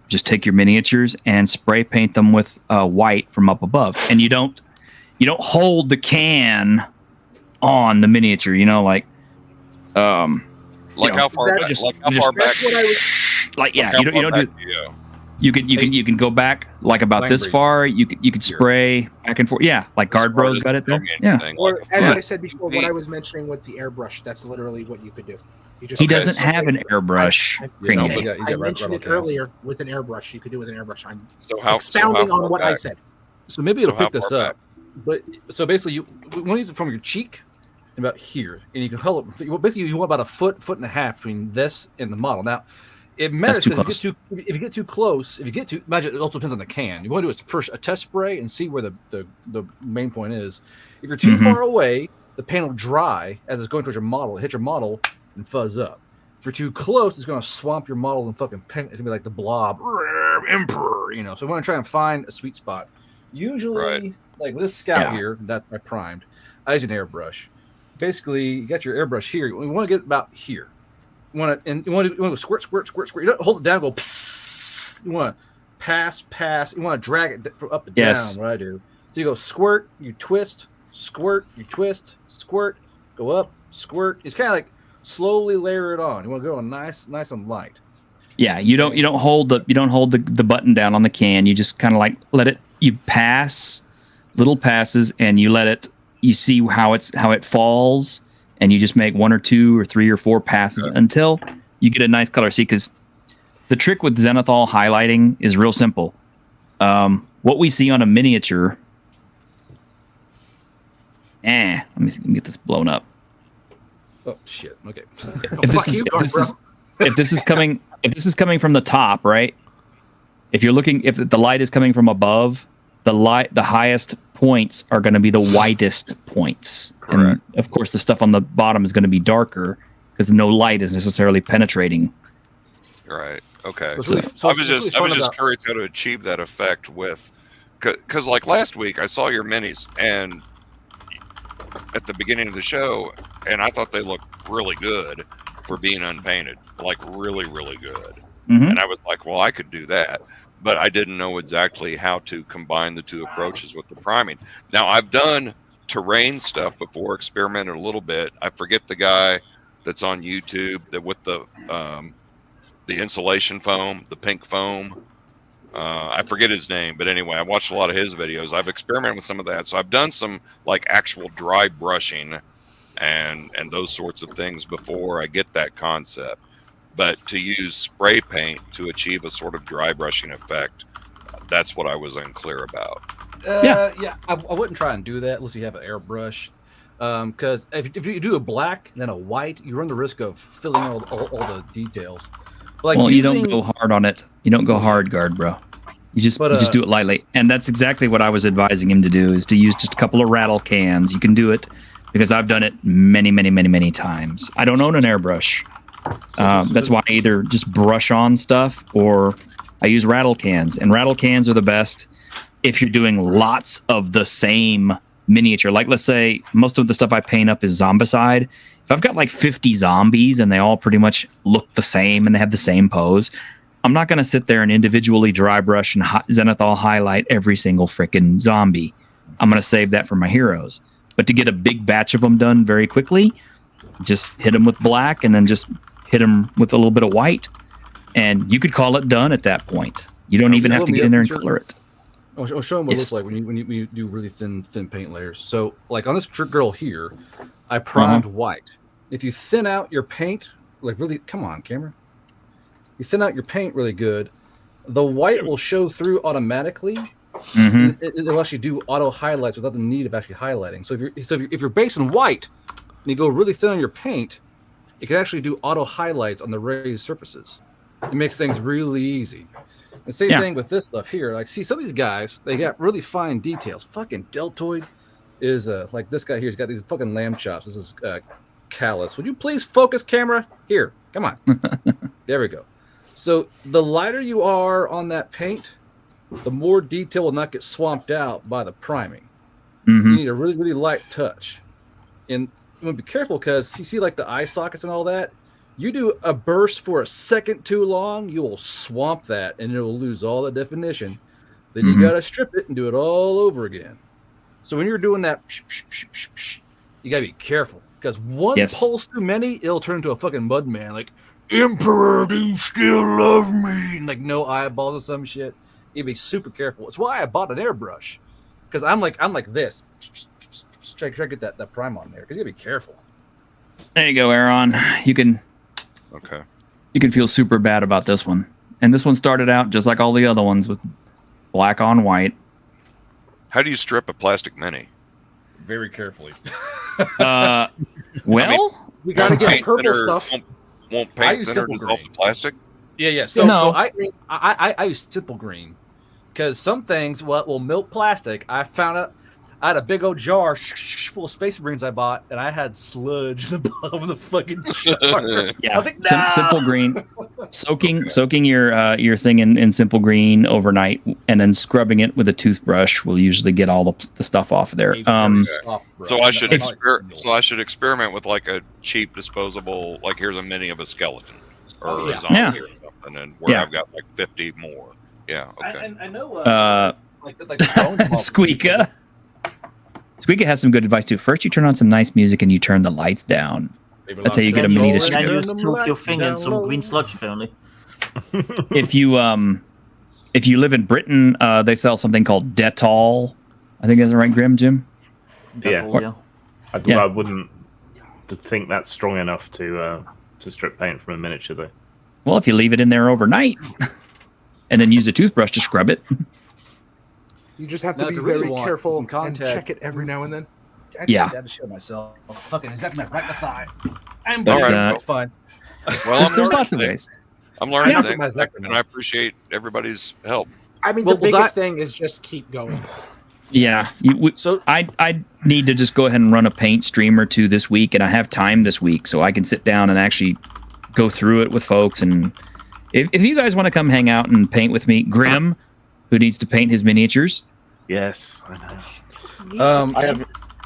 just take your miniatures and spray paint them with white from up above. And you don't hold the can on the miniature, you know, like how far back? You can go back like about this far. You could spray back and forth. Yeah, like Guard Bros got it there. Yeah. Or as I said before, what I was mentioning with the airbrush, that's literally what you could do. He doesn't have an airbrush. I mentioned it earlier with an airbrush. You could do it with an airbrush. I'm expounding on what I said. So maybe it'll pick this up. But so basically, you want to use it from your cheek about here, and you can hold it. Basically, you want about a foot and a half between this and the model. Now, it matters if you get too close. Imagine it also depends on the can. You want to do first a test spray and see where the main point is. If you're too far away, the paint will dry as it's going towards your model. It hits your model and fuzz up. If you're too close, it's going to swamp your model and fucking paint. It's going to be like the blob, emperor, you know. So we want to try and find a sweet spot. Usually, like this scout here, that's my primed. I use an airbrush. Basically, you got your airbrush here. We want to get about here. You want to go squirt. You don't hold it down. Go. Pss. You want to pass. You want to drag it from up and down. What I do. So you go squirt. You twist. Squirt. You twist. Squirt. Go up. Squirt. It's kind of like slowly layer it on. You want to go on nice and light. Yeah, you don't hold the button down on the can. You just kind of like let it. You pass little passes, and you let it. You see how it falls, and you just make 1 or 2 or 3 or 4 passes until you get a nice color. See, because the trick with zenithal highlighting is real simple. What we see on a miniature. Let me get this blown up. Oh shit! Okay. If this is coming from the top, right? If the light is coming from above, the highest points are going to be the whitest points. Correct. And of course, the stuff on the bottom is going to be darker because no light is necessarily penetrating. Right. Okay. So I was just curious how to achieve that effect because like last week I saw your minis and at the beginning of the show, and I thought they looked really good for being unpainted, like really, really good. And I was like, well, I could do that. But I didn't know exactly how to combine the two approaches with the priming. Now, I've done terrain stuff before, experimented a little bit. I forget the guy that's on YouTube that with the insulation foam, the pink foam. I forget his name, but anyway, I watched a lot of his videos. I've experimented with some of that. So I've done some like actual dry brushing and those sorts of things before I get that concept. But to use spray paint to achieve a sort of dry brushing effect, that's what I was unclear about. I wouldn't try and do that unless you have an airbrush. Because if you do a black and then a white, you run the risk of filling all the details. Like you don't go hard on it. You don't go hard, Guard Bro. You just do it lightly. And that's exactly what I was advising him to do, is to use just a couple of rattle cans. You can do it because I've done it many, many, many, many times. I don't own an airbrush. That's why I either just brush on stuff or I use rattle cans. And rattle cans are the best if you're doing lots of the same miniature. Like, let's say most of the stuff I paint up is zombicide. If I've got like 50 zombies and they all pretty much look the same and they have the same pose, I'm not going to sit there and individually dry brush and zenithal highlight every single freaking zombie. I'm going to save that for my heroes. But to get a big batch of them done very quickly, just hit them with black and then just hit them with a little bit of white, and you could call it done at that point. You don't even have to get in there and color it. I'll show them what it looks like when you do really thin paint layers. So, like on this girl here, I primed white. If you thin out your paint, like really, come on, camera. You thin out your paint really good, the white will show through automatically. It'll actually do auto highlights without the need of actually highlighting. So if you're basing white and you go really thin on your paint, it can actually do auto highlights on the raised surfaces. It makes things really easy. The same thing with this stuff here. Like, see, some of these guys, they got really fine details. Fucking Deltoid is like this guy here's got these fucking lamb chops. This is Callus. Would you please focus, camera? Here, come on. There we go. So the lighter you are on that paint, the more detail will not get swamped out by the priming. You need a really, really light touch. And you want to be careful because you see like the eye sockets and all that. You do a burst for a second too long, you will swamp that and it will lose all the definition. Then you got to strip it and do it all over again. So when you're doing that, you got to be careful because one pulse too many, it'll turn into a fucking mud man. Like, Emperor, do you still love me? And like no eyeballs or some shit. You be super careful. It's why I bought an airbrush because I'm like this. Try to get that prime on there because you got to be careful. There you go, Aaron. You can feel super bad about this one. And this one started out just like all the other ones with black on white. How do you strip a plastic mini? Very carefully. Well, we got to get purple stuff. Won't paint thinner dissolve the plastic? Yeah. So I use simple green because some things will melt plastic. I found out I had a big old jar full of Space Marines I bought, and I had sludge in the bottom of the fucking jar. I was like, no! Simple green, soaking your thing in simple green overnight, and then scrubbing it with a toothbrush will usually get all the stuff off of there. So I should experiment with like a cheap disposable, like here's a mini of a skeleton or a zombie or something, and where I've got like 50 more. Yeah, okay. I know. Like Squeaka. Squeaka has some good advice too. First, you turn on some nice music and you turn the lights down. That's how you get a mini to strip. And you soak your finger in some green sludge, apparently. If you live in Britain, they sell something called Dettol. I think that's right, Grim Jim. Dettol, I wouldn't think that's strong enough to strip paint from a miniature, though. Well, if you leave it in there overnight, and then use a toothbrush to scrub it. You just have to be very careful and check it every now and then. I just had to show myself. Fucking exactly right in the thigh. That's fine. Well, there's lots of ways. I'm learning things, and I appreciate everybody's help. I mean, the biggest thing is just keep going. Yeah. So I need to just go ahead and run a paint stream or two this week, and I have time this week, so I can sit down and actually go through it with folks. And if you guys want to come hang out and paint with me, Grim, who needs to paint his miniatures. Yes, I know.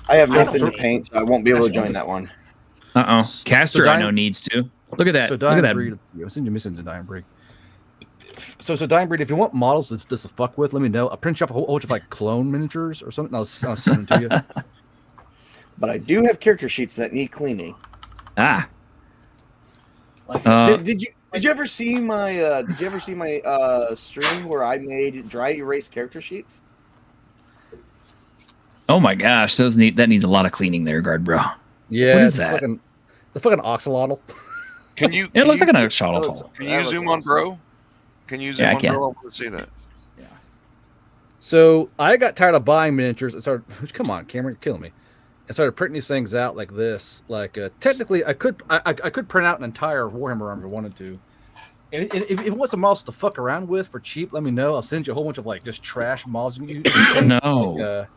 I have nothing to paint, so I won't be able to join that one. Caster, I know, needs to. Look at that. Look at that. Breed, I think you're missing the Dying Breed. So Dying Breed, if you want models just to fuck with, let me know. I'll print you up a whole bunch of like clone miniatures or something. I'll send them to you. But I do have character sheets that need cleaning. Did you ever see my stream where I made dry erase character sheets? Oh my gosh, that needs a lot of cleaning there, guard bro. Yeah, what is that? The fucking oxalotl. It looks like an oxalotl. Can you zoom on, bro? Can you zoom on, bro? I want to see that. Yeah. So I got tired of buying miniatures. I started. Come on, Cameron, you're killing me. I started printing these things out like this. Like technically, I could print out an entire Warhammer army if I wanted to. And if you want some models to fuck around with for cheap, let me know. I'll send you a whole bunch of like just trash models. No.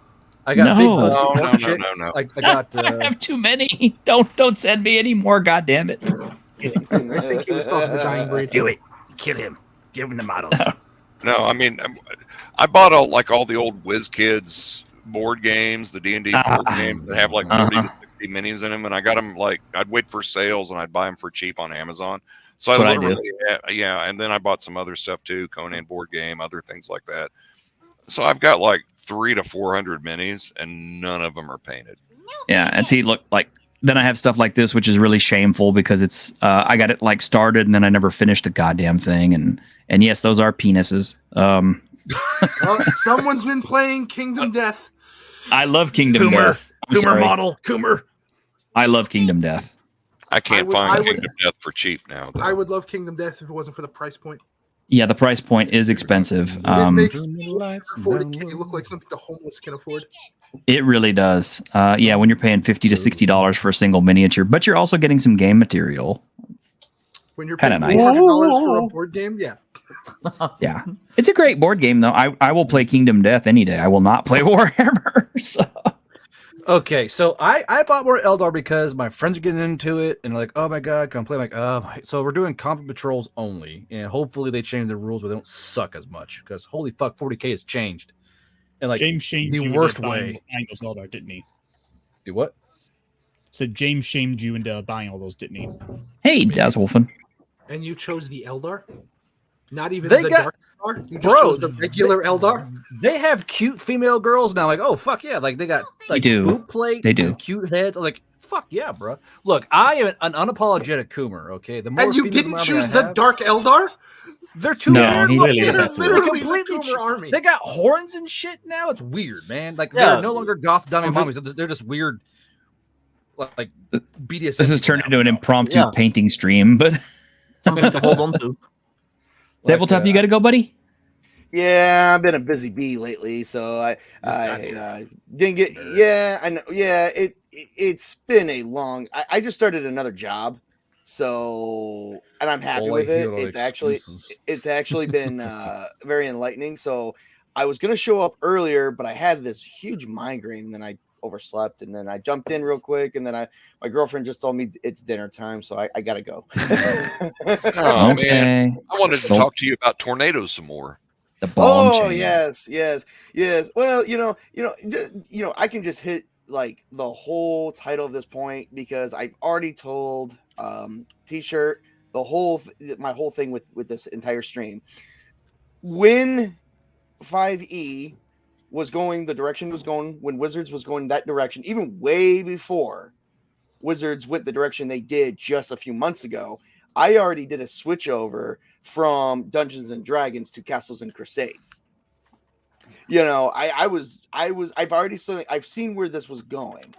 I got big No. I got. I have too many. Don't send me any more. God damn it. I think he was talking to Dying Breed. Do it. Kill him. Give him the models. No, I mean, I bought all the old WizKids board games, the D&D board games that have like 40 to 60 minis in them, and I got them like I'd wait for sales and I'd buy them for cheap on Amazon. So I literally, and then I bought some other stuff too, Conan board game, other things like that. So I've got like 300 to 400 minis, and none of them are painted. Yeah, and see, look, like then I have stuff like this, which is really shameful because it's I got it like started and then I never finished the goddamn thing, and yes, those are penises. Well, someone's been playing Kingdom Death. I love Kingdom Death. Coomer. I love Kingdom Death. I can't find Kingdom Death for cheap now. Though. I would love Kingdom Death if it wasn't for the price point. Yeah, the price point is expensive. It makes 40K look like something the homeless can afford. It really does. Yeah, when you're paying $50 to $60 for a single miniature, but you're also getting some game material. When you're Kinda paying nice. $400 for a board game, yeah. Yeah, it's a great board game though. I will play Kingdom Death any day. I will not play Warhammer. So. Okay, so I bought more Eldar because my friends are getting into it and like, oh my god, come play. I'm like, so we're doing combat patrols only, and hopefully they change the rules where they don't suck as much. Because holy fuck, 40K has changed, and like James shamed the you worst into way. buying those Eldar, didn't he? Do what? Said James shamed you into buying all those, didn't he? Hey, Dazwolfen. And you chose the Eldar? Not even They the got- Dark Eldar? You just Bro, chose the regular Eldar? They have cute female girls now. Like, oh fuck yeah! Like they got like do. boot plate. They do. and cute heads. I'm like, fuck yeah, bro. Look, I am an unapologetic Coomer. Okay, the more And you females didn't around me choose I the have, Dark Eldar? They're too No, weird. he Look, really they're didn't. Literally completely the Coomer army. They got horns and shit now. It's weird, man. Like Yeah. they're no longer goth dummy mommies. They're just weird, like BDSM. This has turned now, into an bro. impromptu Yeah. painting stream, but Something to hold on to. Tabletop, you got to go, buddy. Yeah, I've been a busy bee lately, so I didn't get. Yeah, I know. Yeah, it's been a long. I just started another job, so and I'm happy All I with it. hear are excuses. It's actually been very enlightening. So I was gonna show up earlier, but I had this huge migraine, and then I overslept, and then I jumped in real quick, and then my girlfriend just told me it's dinner time, so I gotta go. Oh Okay. man, I wanted to Well- talk to you about tornadoes some more. The bomb Oh chain. yes. Well, I can just hit like the whole title of this point because I've already told T-shirt my whole thing with this entire stream. When 5e was going the direction it was going, when Wizards was going that direction, even way before Wizards went the direction they did just a few months ago, I already did a switch over from Dungeons and Dragons to Castles and Crusades. I've seen where this was going.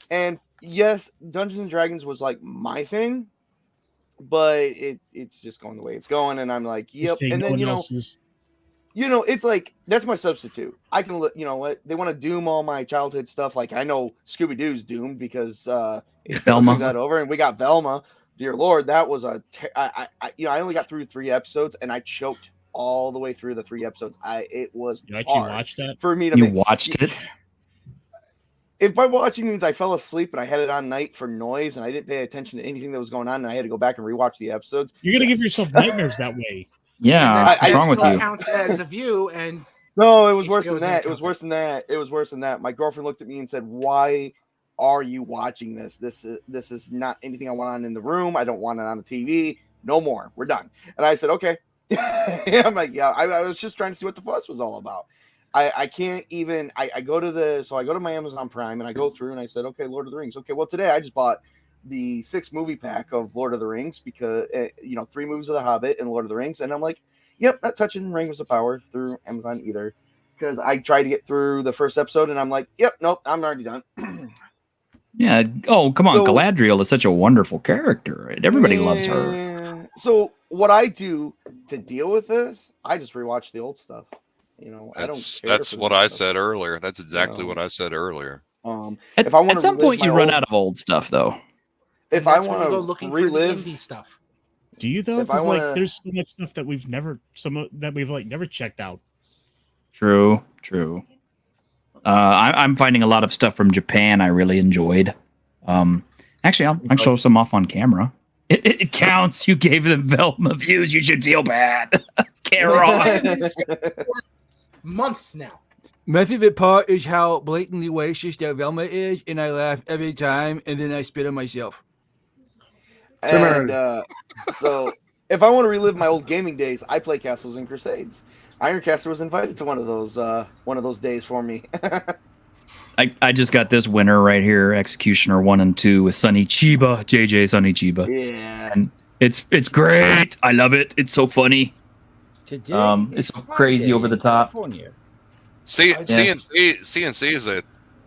And yes, Dungeons and Dragons was like my thing, but it's just going the way it's going. And I'm like, yep. Saying And no then, one else's. it's like, that's my substitute. I can, what they want to doom all my childhood stuff. Like I know Scooby-Doo's doomed because Velma. got over and we got Velma. Dear Lord, that was I only got through 3 episodes and I choked all the way through the 3 episodes. It was You actually hard watched that? for me to You make. watched it? If by watching means I fell asleep and I had it on night for noise and I didn't pay attention to anything that was going on and I had to go back and rewatch the episodes. You're gonna give yourself nightmares that way. Yeah, I- what's wrong with still you? counts as a view, and No, it was worse It than was that. It in was worse than that. It was worse than that. My girlfriend looked at me and said, "Why are you watching this? This is not anything I want on in the room. I don't want it on the TV. No more. We're done." And I said, "Okay." I'm like, "Yeah." I was just trying to see what the fuss was all about. I can't even. I go to my Amazon Prime and I go through and I said, "Okay, Lord of the Rings." Okay, well today I just bought the 6 movie pack of Lord of the Rings because 3 movies of The Hobbit and Lord of the Rings, and I'm like, "Yep, not touching Rings of Power through Amazon either." Because I tried to get through the first episode and I'm like, "Yep, nope, I'm already done." Yeah. Oh, come on. So- Galadriel is such a wonderful character. Right? Everybody loves her. Yeah. So what I do to deal with this, I just rewatch the old stuff. I don't. Care That's for what the I new stuff. said earlier. That's exactly No. what I said earlier. At, If I wanna at some relive point, my you run old- out of old stuff, though. If I that's when want you go to looking relive, for the indie stuff. Do you though? If I Because like, wanna- there's so much stuff that we've never never checked out. True. I'm finding a lot of stuff from Japan I really enjoyed. Actually, I'll show some off on camera. It counts. You gave them Velma views. You should feel bad. Carol. Months now. My favorite part is how blatantly racist that Velma is, and I laugh every time, and then I spit on myself. and so if I want to relive my old gaming days, I play Castles and Crusades. Ironcaster was invited to one of those days for me. I just got this winner right here, Executioner 1 and 2 with Sonny Chiba, JJ Sonny Chiba. Yeah. And it's great. I love it. It's so funny. Today it's so crazy over the top. California. CNC is a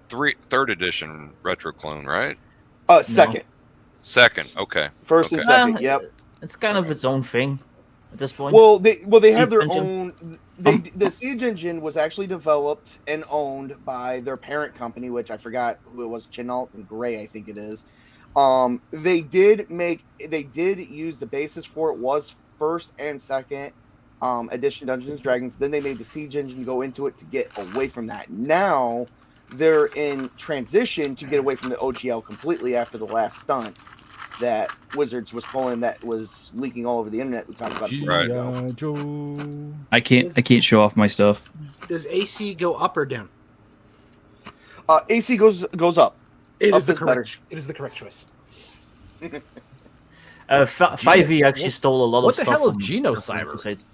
third edition retro clone, right? Second. Second, okay. First and second, yep. It's kind of its own thing at this point. Well, they have their Engine. own. The Siege Engine was actually developed and owned by their parent company, which I forgot who it was, Chenault and Gray, I think it is. They did use the basis for it was first and second edition Dungeons and Dragons. Then they made the Siege Engine go into it to get away from that. Now they're in transition to get away from the OGL completely after the last stunt that Wizards was pulling, that was leaking all over the internet. We talked about it. Joe. I can't show off my stuff. Does AC go up or down? AC goes up. It Up is the is correct. It is the correct choice. 5e actually stole a lot What of the stuff. hell is from Genocyber?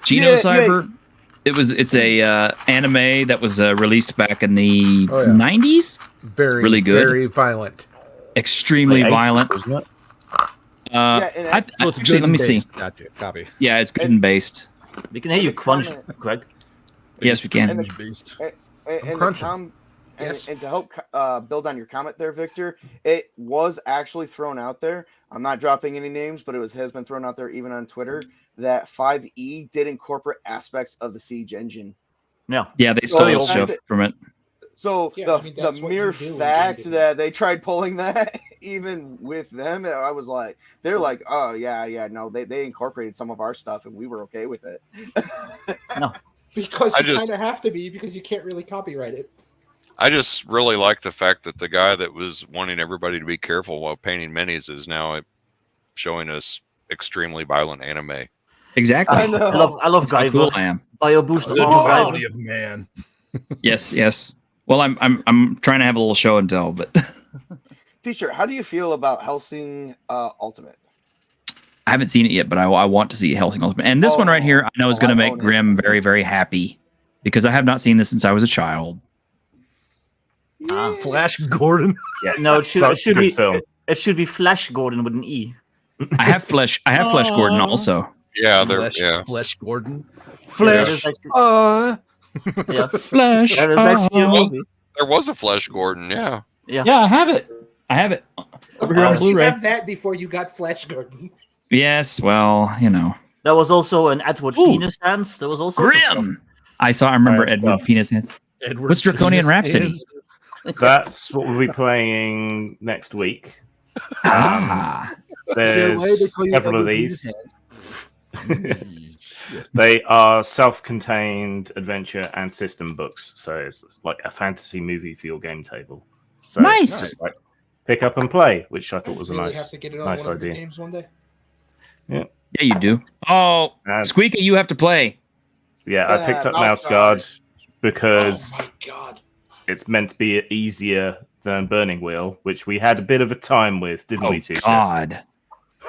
Genocyber. It was it's a anime that was released back in the 90s. Very really good, very violent, extremely violent. Isn't it? So it's Actually, good let me and see. based. Gotcha. Copy. Yeah, it's good and based. We can hear you crunch, Greg. Yes, we can. And, Based. and to help build on your comment there, Victor, it was actually thrown out there. I'm not dropping any names, but has been thrown out there even on Twitter that 5e did incorporate aspects of the Siege Engine. Yeah, they stole stuff from it. So that's the what mere you do in fact game that they tried pulling that, even with them, I was like, they're like, oh yeah, no, they incorporated some of our stuff and we were okay with it. No, because you kind of have to be, because you can't really copyright it. I just really like the fact that the guy that was wanting everybody to be careful while painting minis is now showing us extremely violent anime. Exactly. I love That's how Guyver. cool I am. Bio boost The auto duality Guyver. of man. Yes. Well, I'm trying to have a little show and tell, but Teacher, how do you feel about Helsing Ultimate? I haven't seen it yet. But I want to see Helsing Ultimate. And this one right here, I know is going to make Grim very, very happy because I have not seen this since I was a child. Flash Gordon. Yeah, No, it should be film. it should be Flash Gordon with an E. I have Flesh Gordon also. Yeah, Flesh Gordon. Flash. Yeah. Flesh. That is actually a movie. There was a Flesh Gordon, yeah. Yeah, I have it. Of Over here on course, you Blu-ray. have that before you got Flash Gordon. Yes, well, you know. There was also an Edward Penis Hands. There was also Grim. I remember Edward Penis Hands. What's Draconian Rhapsody? That's what we'll be playing next week. There's several of these. They are self-contained adventure and system books, so it's like a fantasy movie for your game table. So nice. Like, pick up and play, which I thought was a Really nice, have to get it on nice one of the idea. games one day. Yeah, you do. Oh, Squeaky, you have to play. Yeah, I picked up Mouse Guard because it's meant to be easier than Burning Wheel, which we had a bit of a time with, didn't we, Tisha? God.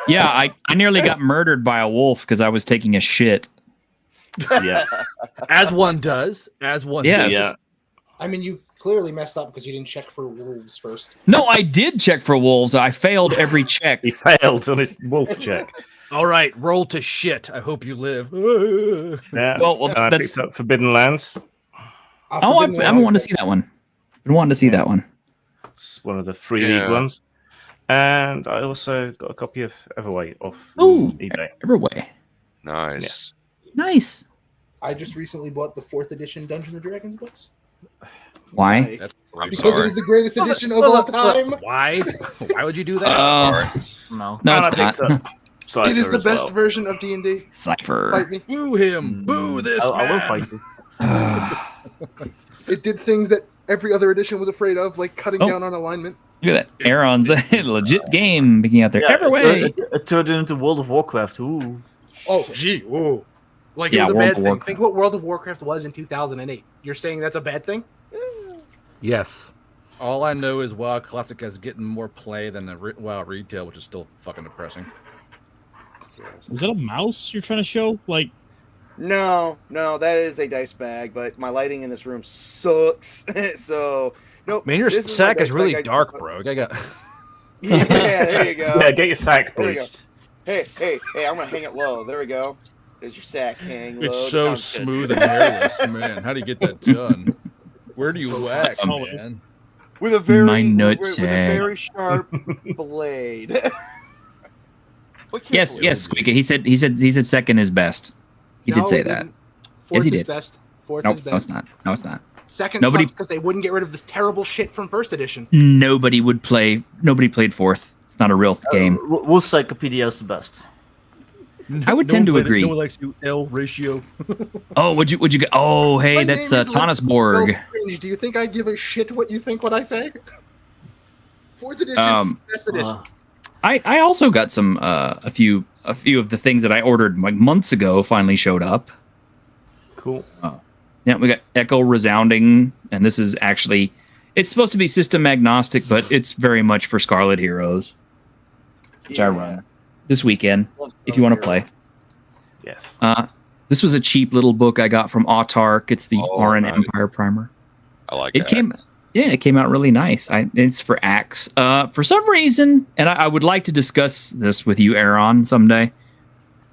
Yeah, I nearly got murdered by a wolf because I was taking a shit. Yeah. As one does. Does. Yeah. I mean, you clearly messed up because you didn't check for wolves first. No, I did check for wolves. I failed every check. He failed on his wolf check. All right, roll to shit. I hope you live. Yeah. Well, and I that's... picked up Forbidden Lands. Oh, I've been wanting to see that one. Been wanting to see that one. It's one of the free league ones. And I also got a copy of Everway off eBay. Everway. Nice. Yeah. Nice. I just recently bought the 4th edition Dungeons and Dragons books. Why? Because it is the greatest edition of all time. Why? Why would you do that? No, And it's not. It is the best version of D&D. Cypher. Fight me. Boo him. Boo this man. I will fight you. It did things that every other edition was afraid of, like cutting down on alignment. Look at that. Aaron's a legit game being out there. Yeah, Everway. it turned into World of Warcraft. Ooh. Oh, gee. Ooh. Like, Yeah, it was a World bad of thing. Warcraft. Think what World of Warcraft was in 2008. You're saying that's a bad thing? Yes. All I know is WoW Classic is getting more play than the WoW Retail, which is still fucking depressing. Is that a mouse you're trying to show? Like, No, that is a dice bag, but my lighting in this room sucks. So, nope. Man, your this my sack dice is really bag. dark, bro. I got. Yeah, there you go. Yeah, get your sack There we go. bleached. Hey, I'm gonna hang it low. There we go. There's your sack hang low. It's so smooth and hairless, man. How do you get that done? Where do you wax, man? With a very My with a nutsack. very sharp blade. Yes, Squeaky. He said second is best. He did say that. Fourth Yes, he is did. best. Fourth No, is no, it's best. not. No, it's not. Second Nobody- sucks because they wouldn't get rid of this terrible shit from first edition. Nobody played fourth. It's not a real game. Wolf Cyclopedia is the best. I would tend to agree. No one likes to L ratio. Oh, would you get? Oh, hey, My that's name is Tanis Will Borg. Cringe. Do you think I give a shit what you think when I say? Fourth edition, best edition. I also got some a few of the things that I ordered like months ago finally showed up. Cool. Yeah, we got Echo Resounding, and this is actually it's supposed to be system agnostic, but it's very much for Scarlet Heroes, which I run this weekend if you want to play. Yes. This was a cheap little book I got from Autark. It's the RN nice. Empire primer. I like It came out really nice. It's for Axe. For some reason, and I would like to discuss this with you, Aaron, someday.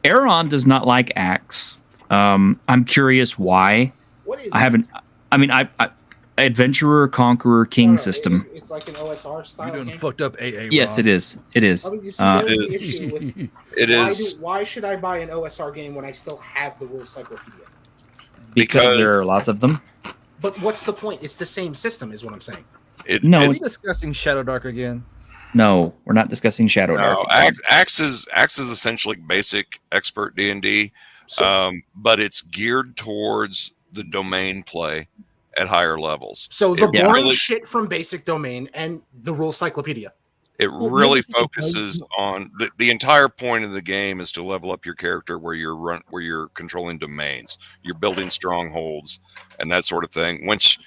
Aaron does not like Axe. I'm curious why. What is I haven't. I mean, I Adventurer, Conqueror, King system. It's like an OSR style. You're doing game. fucked up AA. Yes, Ron. it is. It is. I mean, you see, there's the issue with It is why should I buy an OSR game when I still have the Rules Cyclopedia? Because there are lots of them. But what's the point? It's the same system, is what I'm saying. No, Are we it's, discussing Shadow Dark again? no, we're not discussing Shadow Dark. No, Axe is essentially basic expert D&D, but it's geared towards the domain play at higher levels. So the It boring really- shit from Basic Domain and the Rules Cyclopedia. It really focuses on the entire point of the game is to level up your character where you're controlling domains, you're building strongholds and that sort of thing, which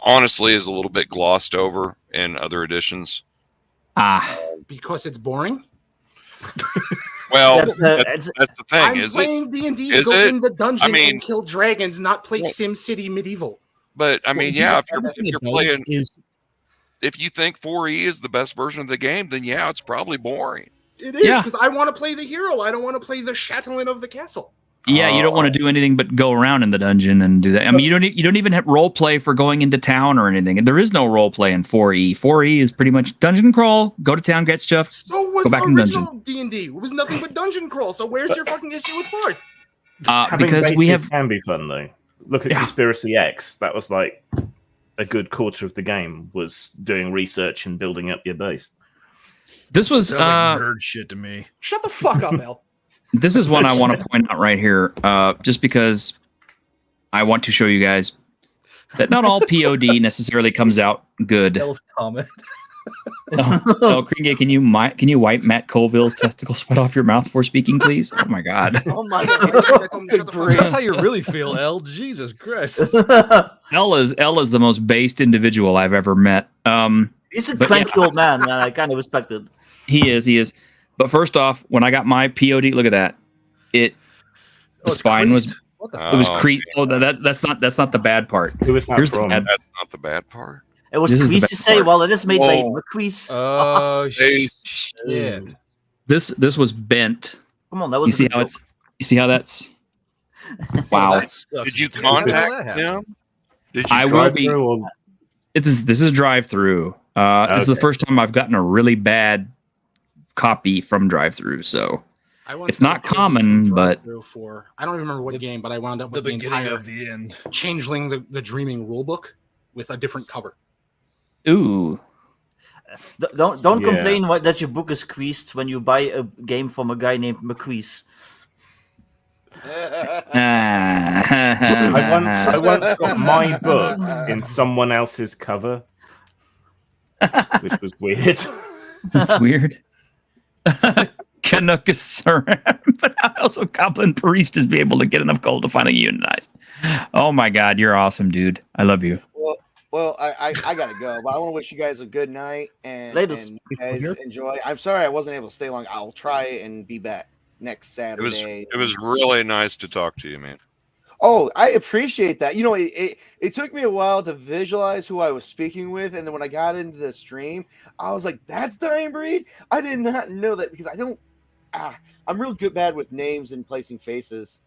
honestly is a little bit glossed over in other editions. Because it's boring. Well, That's that's the thing. I'm Is playing it? D&D to Is go it? in the dungeon I mean- and kill dragons, not play SimCity Medieval. But I mean, yeah, if you're playing, is if you think 4E is the best version of the game, then yeah, it's probably boring. It is Yeah. because I want to play the hero. I don't want to play the chatelaine of the castle. Yeah, you don't want to do anything but go around in the dungeon and do that. I mean, you don't even have role play for going into town or anything. And there is no role play in 4E. 4E is pretty much dungeon crawl, go to town, get stuff, So was go back the in the original dungeon. D&D. It was nothing but dungeon crawl. So where's your fucking issue with fourth? Having Because we bases have can be fun though. Look at Yeah. Conspiracy X. That was like a good quarter of the game was doing research and building up your base. this was Sounds like nerd shit to me. Shut the fuck up, Al. this is one I want to point out right here, just because I want to show you guys that not all POD necessarily comes out good. L's comment. Oh, Kringe, can you wipe Matt Colville's testicle sweat off your mouth before speaking, please? Oh my God. Oh my Shut the fuck That's up. how you really feel, L. Jesus Christ. L is the most based individual I've ever met. He's a But cranky old man, and I kind of respect it. He is. But first off, when I got my POD, look at that. The it's spine was creased. What the it was Oh, creased. Oh, that's not the bad part. Who is that Here's the from? bad. That's not the bad part. It was This is the Crease, best you say? part. Well, it is made by Whoa. McCrease. Oh, Hey. shit. This was bent. Come on, that was You see a good how joke. it's. You see how that's. Wow. That sucks. Did you Dude, how the hell that contact happen? them? Did you I will Drive be. through or- This is drive through. This is the Okay. first time I've gotten a really bad copy from drive through. So I once It's got not a code common, from but- drive-thru for I don't remember what game, but I wound up The with the beginning entire of the end. Changeling the Dreaming rulebook with a different cover. ooh. Don't Yeah. complain that your book is creased when you buy a game from a guy named McCrease. I once got my book in someone else's cover, which was weird. That's weird. Canuck is Suram, but also Goblin Priest be able to get enough gold to finally unionize. Oh my God, you're awesome, dude. I love you. Well, I gotta go, but I want to wish you guys a good night and, Latest. and you guys enjoy. I'm sorry I wasn't able to stay long. I'll try and be back. next Saturday. It was really nice to talk to you, man. Oh, I appreciate that. You know, it took me a while to visualize who I was speaking with, and then when I got into the stream, I was like, "That's Dying Breed." I did not know that because I don't. I'm real bad with names and placing faces.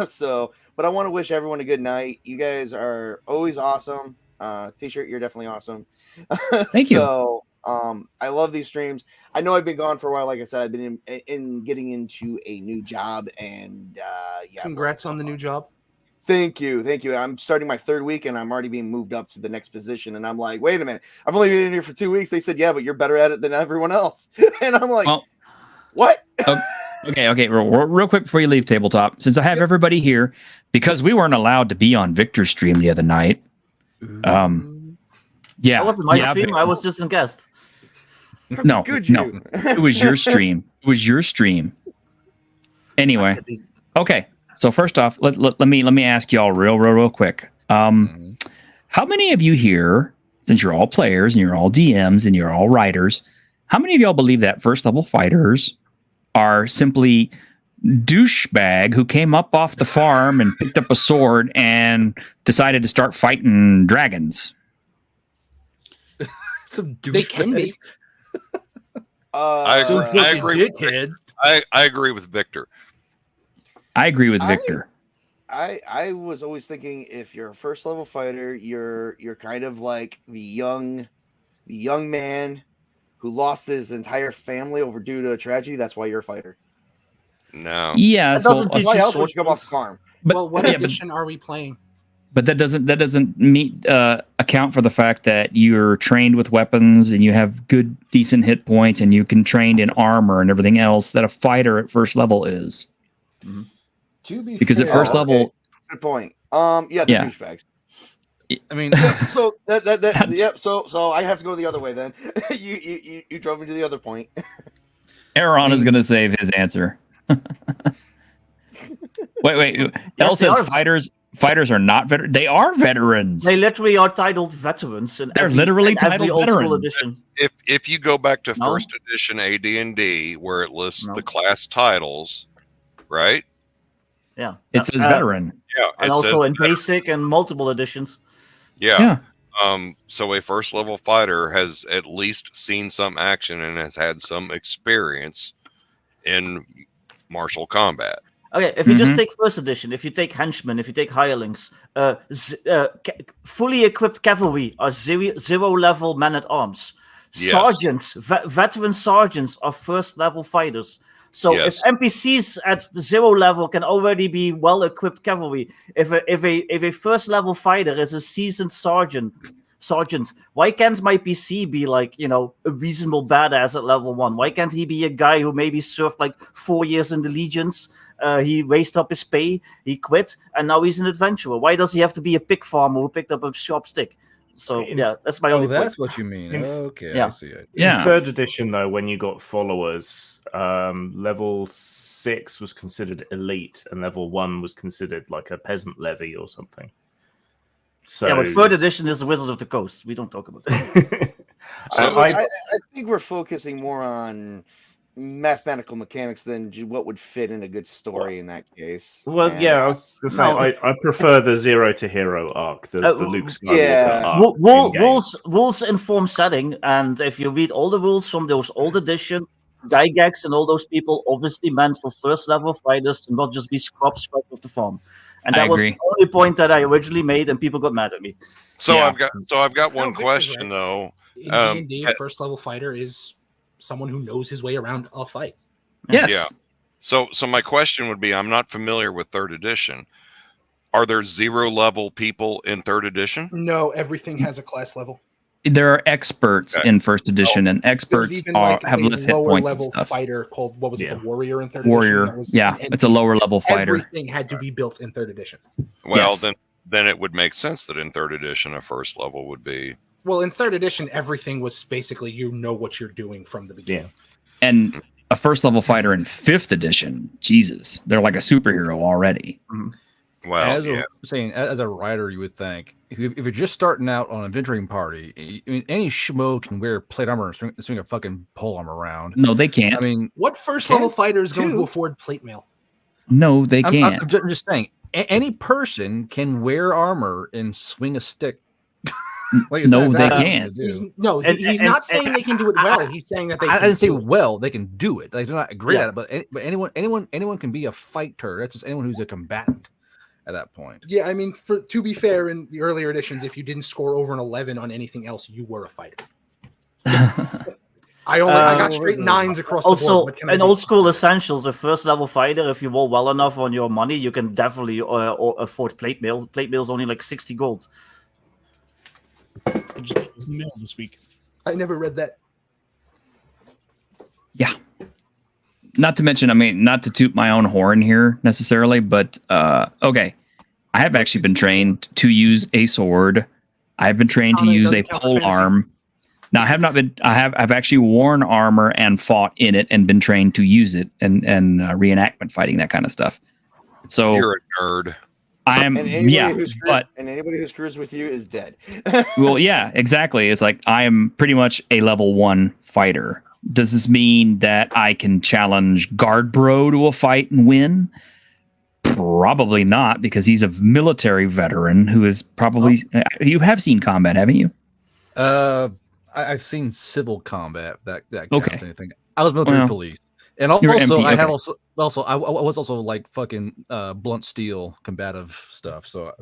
So. But I want to wish everyone a good night. You guys are always awesome. T-shirt, you're definitely awesome. Thank you. So, I love these streams. I know I've been gone for a while. Like I said, I've been in getting into a new job, and yeah. Congrats on the new job. Thank you. I'm starting my 3rd week, and I'm already being moved up to the next position. And I'm like, wait a minute, I've only been in here for 2 weeks. They said, yeah, but you're better at it than everyone else. And I'm like, what? Okay. Real quick before you leave tabletop, since I have everybody here, because we weren't allowed to be on Victor's stream the other night. Yeah, that wasn't my stream. I was just a guest. No. It was your stream. Anyway, okay. So first off, let me ask y'all real quick. How many of you here, since you're all players and you're all DMs and you're all writers, how many of y'all believe that first level fighters are simply douchebag who came up off the farm and picked up a sword and decided to start fighting dragons? They can be. I agree with Victor. I agree with Victor. I was always thinking if you're a first level fighter, you're kind of like the young man who lost his entire family over due to a tragedy. That's why you're a fighter. No. Yeah, that doesn't why else would you come off the farm? Well, what edition are we playing? But that doesn't meet account for the fact that you're trained with weapons and you have good, decent hit points and you can train in armor and everything else that a fighter at first level is. Mm-hmm. Because at first level, good point. Douchebags. I mean, so So I have to go the other way then. you drove me to the other point. Aaron is going to save his answer. Wait. Yes, says fighters are not veterans. They are veterans. They literally are titled veterans. They're literally titled old school veterans. edition. If you go back to first edition AD&D, where it lists the class titles, right? Yeah, it says veteran. Yeah, and also in basic and multiple editions. Yeah. So a first level fighter has at least seen some action and has had some experience in martial combat. Okay, if you just take first edition, if you take henchmen, if you take hirelings, fully equipped cavalry are zero level men at arms. Yes. Sergeants, veteran sergeants are first level fighters. So if NPCs at 0 level can already be well equipped cavalry, if a first level fighter is a seasoned sergeant, why can't my PC be like, a reasonable badass at level 1? Why can't he be a guy who maybe served like 4 years in the legions? He raised up his pay, he quit, and now he's an adventurer. Why does he have to be a pig farmer who picked up a sharp stick? So that's my only point. That's what you mean. Okay, yeah. I see it. In third edition, though, when you got followers, level 6 was considered elite, and level 1 was considered like a peasant levy or something. So but third edition is the Wizards of the Coast. We don't talk about that. I think we're focusing more on mathematical mechanics than what would fit in a good story in that case. Well, I was going to say I prefer the Zero to Hero arc, the Luke Skywalker arc. Rules inform setting, and if you read all the rules from those old editions, Gygax and all those people obviously meant for first level fighters to not just be scrubs right off the farm. And that was the only point that I originally made, and people got mad at me. So I've got one question though. In D&D, first level fighter is someone who knows his way around a fight. Yes. Yeah. So my question would be, I'm not familiar with third edition. Are there 0 level people in third edition? No, everything has a class level. There are experts in first edition, and experts have less hit points and stuff. Fighter called, what was it, the Warrior in third edition? It's a lower level fighter. Everything had to be built in third edition. Well, then it would make sense that in third edition, a first level would be. Well, in third edition, everything was basically what you're doing from the beginning. Yeah. And a first level fighter in 5th edition, Jesus, they're like a superhero already. Well, as a writer, you would think if you're just starting out on a adventuring party, I mean, any schmo can wear plate armor and swing a fucking pole arm around. No, they can't. I mean, what first level fighter is going to afford plate mail? No, they can't. I'm just saying, any person can wear armor and swing a stick. No, they can't. He's not saying they can do it well. He's saying that they. I didn't say well. They can do it. Like, they're not great at it, but anyone can be a fighter. That's just anyone who's a combatant at that point. Yeah, I mean, to be fair, in the earlier editions, if you didn't score over an 11 on anything else, you were a fighter. I got straight 9s across the board. Also, in old school essentials, a first level fighter, if you roll well enough on your money, you can definitely afford plate mail. Plate mail is only like 60 gold. I just got this mail this week. I never read that. Yeah. Not to mention, I mean, not to toot my own horn here necessarily, but okay. I have actually been trained to use a sword. I have been trained to use a pole arm. Now, I have not been. I've actually worn armor and fought in it and been trained to use it and reenactment fighting, that kind of stuff. So you're a nerd. And anybody who screws with you is dead. Well, yeah, exactly. It's like I am pretty much a level 1 fighter. Does this mean that I can challenge Guard Bro to a fight and win? Probably not, because he's a military veteran who is probably. You have seen combat, haven't you? I've seen civil combat. That counts okay. Anything. I was military police, and also MP, I okay. have I was also like fucking blunt steel combative stuff. So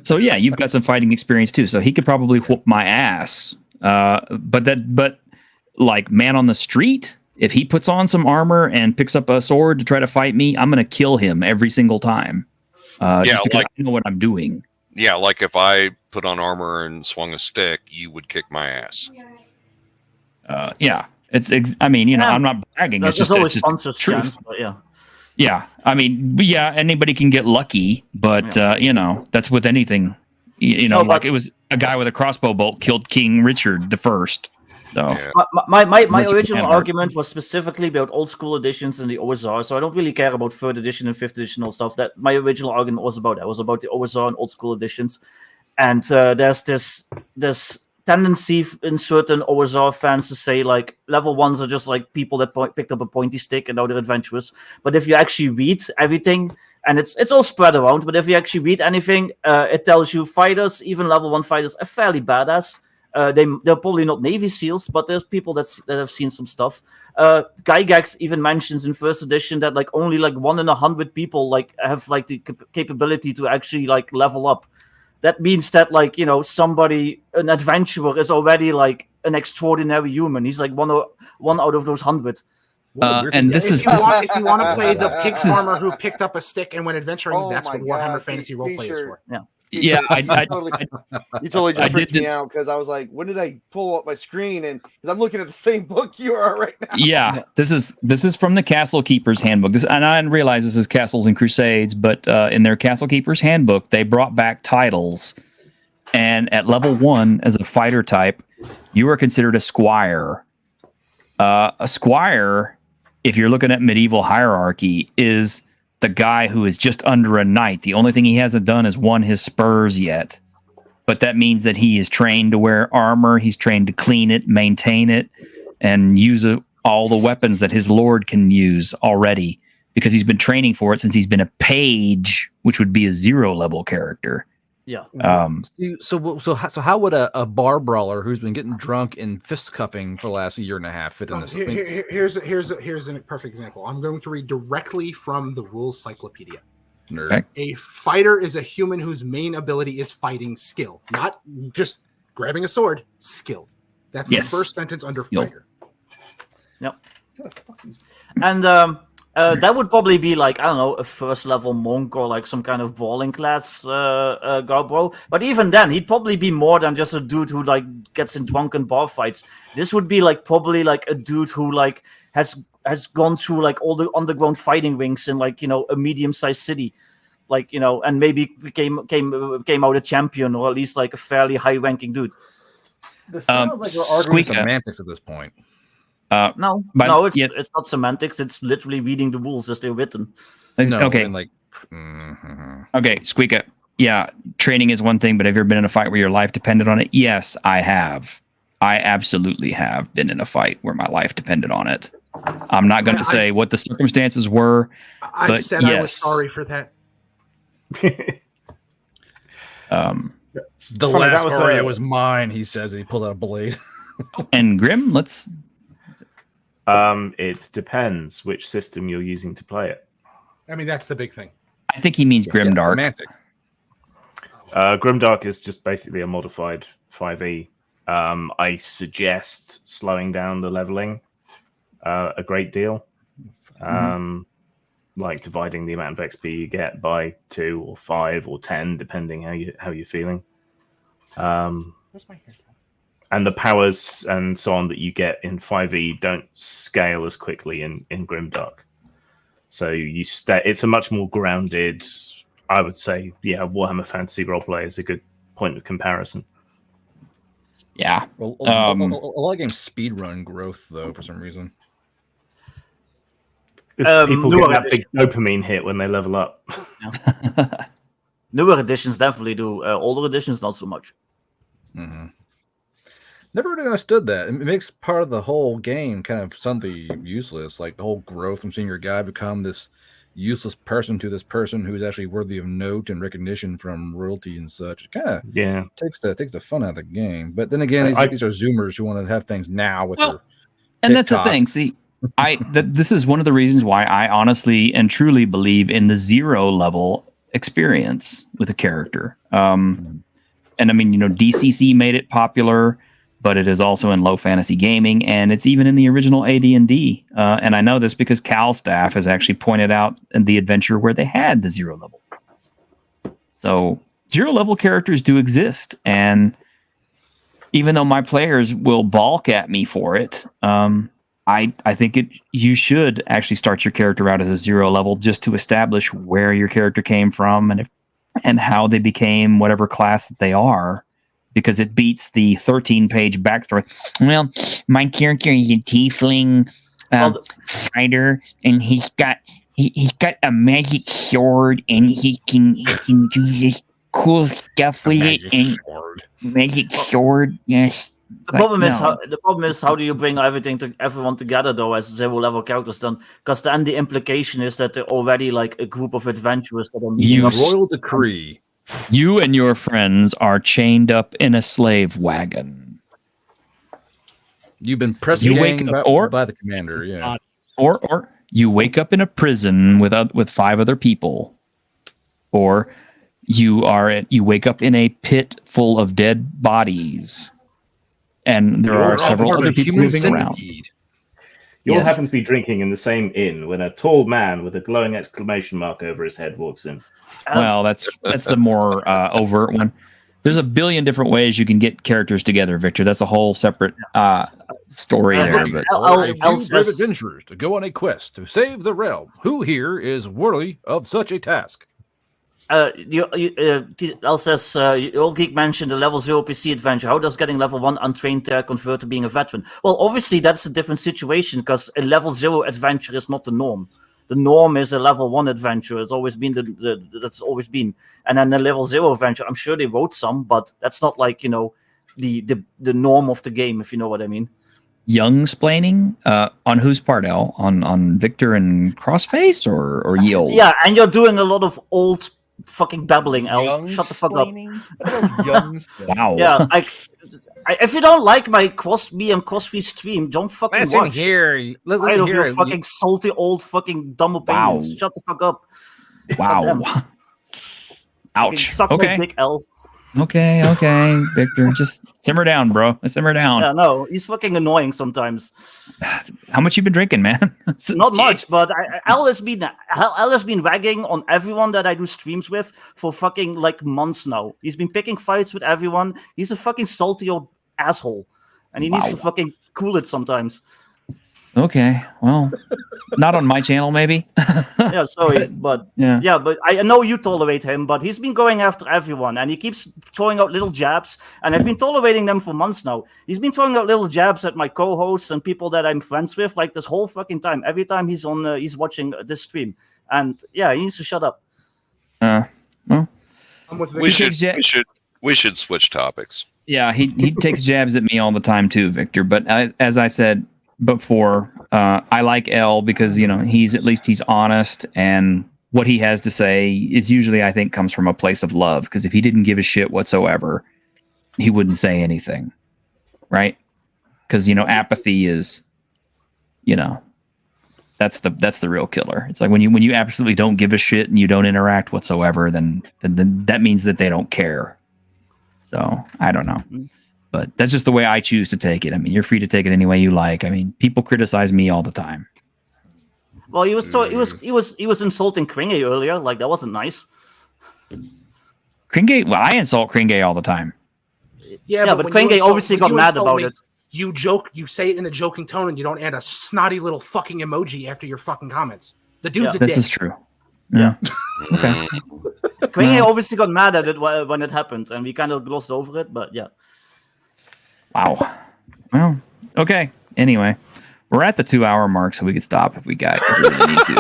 so yeah, you've got some fighting experience too. So he could probably whoop my ass. But like man on the street, if he puts on some armor and picks up a sword to try to fight me, I'm gonna kill him every single time. Just because I know what I'm doing. Yeah, like if I put on armor and swung a stick, you would kick my ass. Yeah, I mean, you know, I'm not bragging. It's just always sponsors chance, but yeah. Yeah, I mean, yeah, anybody can get lucky, but you know, that's with anything. You know, like it was a guy with a crossbow bolt killed King Richard the First. So my original argument was specifically about old school editions in the OSR, so I don't really care about third edition and fifth edition and stuff. That my original argument was about. That was about the OSR and old school editions, and there's this tendency in certain OSR fans to say like level 1s are just like people that picked up a pointy stick and now they're adventurous. But if you actually read everything, and it's all spread around, but if you actually read anything, it tells you fighters, even level 1 fighters, are fairly badass. They're probably not Navy SEALs, but there's people that have seen some stuff. Gygax even mentions in first edition that like only like 1 in 100 people like have like the capability to actually like level up. That means that like, you know, an adventurer is already like an extraordinary human. He's like one out of those 100. And this if you want to play the pig farmer who picked up a stick and went adventuring, that's what Warhammer Fantasy Roleplay is for. Yeah. Yeah, you totally just freaked me out because I was like, when did I pull up my screen? And because I'm looking at the same book you are right now. Yeah, this is from the Castle Keeper's Handbook. And I didn't realize this is Castles and Crusades, but in their Castle Keeper's Handbook, they brought back titles. And at level 1, as a fighter type, you are considered a squire. A squire, if you're looking at medieval hierarchy, is the guy who is just under a knight. The only thing he hasn't done is won his spurs yet. But that means that he is trained to wear armor. He's trained to clean it, maintain it, and use all the weapons that his lord can use already, because he's been training for it since he's been a page, which would be a 0 level character. Yeah. So how would a bar brawler who's been getting drunk and fist cuffing for the last year and a half fit in this? Here's a perfect example. I'm going to read directly from the Rules Cyclopedia. Okay. A fighter is a human whose main ability is fighting skill, not just grabbing a sword. Skill. That's the first sentence under skill. Fighter. Yep. And that would probably be like, I don't know, a first level monk or like some kind of brawling class Garbro. But even then, he'd probably be more than just a dude who like gets in drunken bar fights. This would be like probably like a dude who like has gone through like all the underground fighting rings in like, you know, a medium-sized city. Like, you know, and maybe came out a champion, or at least like a fairly high-ranking dude. This sounds like we're arguing semantics at this point. No, it's not semantics. It's literally reading the rules as they're written. Okay. Like, Okay, Squeaka. yeah, training is one thing, but have you ever been in a fight where your life depended on it? Yes, I have. I absolutely have been in a fight where my life depended on it. I'm not going to say what the circumstances were, I said yes. I was sorry for that. The last Oreo was mine, he says, and he pulled out a blade. And Grim, let's... It depends which system you're using to play it. I mean, that's the big thing. I think he means Grimdark. Grimdark is just basically a modified 5e. I suggest slowing down the leveling a great deal. Like dividing the amount of XP you get by 2 or 5 or 10, depending how you're feeling. Where's my hair? And the powers and so on that you get in 5e don't scale as quickly in Grimdark. So it's a much more grounded, I would say, Warhammer Fantasy roleplay is a good point of comparison. Yeah. Well, a lot of games speedrun growth, though, for some reason. People get that big dopamine hit when they level up. Yeah. Newer editions definitely do. Older editions, not so much. Mm-hmm. Never really understood that. It makes part of the whole game kind of suddenly useless. Like the whole growth from seeing your guy become this useless person to this person who is actually worthy of note and recognition from royalty and such. It kind of takes the fun out of the game. But then again, these are Zoomers who want to have things now with their and that's the thing. See, this is one of the reasons why I honestly and truly believe in the 0 level experience with a character. And I mean, DCC made it popular, but it is also in low fantasy gaming, and it's even in the original AD&D. And I know this because Cal's staff has actually pointed out in the adventure where they had the 0 level. So 0 level characters do exist, and even though my players will balk at me for it, I think you should actually start your character out as a 0 level just to establish where your character came from and how they became whatever class that they are. Because it beats the 13-page backstory. Well, my character is a tiefling fighter, and he's got a magic sword, and he can do this cool stuff with it. And magic sword, yes. The problem is how do you bring everyone together though as 0 level characters then? Because then the implication is that they're already like a group of adventurers that are meeting up. Royal decree. You and your friends are chained up in a slave wagon. You've been pressing by the commander, yeah. Or you wake up in a prison with 5 other people, or you wake up in a pit full of dead bodies, and there are several other people moving around. You all happen to be drinking in the same inn when a tall man with a glowing exclamation mark over his head walks in. Well, that's the more overt one. There's a billion different ways you can get characters together, Victor. That's a whole separate story there. But brave adventurers to go on a quest to save the realm. Who here is worthy of such a task? Al says, Old Geek mentioned the level 0 PC adventure. How does getting level 1 untrained convert to being a veteran? Well, obviously that's a different situation because a level 0 adventure is not the norm. The norm is a level 1 adventure. It's always been that's always been. And then the level 0 adventure, I'm sure they wrote some, but that's not like, the norm of the game, if you know what I mean. Young splaining on whose part, Al? On Victor and Crossface or ye old? Yeah, and you're doing a lot of old fucking babbling, Al. Shut the fuck up. Wow. Yeah, if you don't like me and Crossfeed stream, don't fucking Listen watch. Here. I don't your fucking salty old fucking dumb opinions. Wow. Shut the fuck up. Wow. Ouch. Suck my dick, L. Okay, Victor, just simmer down, bro. Simmer down. Yeah, no, he's fucking annoying sometimes. How much you been drinking, man? Not much, but Al has been ragging on everyone that I do streams with for fucking like months now. He's been picking fights with everyone. He's a fucking salty old asshole, and he needs to fucking cool it sometimes. Okay, well, not on my channel, maybe. Yeah, sorry, but I know you tolerate him, but he's been going after everyone, and he keeps throwing out little jabs, and I've been tolerating them for months now. He's been throwing out little jabs at my co-hosts and people that I'm friends with, like this whole fucking time. Every time he's he's watching this stream, and yeah, he needs to shut up. Well, We should switch topics. Yeah, he takes jabs at me all the time too, Victor. But as I said before, I like L because he's honest, and what he has to say is usually, I think, comes from a place of love. Because if he didn't give a shit whatsoever, he wouldn't say anything, right? Because apathy is, that's the real killer. It's like when you absolutely don't give a shit and you don't interact whatsoever, then that means that they don't care. So I don't know, but that's just the way I choose to take it. I mean, you're free to take it any way you like. I mean, people criticize me all the time. Well, he was insulting Kringe earlier. Like, that wasn't nice. Kringe, well, I insult Kringe all the time. Yeah, but Kringe obviously got mad about it. You joke, you say it in a joking tone, and you don't add a snotty little fucking emoji after your fucking comments. The dude's a dick. This is true. Yeah. Okay. Kringe obviously got mad at it when it happened, and we kind of glossed over it, but yeah. Wow. Well, okay. Anyway, we're at the 2-hour mark, so we can stop if we really need to.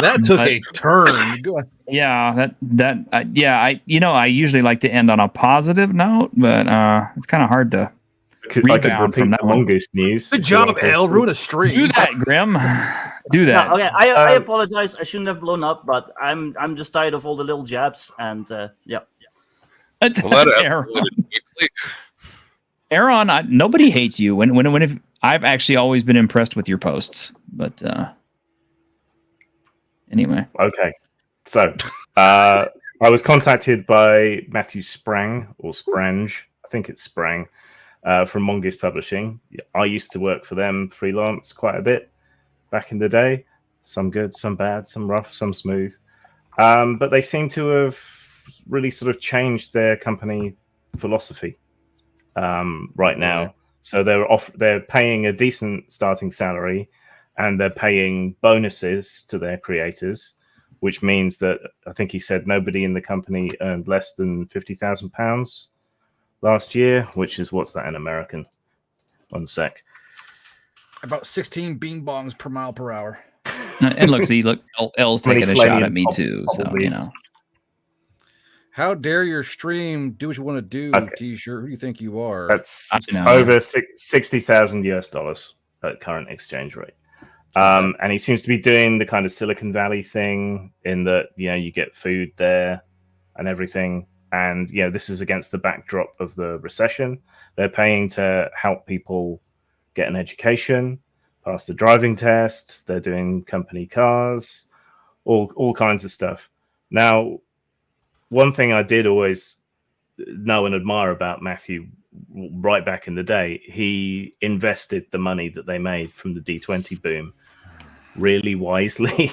That took a turn. Go ahead. Yeah, I usually like to end on a positive note, but it's kind of hard to rebound from that Mongoose news. Good job, Al. Ruin a stream. Do that, Grim. Do that. No, okay, I apologize. I shouldn't have blown up, but I'm just tired of all the little jabs, and yeah. Aaron, nobody hates you. When I've actually always been impressed with your posts, but anyway. Okay, so I was contacted by Matthew Sprang or Sprange, I think it's Sprang, from Mongoose Publishing. I used to work for them freelance quite a bit back in the day. Some good, some bad, some rough, some smooth. But they seem to have really sort of changed their company philosophy right now. So they're paying a decent starting salary, and they're paying bonuses to their creators, which means that I think he said nobody in the company earned less than £50,000 last year, which is, what's that in American? 1 sec. About 16 bean bongs per mile per hour. And look, L's taking a shot at me too. So How dare your stream do what you want to do, T-shirt? Who do you think you are? That's over $60,000 at current exchange rate. And he seems to be doing the kind of Silicon Valley thing in that, you get food there and everything. And, this is against the backdrop of the recession. They're paying to help people get an education, pass the driving test. They're doing company cars, all kinds of stuff. Now, one thing I did always know and admire about Matthew right back in the day, he invested the money that they made from the D20 boom really wisely.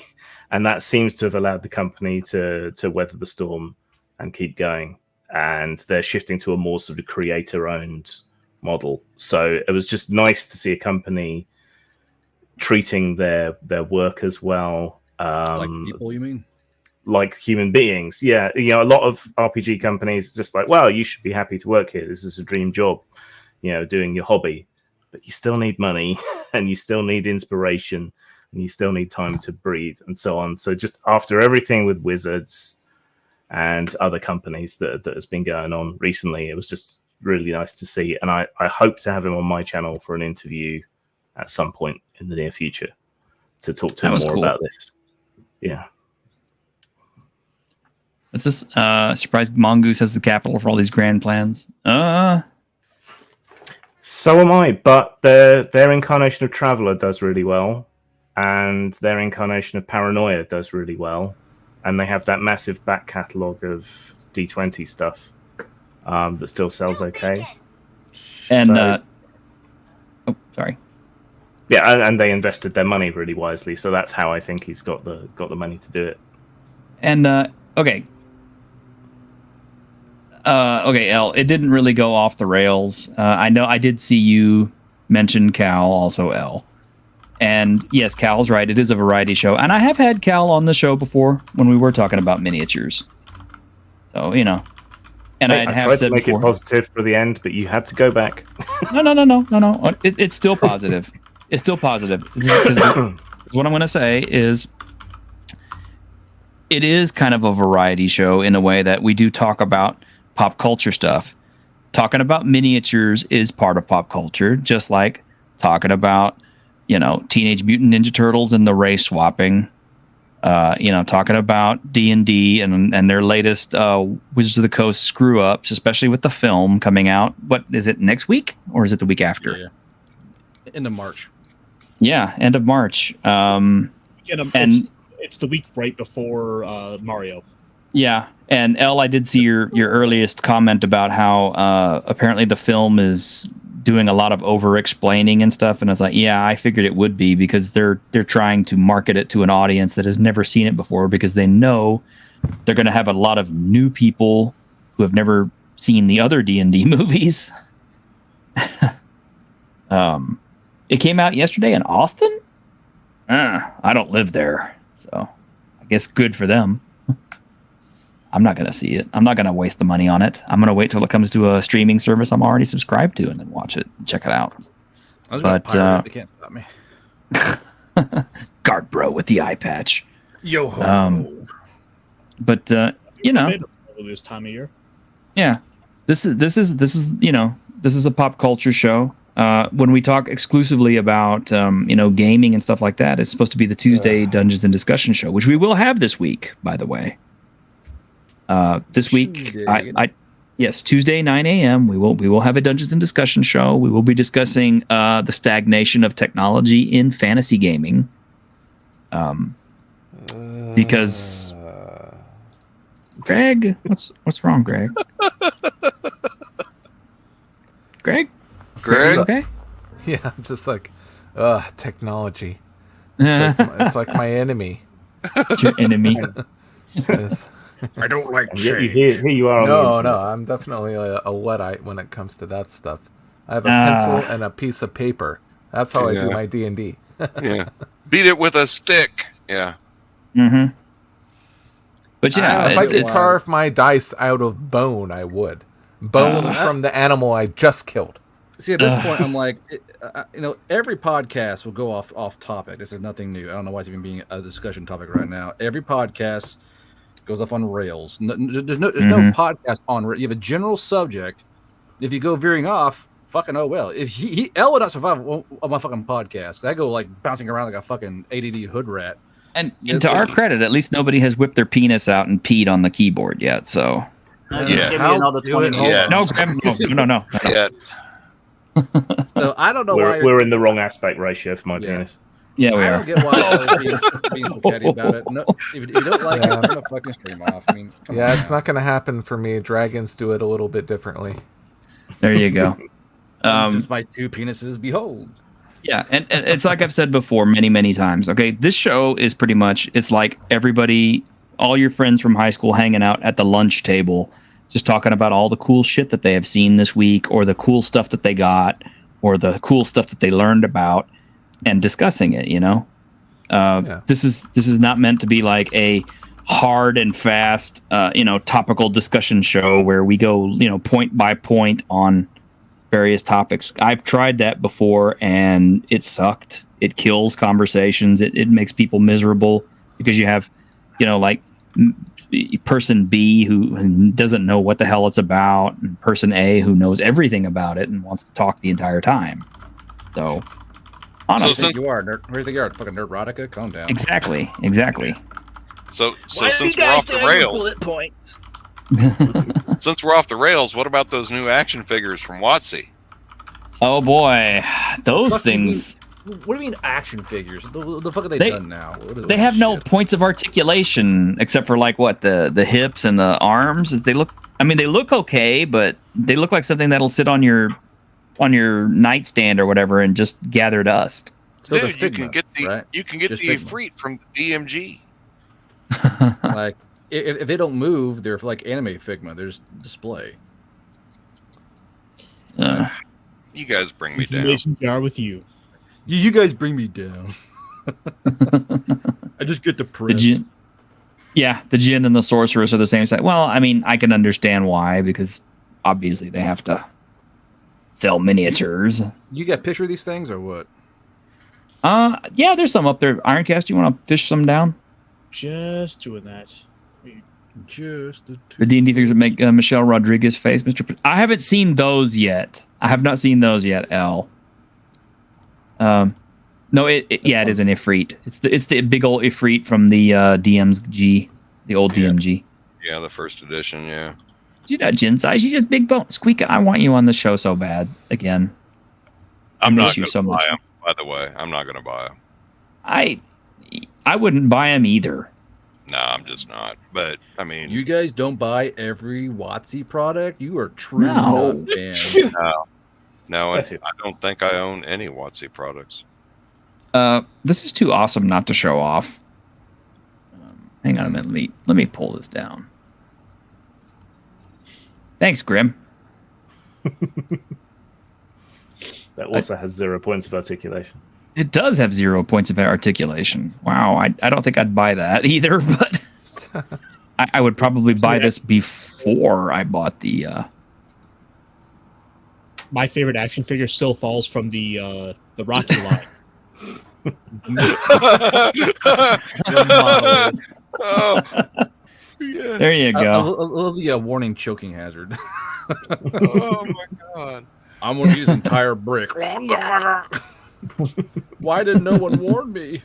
And that seems to have allowed the company to weather the storm and keep going. And they're shifting to a more sort of creator-owned model. So it was just nice to see a company treating their workers well. Like people, you mean? Like human beings. Yeah. A lot of RPG companies are just like, well, you should be happy to work here. This is a dream job, doing your hobby. But you still need money and you still need inspiration and you still need time to breathe and so on. So just after everything with Wizards and other companies that has been going on recently, it was just really nice to see. And I hope to have him on my channel for an interview at some point in the near future to talk to him more about this. Yeah. Is this surprised Mongoose has the capital for all these grand plans? So am I, but their incarnation of Traveler does really well, and their incarnation of Paranoia does really well, and they have that massive back catalogue of D20 stuff that still sells okay. And sorry. Yeah, and they invested their money really wisely, so that's how I think he's got the money to do it. And okay. Okay, L, it didn't really go off the rails. I know I did see you mention Cal, also L. And yes, Cal's right. It is a variety show. And I have had Cal on the show before when we were talking about miniatures. So, And I tried to make it positive for the end, but you had to go back. No. It's still positive. It's still positive. Because what I'm going to say is it is kind of a variety show in a way that we do talk about pop culture stuff. Talking about miniatures is part of pop culture, just like talking about, Teenage Mutant Ninja Turtles and the race swapping. Talking about D&D and their latest Wizards of the Coast screw ups, especially with the film coming out. What is it, next week or is it the week after? Yeah. End of March. Yeah, end of March. And it's the week right before Mario. Yeah, and Elle, I did see your earliest comment about how apparently the film is doing a lot of over-explaining and stuff, and I was like, yeah, I figured it would be because they're trying to market it to an audience that has never seen it before because they know they're going to have a lot of new people who have never seen the other D&D movies. It came out yesterday in Austin? I don't live there, so I guess good for them. I'm not going to see it. I'm not going to waste the money on it. I'm going to wait till it comes to a streaming service I'm already subscribed to and then watch it and check it out. I was going to pirate it. They can't stop me. Guard bro with the eye patch. Yo. But this time of year. Yeah. This is a pop culture show. When we talk exclusively about gaming and stuff like that, it's supposed to be the Tuesday Dungeons and Discussion show, which we will have this week, by the way. This week, yes, Tuesday 9 a.m. We will have a Dungeons and Discussion show. We will be discussing the stagnation of technology in fantasy gaming. Because Greg, what's wrong, Greg? Greg, okay? Yeah, I'm just like, technology. It's like my enemy. It's your enemy. I don't like change. Here you are. No, I'm definitely a Luddite when it comes to that stuff. I have a pencil and a piece of paper. That's how I do my D&D. Yeah, beat it with a stick. Yeah. Mm-hmm. But yeah, if I could carve my dice out of bone, I would. Bone from the animal I just killed. See, at this point, I'm like, every podcast will go off topic. This is nothing new. I don't know why it's even being a discussion topic right now. Every podcast goes off on rails. There's no podcast on rails. You have a general subject. If you go veering off, fucking oh well. If Elle would not survive on my fucking podcast. I go like bouncing around like a fucking ADD hood rat. And to our credit, at least nobody has whipped their penis out and peed on the keyboard yet. So give me another 20 minutes. Yeah. No. Yeah. So I don't know why we're in the wrong aspect ratio for my penis. Yeah, we I are. don't get why I being so chatty about it. No, if you don't like it, turn the fucking stream off. I mean, come on. It's not going to happen for me. Dragons do it a little bit differently. There you go. Since my two penises, behold. Yeah, and it's like I've said before many, many times. Okay, this show is pretty much, it's like everybody, all your friends from high school hanging out at the lunch table, just talking about all the cool shit that they have seen this week, or the cool stuff that they got, or the cool stuff that they learned about, and discussing it. This is not meant to be like a hard and fast, topical discussion show where we go, point by point on various topics. I've tried that before and it sucked. It kills conversations. It makes people miserable because you have, like person B who doesn't know what the hell it's about, and person A who knows everything about it and wants to talk the entire time. So, honestly, you are nerd. Where do you think you are? Fucking Nerdrotica? Calm down. Exactly. So since we're off the rails, bullet points? since we're off the rails, what about those new action figures from WotC? Oh boy, those things. What do you mean action figures? The fuck are they done now? They have no points of articulation except for like what the hips and the arms. They look okay, but they look like something that'll sit on your nightstand or whatever and just gather dust. So Dude, Figma, you can get the right? Ifrit from DMG. Like if they don't move, they're like anime Figma. There's display. You guys bring me down. Mason jar with you. You guys bring me down. I just get depressed. The djinn and the sorceress are the same side. Well, I mean, I can understand why, because obviously they have to sell miniatures. You got a picture of these things or what? Yeah, there's some up there. Ironcast, you want to fish some down? just doing that. Just The D&D figures that make Michelle Rodriguez face, Mr. I haven't seen those yet. I have not seen those yet, L. No, it is an Ifrit. It's the big old Ifrit from the DMG, the old DMG. Yeah, the first edition. Yeah. You know, Jinsai, she's just big bone. Squeaka, I want you on the show so bad again. I'm not you going to so buy much. them. By the way, I'm not going to buy them. I wouldn't buy them either. No, I'm just not. But I mean, you guys don't buy every WotC product. You are true. No. No, I don't think I own any WotC products. This is too awesome not to show off. Hang on a minute. Let me pull this down. Thanks, Grim. That also has 0 points of articulation. It does have 0 points of articulation. Wow, I don't think I'd buy that either, but I would probably buy this before I bought the... My favorite action figure still falls from the Rocky line. Oh, yeah. There you I go. love the warning choking hazard. Oh my god! I'm gonna use entire brick. Why did no one warn me?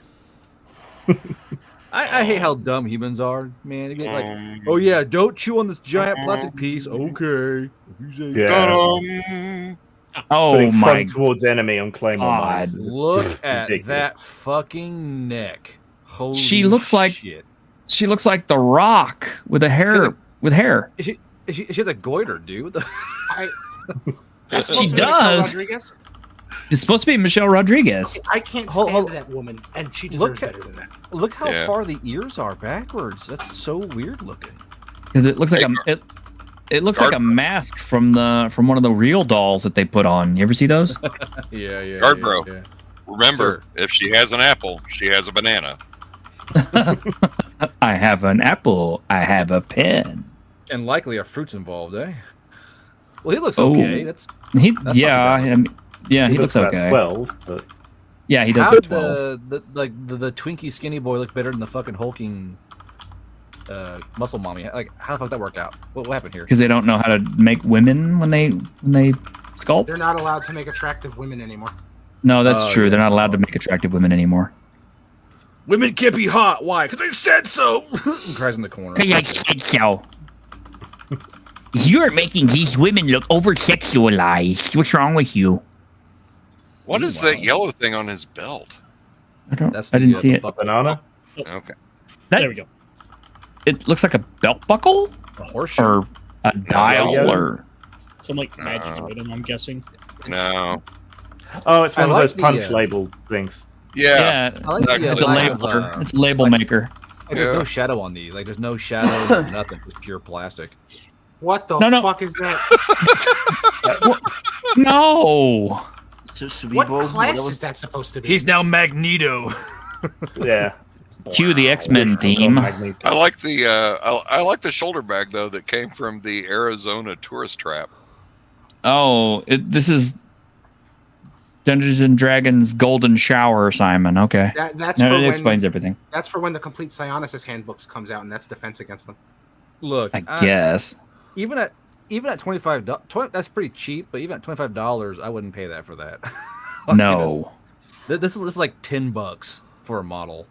I hate how dumb humans are, man. They get like, oh yeah, don't chew on this giant plastic piece. Okay. Yeah. Oh Putting my front towards enemy on Claymore God. mines is Look at ridiculous. that fucking neck. Holy She looks like shit. She looks like The Rock with hair. She has a goiter, dude. She does. It's supposed to be Michelle Rodriguez. Okay, I can't stand that woman, and she deserves better than that. Look how far the ears are backwards. That's so weird looking. Because it looks like it looks like a mask from one of the real dolls that they put on. You ever see those? Yeah. Guard bro. Remember, if she has an apple, she has a banana. I have an apple. I have a pen. And likely a fruit's involved, eh? Well, he looks okay. That's he looks okay. about 12, but yeah, he does. How look did 12. the Twinkie skinny boy look better than the fucking hulking muscle mommy? Like, how the fuck that worked out? What happened here? Because they don't know how to make women when they sculpt. They're not allowed to make attractive women anymore. No, that's true. They're not allowed to make attractive women anymore. Women can't be hot. Why? Because I said so. He cries in the corner. Because I said so. You're making these women look over-sexualized. What's wrong with you? What is that yellow thing on his belt? I didn't see it. Banana? Okay. There we go. It looks like a belt buckle? A horseshoe? Or a dial? Or some like magic item, I'm guessing. No. Oh, it's one of those the, punch label things. Yeah. I like the, it's a labeler. It's a label maker. Like, there's no shadow on these. Like, there's no shadow, nothing. It's pure plastic. What the fuck is that? No. What class is that supposed to be? He's now Magneto. Yeah. Cue the X-Men theme. I like the I like the shoulder bag though that came from the Arizona tourist trap. Oh, this is Dungeons and Dragons Golden Shower, Simon. Okay. That's no, for it when, explains everything. That's for when the complete Psionicist handbooks comes out, and that's defense against them. Look, I guess. Even at $25, that's pretty cheap. But even at $25, I wouldn't pay that for that. No. This is like $10 for a model.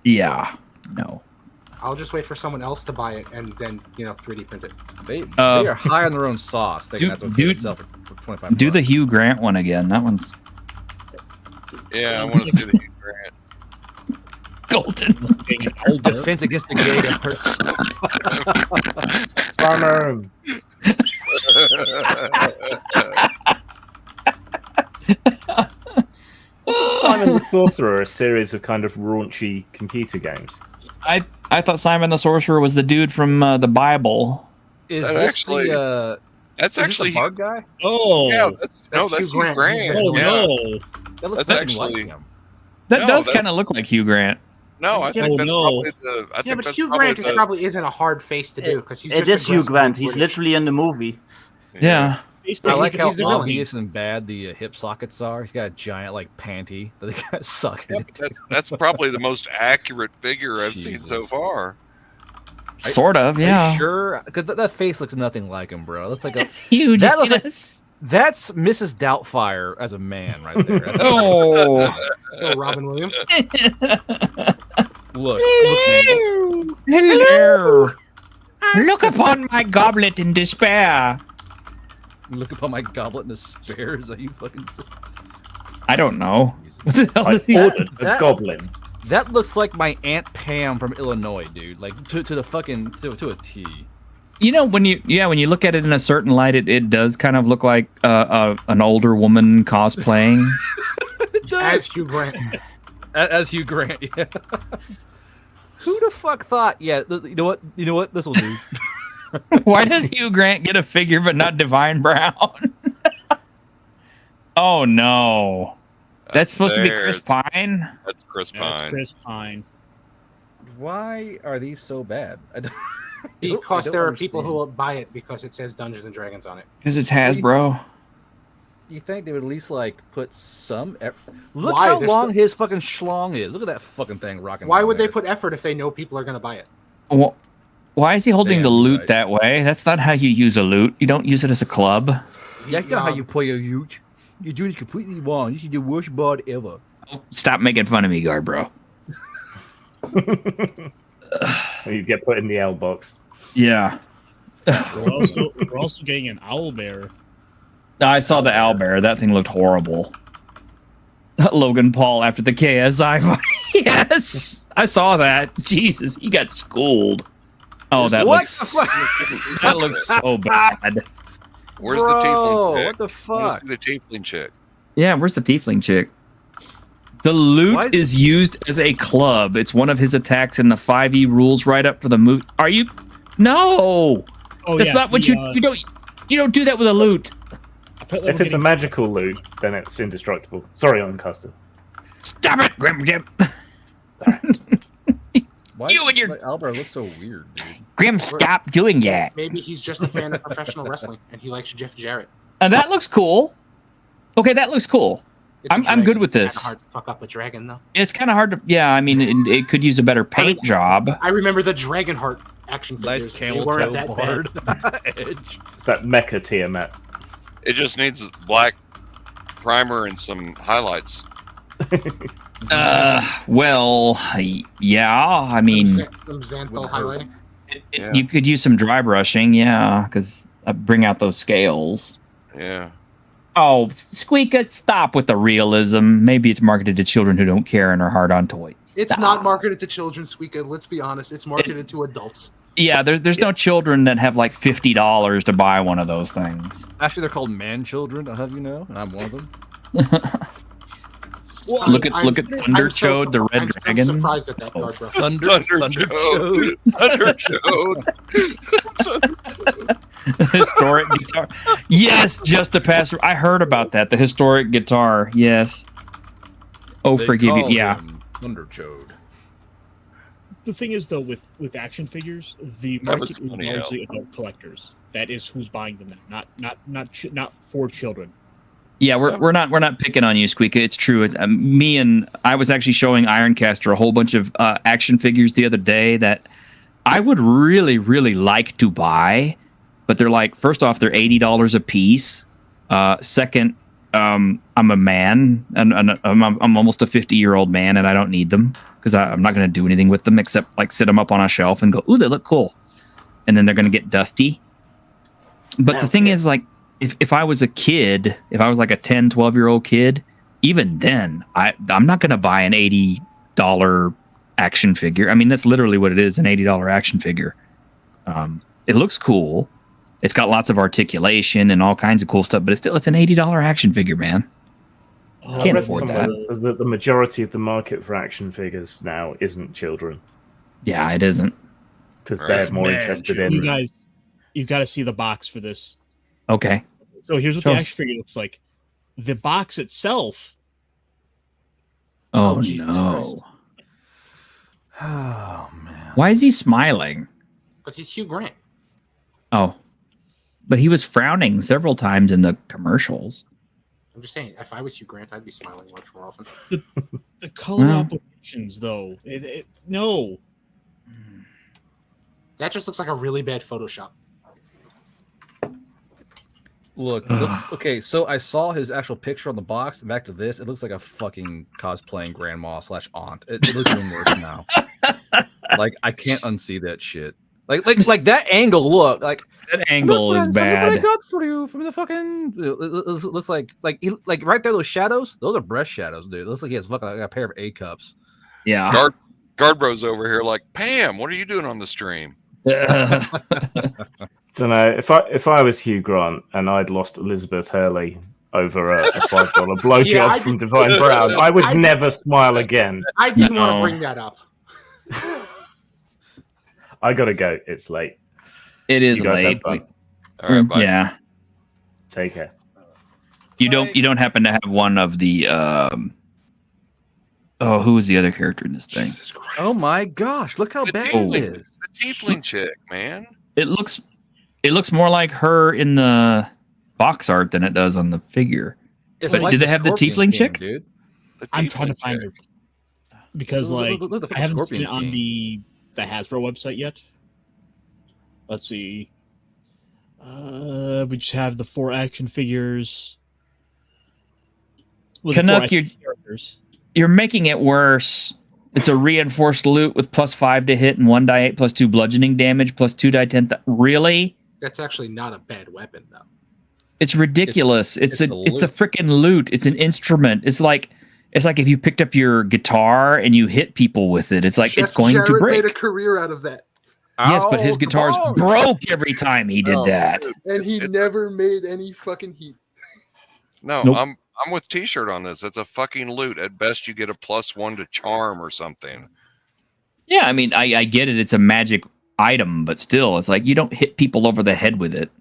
Yeah. No. I'll just wait for someone else to buy it and then 3D print it. They are high on their own sauce. Thinking that's okay to sell for $25. Do the Hugh Grant one again. That one's Yeah, I want to do the Hugh Grant. golden. Defense against the gay. Farmer. Wasn't Simon the Sorcerer a series of kind of raunchy computer games? I thought Simon the Sorcerer was the dude from the Bible. Is That this actually- the, That's is actually this the bard guy? Oh. Yeah, that's Hugh Grant. Oh yeah. no. That looks That's nothing like actually- him. That No, does that- kind of look like Hugh Grant. No, I think that's probably the. I Yeah, think but that's Hugh probably Grant probably isn't a hard face to do because he's It just is Hugh aggressively Grant. He's British. literally in the movie. Yeah. I like how he's the villain. obvious and bad the hip sockets are. He's got a giant like panty that they got sucking. That's probably the most accurate figure I've seen so far. Sort of, Are you yeah. sure? Because that face looks nothing like him, bro. That's like That's huge. That looks yes. That's Mrs. Doubtfire as a man right there. Oh. Oh, Robin Williams. Look, Hello. Look upon my goblet in despair. look upon my goblet in despair. Is that you fucking? I don't know. What the hell I is he? ordered a goblin. That looks like my Aunt Pam from Illinois, dude. Like to the fucking to a T. You know, when you look at it in a certain light, it does kind of look like an older woman cosplaying. As Hugh Grant. As Hugh Grant, yeah. Who the fuck thought? Yeah, you know what? This will do. Why does Hugh Grant get a figure but not Divine Brown? Oh no, that's supposed to be Chris Pine. That's Chris Pine. That's Chris Pine. Why are these so bad? Because there are people who will buy it because it says Dungeons and Dragons on it. Because it's Hasbro. You think they would at least like put some? Look Why? how There's long his fucking schlong is. Look at that fucking thing rocking. Why down would there. they put effort if they know people are going to buy it? Well, why is he holding Damn, the loot right. that way? That's not how you use a loot. You don't use it as a club. That's not how you play a ute. You're doing it completely wrong. This is the worst board ever. Stop making fun of me, guard bro. You get put in the L box. Yeah. We're also getting an owlbear. I saw the owlbear. That thing looked horrible. Logan Paul after the KSI fight. Yes, I saw that. Jesus, he got schooled. Oh, that What looks the fuck? that looks so bad. Where's Bro, the tiefling chick? what the fuck? Where's the tiefling chick? Yeah, where's the tiefling chick? The loot is used as a club. It's one of his attacks in the 5e rules write-up for the movie. Are you? No, Oh, that's yeah, not what the, you don't do that with a loot. If it's a magical loot, then it's indestructible. Sorry, Uncuster. Stop it, Grim Jim. Why You and your- like, Albert looks so weird, dude. Grim, stop doing that. Maybe he's just a fan of professional wrestling and he likes Jeff Jarrett. And that looks cool. Okay, that looks cool. It's a I'm dragon. good with It's kinda this. hard to fuck up a dragon, though. It's kind of hard to. Yeah, I mean, it could use a better paint job. I remember the Dragonheart action figures. Nice They camel weren't toe that board. bad. Edge. That mecha Tiamat. It just needs black primer and some highlights. Well, yeah. I mean, some xanthal highlighting. Yeah. you could use some dry brushing, yeah, because bring out those scales. Yeah. Oh, Squeaka, stop with the realism. Maybe it's marketed to children who don't care and are hard on toys. It's Stop. not marketed to children, Squeaka. Let's be honest. It's marketed to adults. Yeah, there's no children that have like $50 to buy one of those things. Actually, they're called man children. I'll have you know, and I'm one of them. Look at Thunderchode, the red dragon. I'm surprised at that card, bro. Thunderchode. Thunderchode. Historic guitar. Yes, just a pass. I heard about that. The historic guitar. Yes. Oh, They forgive you. call Yeah. them Thunderchode. The thing is, though, with action figures, the That was market is funny, largely adult collectors. That is who's buying them now, not for children. Yeah, we're not picking on you, Squeaka. It's true. It's I was actually showing Ironcaster a whole bunch of action figures the other day that I would really, really like to buy, but they're like, first off, they're $80 a piece. Second, I'm a man and I'm almost a 50-year-old man, and I don't need them because I'm not going to do anything with them except like sit them up on a shelf and go, ooh, they look cool, and then they're going to get dusty. But the thing is, like, if I was a kid, if I was like a 10, 12-year-old kid, even then, I'm not going to buy an $80 action figure. I mean, that's literally what it is, an $80 action figure. It looks cool. It's got lots of articulation and all kinds of cool stuff, but it's an $80 action figure, man. I Can't read afford somewhere that. that the majority of the market for action figures now isn't children, Yeah, it isn't. because Right. they're more Man, interested You in. guys, you got to see the box for this. Okay. So here's what Sure. the action figure looks like. The box itself. Oh, Jesus no. Christ. Oh man. Why is he smiling? Because he's Hugh Grant. Oh. but he was frowning several times in the commercials. I'm just saying, if I was Hugh Grant, I'd be smiling much more often. The color Well. applications, though, no. That just looks like a really bad Photoshop. Look, okay, so I saw his actual picture on the box. Back to this, it looks like a fucking cosplaying grandma / aunt. It looks even worse now. Like, I can't unsee that shit. Like that angle. Look, like that angle is bad. Look what I got for you from the fucking. It looks like right there. Those shadows. Those are breast shadows, dude. It looks like he has fucking like a pair of A cups. Yeah. Guard Bro's over here like, Pam, what are you doing on the stream? Don't know if I was Hugh Grant and I'd lost Elizabeth Hurley over a $5 blowjob from Divine Brown, I would never smile again. I didn't want to bring that up. I gotta go. It's late. It is you guys late. Have fun. All right, bye. Yeah. Take care. You don't happen to have one of the who was the other character in this thing? Jesus Christ. Oh my gosh! Look how bad it is. The tiefling chick, man. It looks more like her in the box art than it does on the figure. It's But like did they have the Scorpion tiefling King, chick? dude? I'm trying to find her because Look at the I haven't Scorpion seen it on King. the Hasbro website yet. Let's see. We just have the 4 action figures. With the 4 Canuck, action characters. you're making it worse. It's a reinforced loot with +5 to hit and 1d8 +2 bludgeoning damage +2 die 10. Really? That's actually not a bad weapon, though. It's ridiculous. It's a freaking loot. It's an instrument. It's like if you picked up your guitar and you hit people with it. It's like Chef it's going Jared to break. made a career out of that, Yes, but his guitars broke every time he did that. and he never made any fucking heat. No, Nope. I'm with T-shirt on this. It's a fucking loot. At best, you get a +1 to charm or something. Yeah, I mean, I get it. It's a magic item, but still, it's like you don't hit people over the head with it.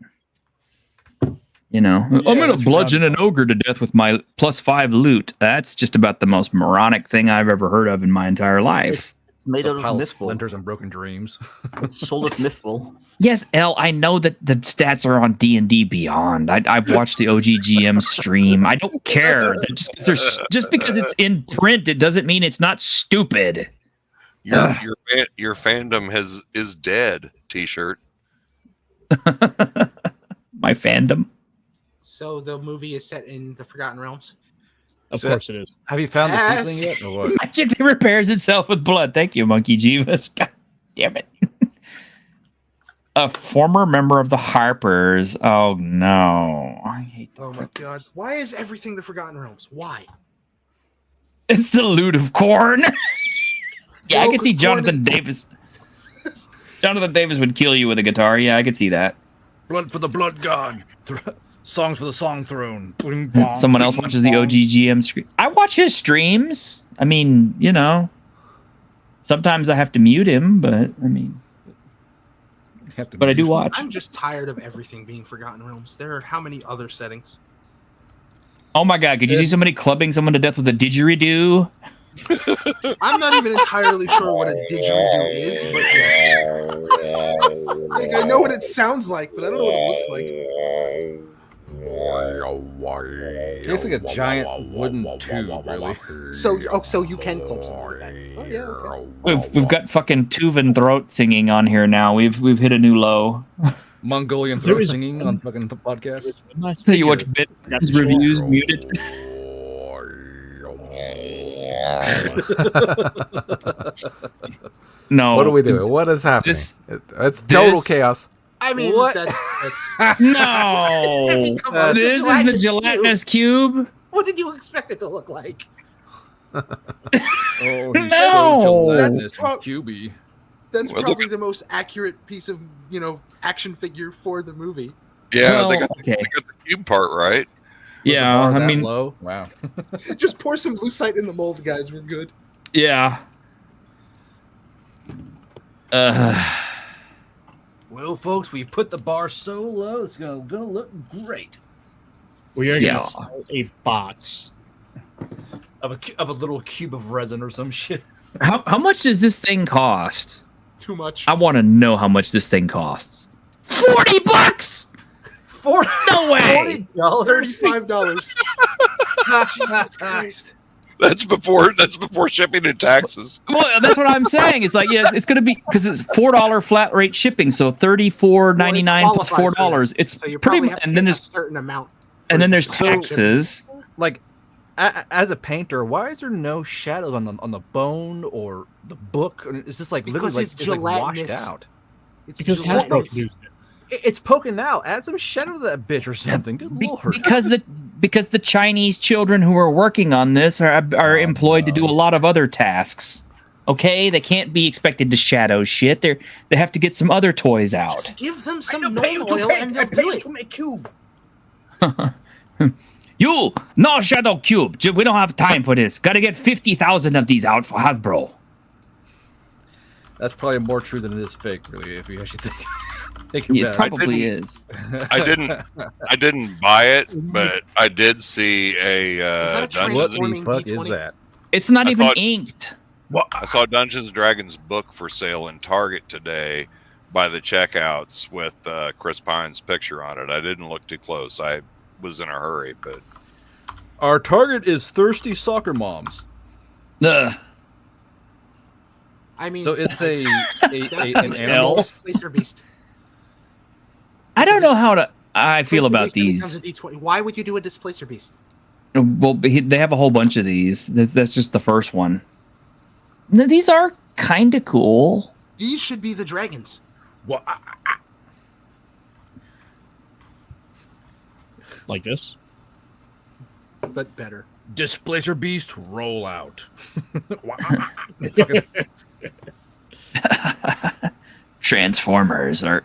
You know, Yeah, I'm gonna that's bludgeon round- an ogre to death with my +5 loot. That's just about the most moronic thing I've ever heard of in my entire life. Made It's a out pile of of mythful. splinters and broken dreams. It's solid mythful. Yes, L. I know that the stats are on D&D Beyond. I've watched the OGGM stream. I don't care. Just because it's in print, it doesn't mean it's not stupid. Your fandom is dead. T-shirt. My fandom. So the movie is set in the Forgotten Realms. Of course it is. Have you found Yes. the tiefling yet, or what? Magically repairs itself with blood. Thank you, Monkey Jeeves. God damn it. A former member of the Harpers. Oh no. I hate Oh my god! Why is everything the Forgotten Realms? Why? It's the loot of corn. Yeah, I Well, could see 'cause corn Jonathan is- Davis. Jonathan Davis would kill you with a guitar. Yeah, I could see that. Blood for the blood god. Songs for the song throne. Someone else watches the OGGM stream. I watch his streams. I mean, you know, sometimes I have to mute him, but I mean, but I do watch. I'm just tired of everything being Forgotten Realms. There are how many other settings? Oh my god, could you see somebody clubbing someone to death with a didgeridoo? I'm not even entirely sure what a didgeridoo is, but yes. Like, I know what it sounds like, but I don't know what it looks like. It's like a giant wooden tube, really. So you can club something like that. Oh yeah. Okay. We've got fucking Tuvan throat singing on here now. We've hit a new low. Mongolian There throat is singing on fucking podcast. So you watch bit his reviews muted. No. What are we doing? What is happening? It's total chaos. I mean, What? that's No. Come on, This is the gelatinous cube. What did you expect it to look like? Oh, he's No. so gelatinous That's and cubey. That's Well, probably the most accurate piece of action figure for the movie. Yeah, Well, they got okay. the cube part right. Yeah, Bar I that mean, low. Wow. Just pour some lucite in the mold, guys. We're good. yeah. Well, folks, we've put the bar so low, it's gonna look great. We are Yeah. gonna sell a box. Of a little cube of resin or some shit. How much does this thing cost? Too much. I want to know how much this thing costs. $40. No way. $35. Jesus Christ. That's before shipping and taxes. Well, that's what I'm saying. It's like, yes, it's going to be because it's $4 flat rate shipping, so $34.99 plus $4. It's So you pretty probably much, have to and then get a there's certain amount. there's for taxes. Like, as a painter, why is there no shadows on the bone or the book? It's just like Because literally it's like washed gelatinous. out. It's Because gelatinous. Hasbro produced it. It's poking out. Add some shadow to that bitch or something. Good lord. Because the Chinese children who are working on this are employed to do a lot of other tasks. Okay, they can't be expected to shadow shit. They have to get some other toys out. Just give them some gnome oil and they'll do it. To make cube. You no shadow cube. We don't have time for this. Got to get 50,000 of these out for Hasbro. That's probably more true than it is fake, really. If you actually think about It probably is. I didn't buy it, but I did see a that a Dungeons. What the Transforming fuck D20? is that? It's not I even thought- inked. I saw Dungeons and Dragons book for sale in Target today by the checkouts with Chris Pine's picture on it. I didn't look too close. I was in a hurry, but Our target is thirsty soccer moms. Ugh. I mean, So it's an that's animal. Displacer Beast. I don't know how I feel Displacer about Beast that becomes these. a D20. Why would you do a Displacer Beast? Well, they have a whole bunch of these. That's just the first one. These are kind of cool. These should be the dragons. Well, Like this. But better. Displacer Beast roll out. Transformers or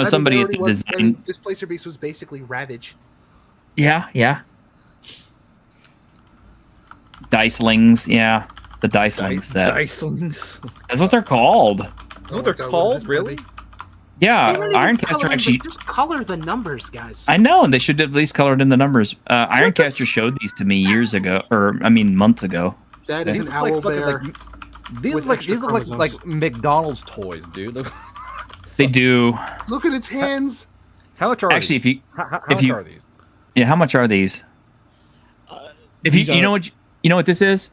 somebody at the design. Displacer Beast was basically Ravage. Yeah. Dicelings, yeah. The Diceling set. Dicelings. That's what they're called. That's what they're called, really? Yeah, They don't even Ironcaster color them, actually. just color the numbers, guys. I know, and they should at least color it in the numbers. Ironcaster showed these to me months ago. That is These an look like owl fucking, bear. These with look extra like chromosomes. McDonald's toys, dude. They do. Look at its hands. How much are Actually, these? if you, How if much you- are these? yeah, how much are these? If These you know what this is,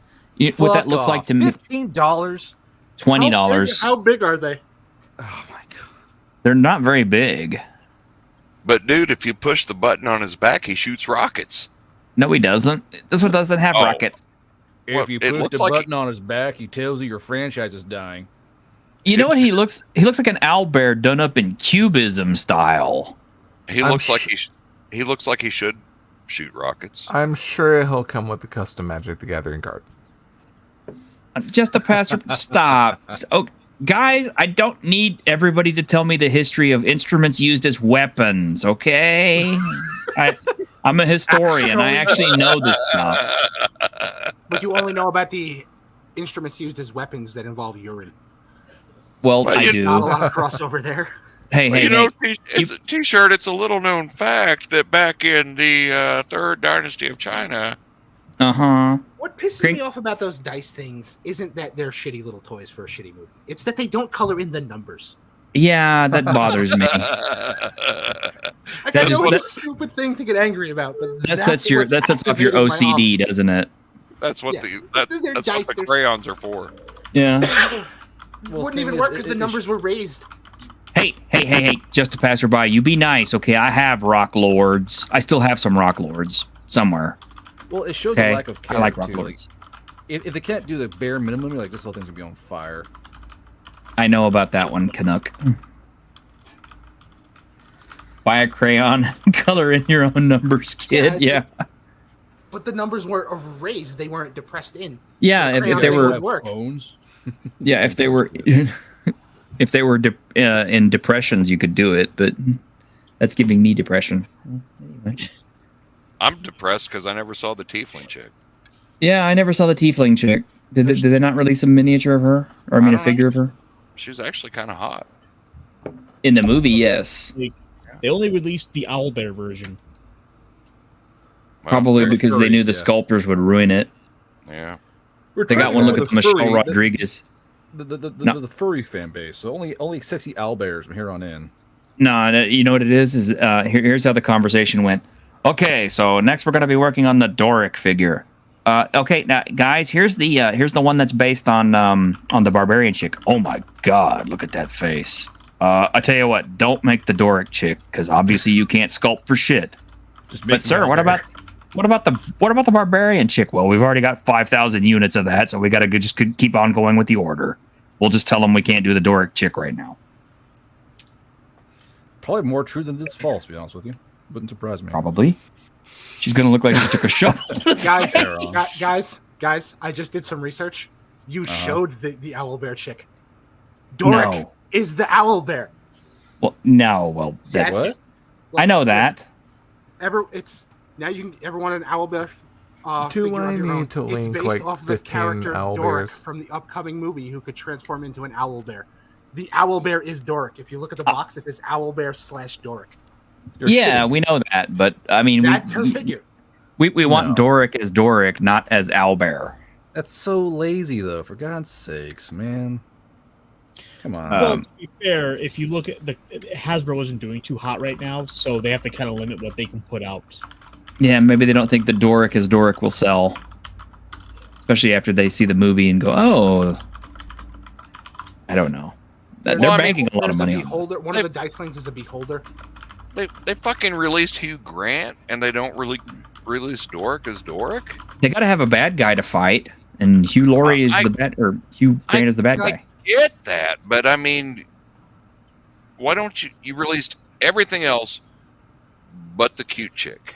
what that looks like to me, $15. $20. How big are they? Oh my god! They're not very big. But dude, if you push the button on his back, he shoots rockets. No, he doesn't. This one doesn't have Oh. rockets. If Well, you it push looks the like button on his back, he tells you your franchise is dying. You know what he looks? He looks like an owlbear done up in cubism style. He looks like he looks like he should shoot rockets. I'm sure he'll come with the custom Magic the Gathering card. Just a passer. Stop. Oh, guys, I don't need everybody to tell me the history of instruments used as weapons. Okay, I'm a historian. I actually know this stuff. But you only know about the instruments used as weapons that involve urine. Well, I do. Not a lot of crossover there. Hey, Well, hey, it's a T-shirt. It's a little known fact that back in the Third Dynasty of China, Uh-huh. What pisses me off about those dice things isn't that they're shitty little toys for a shitty movie. It's that they don't color in the numbers. Yeah, that bothers me. Like, That I know just- it's a stupid thing to get angry about, but That sets off your activating my OCD, doesn't it? that's what Yes. that's They're what dice, the they're- crayons are for. Yeah. Wouldn't even work because the numbers were raised. Hey, just a passerby, you be nice, okay? I have Rock Lords. I still have some Rock Lords somewhere. Well, it shows Okay, a lack of care. I like Rock too. Lords. If they can't do the bare minimum, you're like, this whole thing's gonna be on fire. I know about that one, Canuck. Buy a crayon, color in your own numbers, kid. Yeah. But the numbers weren't raised; they weren't depressed in. Yeah, So the if they crayons were would work. Phones. Yeah, if they were in depressions, you could do it, but that's giving me depression. Anyway. I'm depressed because I never saw the Tiefling chick. Yeah, I never saw the Tiefling chick. Did they not release a miniature of her, or a figure of her? She was actually kind of hot. In the movie, yes. They only released the owlbear version. Well, Probably they're because they knew furries, the yeah. sculptors would ruin it. Yeah. They got one look at Michelle Rodriguez. The furry fan base. So only sexy owlbears from here on in. No, you know what it is? Here's how the conversation went. Okay, so next we're going to be working on the Doric figure. Okay, now guys, here's the one that's based on the barbarian chick. Oh my God, look at that face. I tell you what, don't make the Doric chick because obviously you can't sculpt for shit. But sir, what about the barbarian chick? Well, we've already got 5,000 units of that, so we got to just keep on going with the order. We'll just tell them we can't do the Doric chick right now. Probably more true than this false, to be honest with you. Wouldn't surprise me. Probably. She's gonna look like she took a shot. guys, I just did some research. You showed the owlbear chick. Doric is the owlbear. Well, no. Well, yes. What? I know that. Now you can ever want an owlbear. Do I need to it's link based like off the 15 character Doric owlbears? from the upcoming movie who could transform into an owlbear. The owlbear is Doric. If you look at the box, it says owlbear/Doric. We know that, but I mean, that's her figure. We want Doric as Doric, not as owlbear. That's so lazy, though. For God's sakes, man. Come on. Well, to be fair, if you look at Hasbro isn't doing too hot right now, so they have to kind of limit what they can put out. Yeah, maybe they don't think the Doric as Doric will sell, especially after they see the movie and go, "Oh, I don't know." They're banking a lot of money on this. One of the Dicelings is a beholder. They fucking released Hugh Grant, and they don't really release Doric as Doric. They got to have a bad guy to fight, and Hugh Laurie is the bad, or Hugh Grant is the bad guy. I get that, but I mean, why don't you released everything else but the cute chick?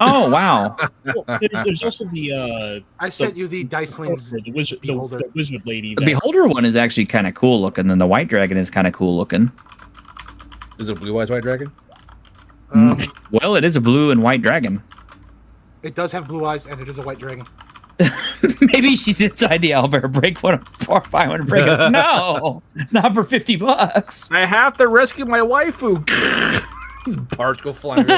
Oh wow! Well, there's also the I sent you the Dicelings. The wizard lady. The Beholder one is actually kind of cool looking, and the White Dragon is kind of cool looking. Is it a blue eyes white dragon? Well, it is a blue and white dragon. It does have blue eyes, and it is a white dragon. Maybe she's inside the owlbear. Break one apart, buy one, break it. No, not for $50. I have to rescue my waifu. Parts go flying.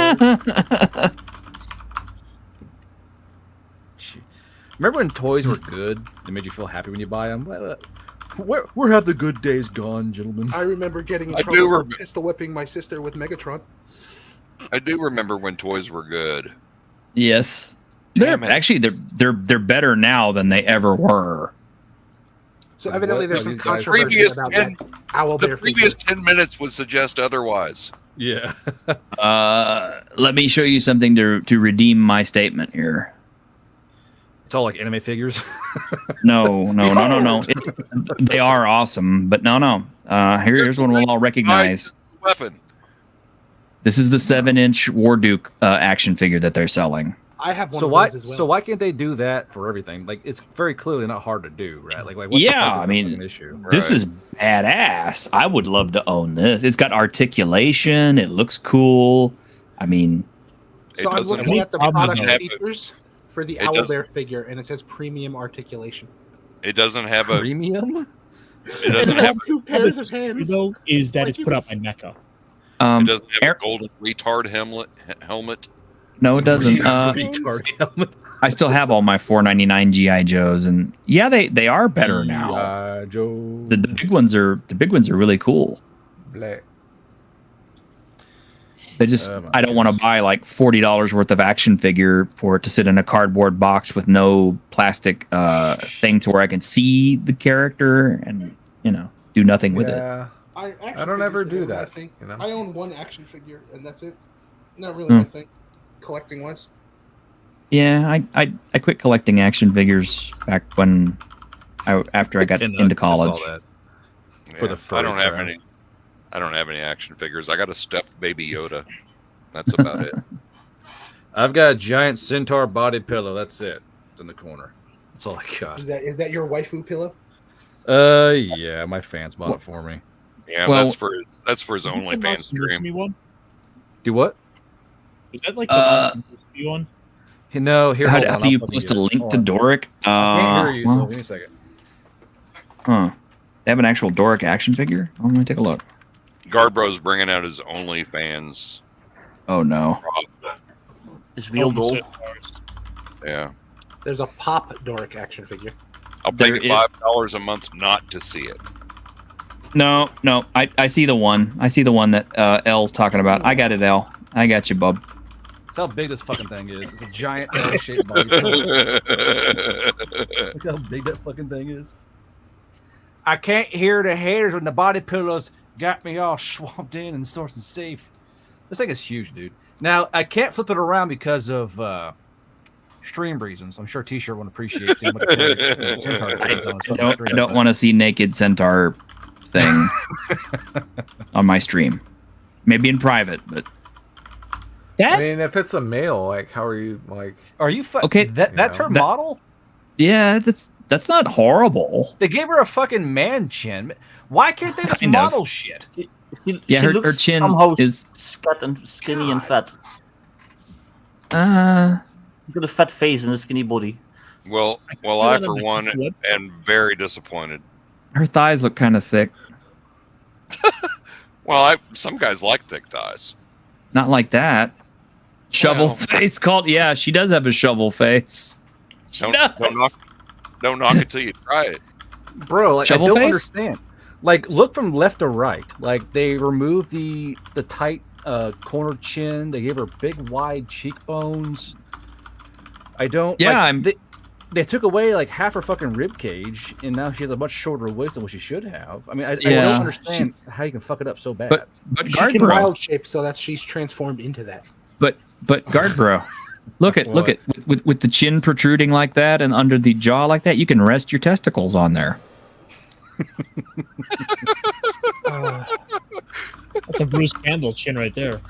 Remember when toys were good? They made you feel happy when you buy them. Where have the good days gone, gentlemen? I remember getting in trouble for pistol whipping my sister with Megatron. I do remember when toys were good. Yes, they're better now than they ever were. So evidently, there's some controversy about that owlbear. The previous 10 minutes would suggest otherwise. Yeah. Let me show you something to redeem my statement here. It's all like anime figures. No. They are awesome, but no. Here's one we'll all recognize. Weapon. This is the 7-inch War Duke action figure that they're selling. I have one. So of why? those as well. So why can't they do that for everything? Like it's very clearly not hard to do, right? Like what yeah, the fuck is I mean, an issue? This is badass. I would love to own this. It's got articulation. It looks cool. I mean, so I'm looking at the product features for the owlbear figure, and it says premium articulation. It doesn't have a premium. It doesn't have 2 pairs of hands. Though, is that it's put out by NECA. It doesn't have a golden retard helmet. No, it doesn't. I still have all my $4.99 GI Joes, and yeah, they are better now. The big ones are really cool. Black. They just I don't want to buy like $40 worth of action figure for it to sit in a cardboard box with no plastic thing to where I can see the character and do nothing with it. I don't ever do that. I own one action figure, and that's it. Not really my thing, collecting wise. Yeah, I quit collecting action figures back when after I got into college. I saw that. For the I don't have any action figures. I got a stuffed Baby Yoda. That's about it. I've got a giant centaur body pillow. That's it. It's in the corner. That's all I got. Is that your waifu pillow? Yeah, my fans bought it for me. Yeah, that's for his OnlyFans stream. Do what? Is that like the last one? No, here. How do you post a link to Doric? I can't hear you, so give me a second. Huh. They have an actual Doric action figure? I'm going to take a look. Garbro's bringing out his OnlyFans. Oh, no. It's real gold. Yeah. There's a Pop Doric action figure. I'll pay $5 a month not to see it. No. I see the one. I see the one that L's talking about. I got it, L. I got you, bub. That's how big this fucking thing is. It's a giant L-shaped body. Look how big that fucking thing is. I can't hear the haters when the body pillows got me all swamped in and source and safe. This thing is huge, dude. Now, I can't flip it around because of stream reasons. I'm sure T-shirt won't appreciate seeing what I don't want to see naked centaur thing on my stream. Maybe in private, but I mean, if it's a male, like, how are you, like... Are you... Okay. That's her model? Yeah, that's not horrible. They gave her a fucking man chin. Why can't they just model shit? Yeah, she her looks chin somehow is... skinny and fat. She's got a fat face and a skinny body. Well, I for one am very disappointed. Her thighs look kind of thick. Well, some guys like thick thighs. Not like that. Shovel face called. Yeah, she does have a shovel face. Don't knock it till you try it. Bro, like, I Shovel don't face? understand. Like, look from left to right. Like, they removed the tight corner chin. They gave her big, wide cheekbones. I don't... Yeah, they took away, like, half her fucking rib cage, and now she has a much shorter waist than what she should have. I mean, I don't understand how you can fuck it up so bad. But She guard can bro. wild shape so that she's transformed into that. But guard bro. Look at with the chin protruding like that and under the jaw like that, you can rest your testicles on there. That's a Bruce Campbell chin right there.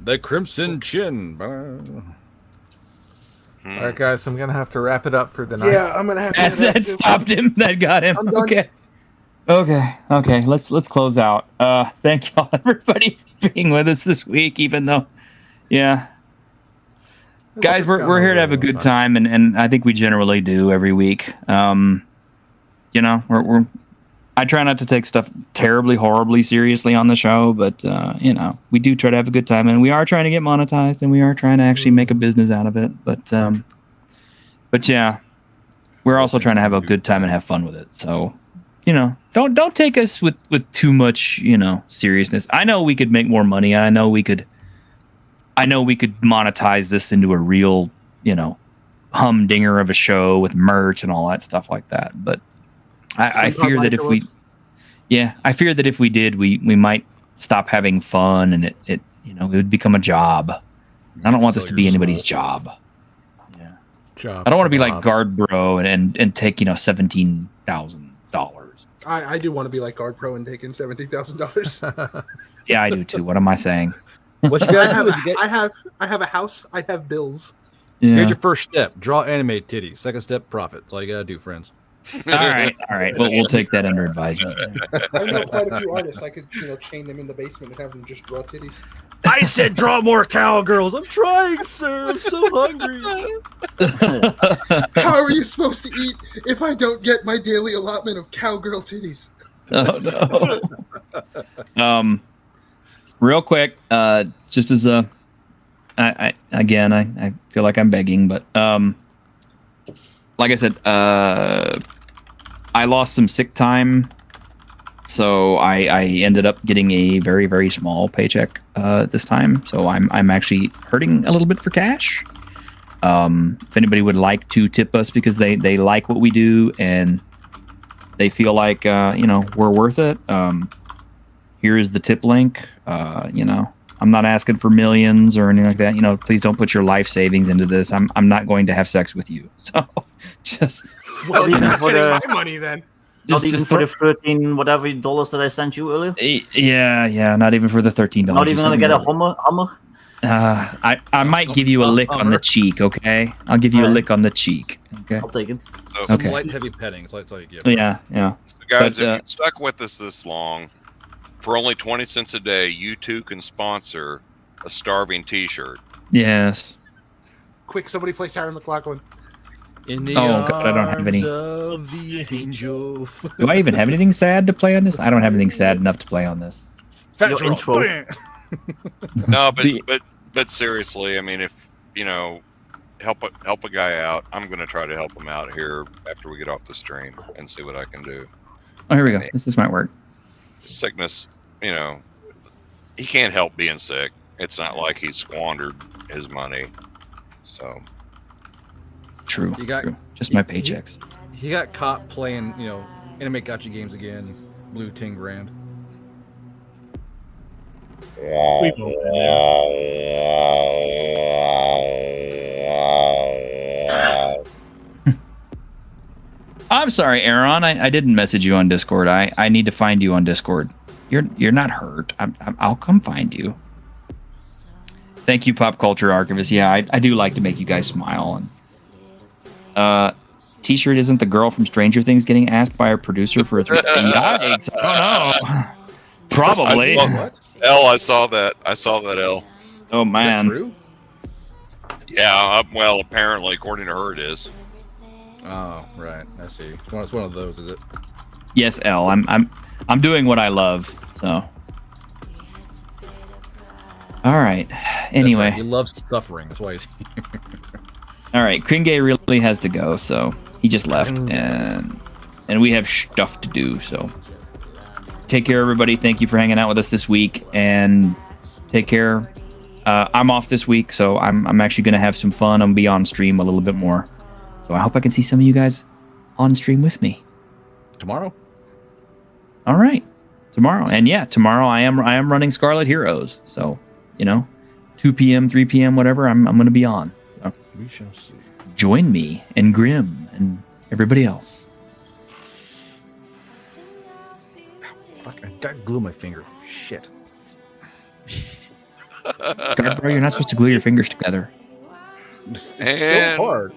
The crimson chin. All right, guys, I'm gonna have to wrap it up for the night. Yeah, I'm gonna have to. That stopped him. That got him. I'm done. Okay. Let's close out. Thank y'all everybody for being with us this week. Even though, guys, we're here to have a good time, and I think we generally do every week. I try not to take stuff terribly, horribly seriously on the show, but we do try to have a good time, and we are trying to get monetized, and we are trying to actually make a business out of it. But yeah, we're also trying to have a good time and have fun with it. So, don't take us with too much, seriousness. I know we could make more money. I know we could monetize this into a real, humdinger of a show with merch and all that stuff like that. But I fear that if we did, we might stop having fun, and it would become a job. I don't want this to be anybody's job. Yeah, I don't want to be like Guard Bro and take $17,000. I do want to be like Guard Pro and take in $70,000. Yeah, I do too. What am I saying? What you gotta do is I have a house. I have bills. Yeah. Here's your first step: draw animated titties. Second step: profit. That's all you gotta do, friends. All right. Well, we'll take that under advisement. I know quite a few artists. I could, chain them in the basement and have them just draw titties. I said draw more cowgirls. I'm trying, sir. I'm so hungry. How are you supposed to eat if I don't get my daily allotment of cowgirl titties? Oh no. Real quick, just as I feel like I'm begging, but like I said, I lost some sick time, so I ended up getting a very, very small paycheck this time. So I'm actually hurting a little bit for cash. If anybody would like to tip us because they like what we do and they feel like we're worth it, here is the tip link. I'm not asking for millions or anything like that. Please don't put your life savings into this. I'm not going to have sex with you. So just for my money then. Not even for the 13 whatever dollars that I sent you earlier. Yeah. Not even for the $13. Not even gonna get a Hummer. I might give you a lick on the cheek. Okay, I'll give you a lick on the cheek. Okay, I'll take it. So, Some light, heavy petting. That's all you give. Yeah. So guys, if you've stuck with us this long, for only 20 cents a day, you too can sponsor a starving T-shirt. Yes. Quick, somebody play Sarah McLachlan. In the God, I don't have any. Of the angel. Do I even have anything sad to play on this? I don't have anything sad enough to play on this. Your intro. No, but seriously, I mean, if help a guy out, I'm going to try to help him out here after we get off the stream and see what I can do. Oh, here we go. This might work. Sickness, you know, he can't help being sick. It's not like he squandered his money. So true. True. Just my paychecks. He got caught playing, anime gacha games again. Blew 10 grand. I'm sorry, Aaron. I didn't message you on Discord. I need to find you on Discord. You're not hurt. I'll come find you. Thank you, Pop Culture Archivist. Yeah, I do like to make you guys smile. And T-shirt isn't the girl from Stranger Things getting asked by our producer for a yikes! I don't know. Probably. I saw that. I saw that. L. Oh man. Is that true? Yeah. Well, apparently, according to her, it is. Oh, right. I see. It's one of those, is it? Yes, L. I'm doing what I love. So. All right. Anyway, right. He loves suffering. That's why he's here. All right. Kringe really has to go, so he just left, and we have stuff to do. So, take care, everybody. Thank you for hanging out with us this week, and take care. I'm off this week, so I'm actually going to have some fun. I'm gonna be on stream a little bit more, so I hope I can see some of you guys on stream with me tomorrow. All right, tomorrow, and yeah, tomorrow I am running Scarlet Heroes, so 2 p.m., 3 p.m., whatever. I'm going to be on. So we shall see. Join me and Grim and everybody else. Fuck! I got glue on my finger. Shit. God, bro, you're not supposed to glue your fingers together. It's so hard.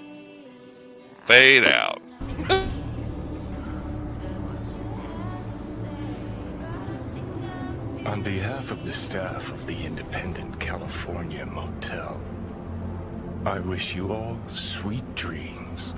Fade out. On behalf of the staff of the Independent California Motel, I wish you all sweet dreams.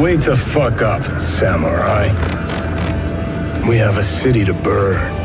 Wake the fuck up, samurai. We have a city to burn.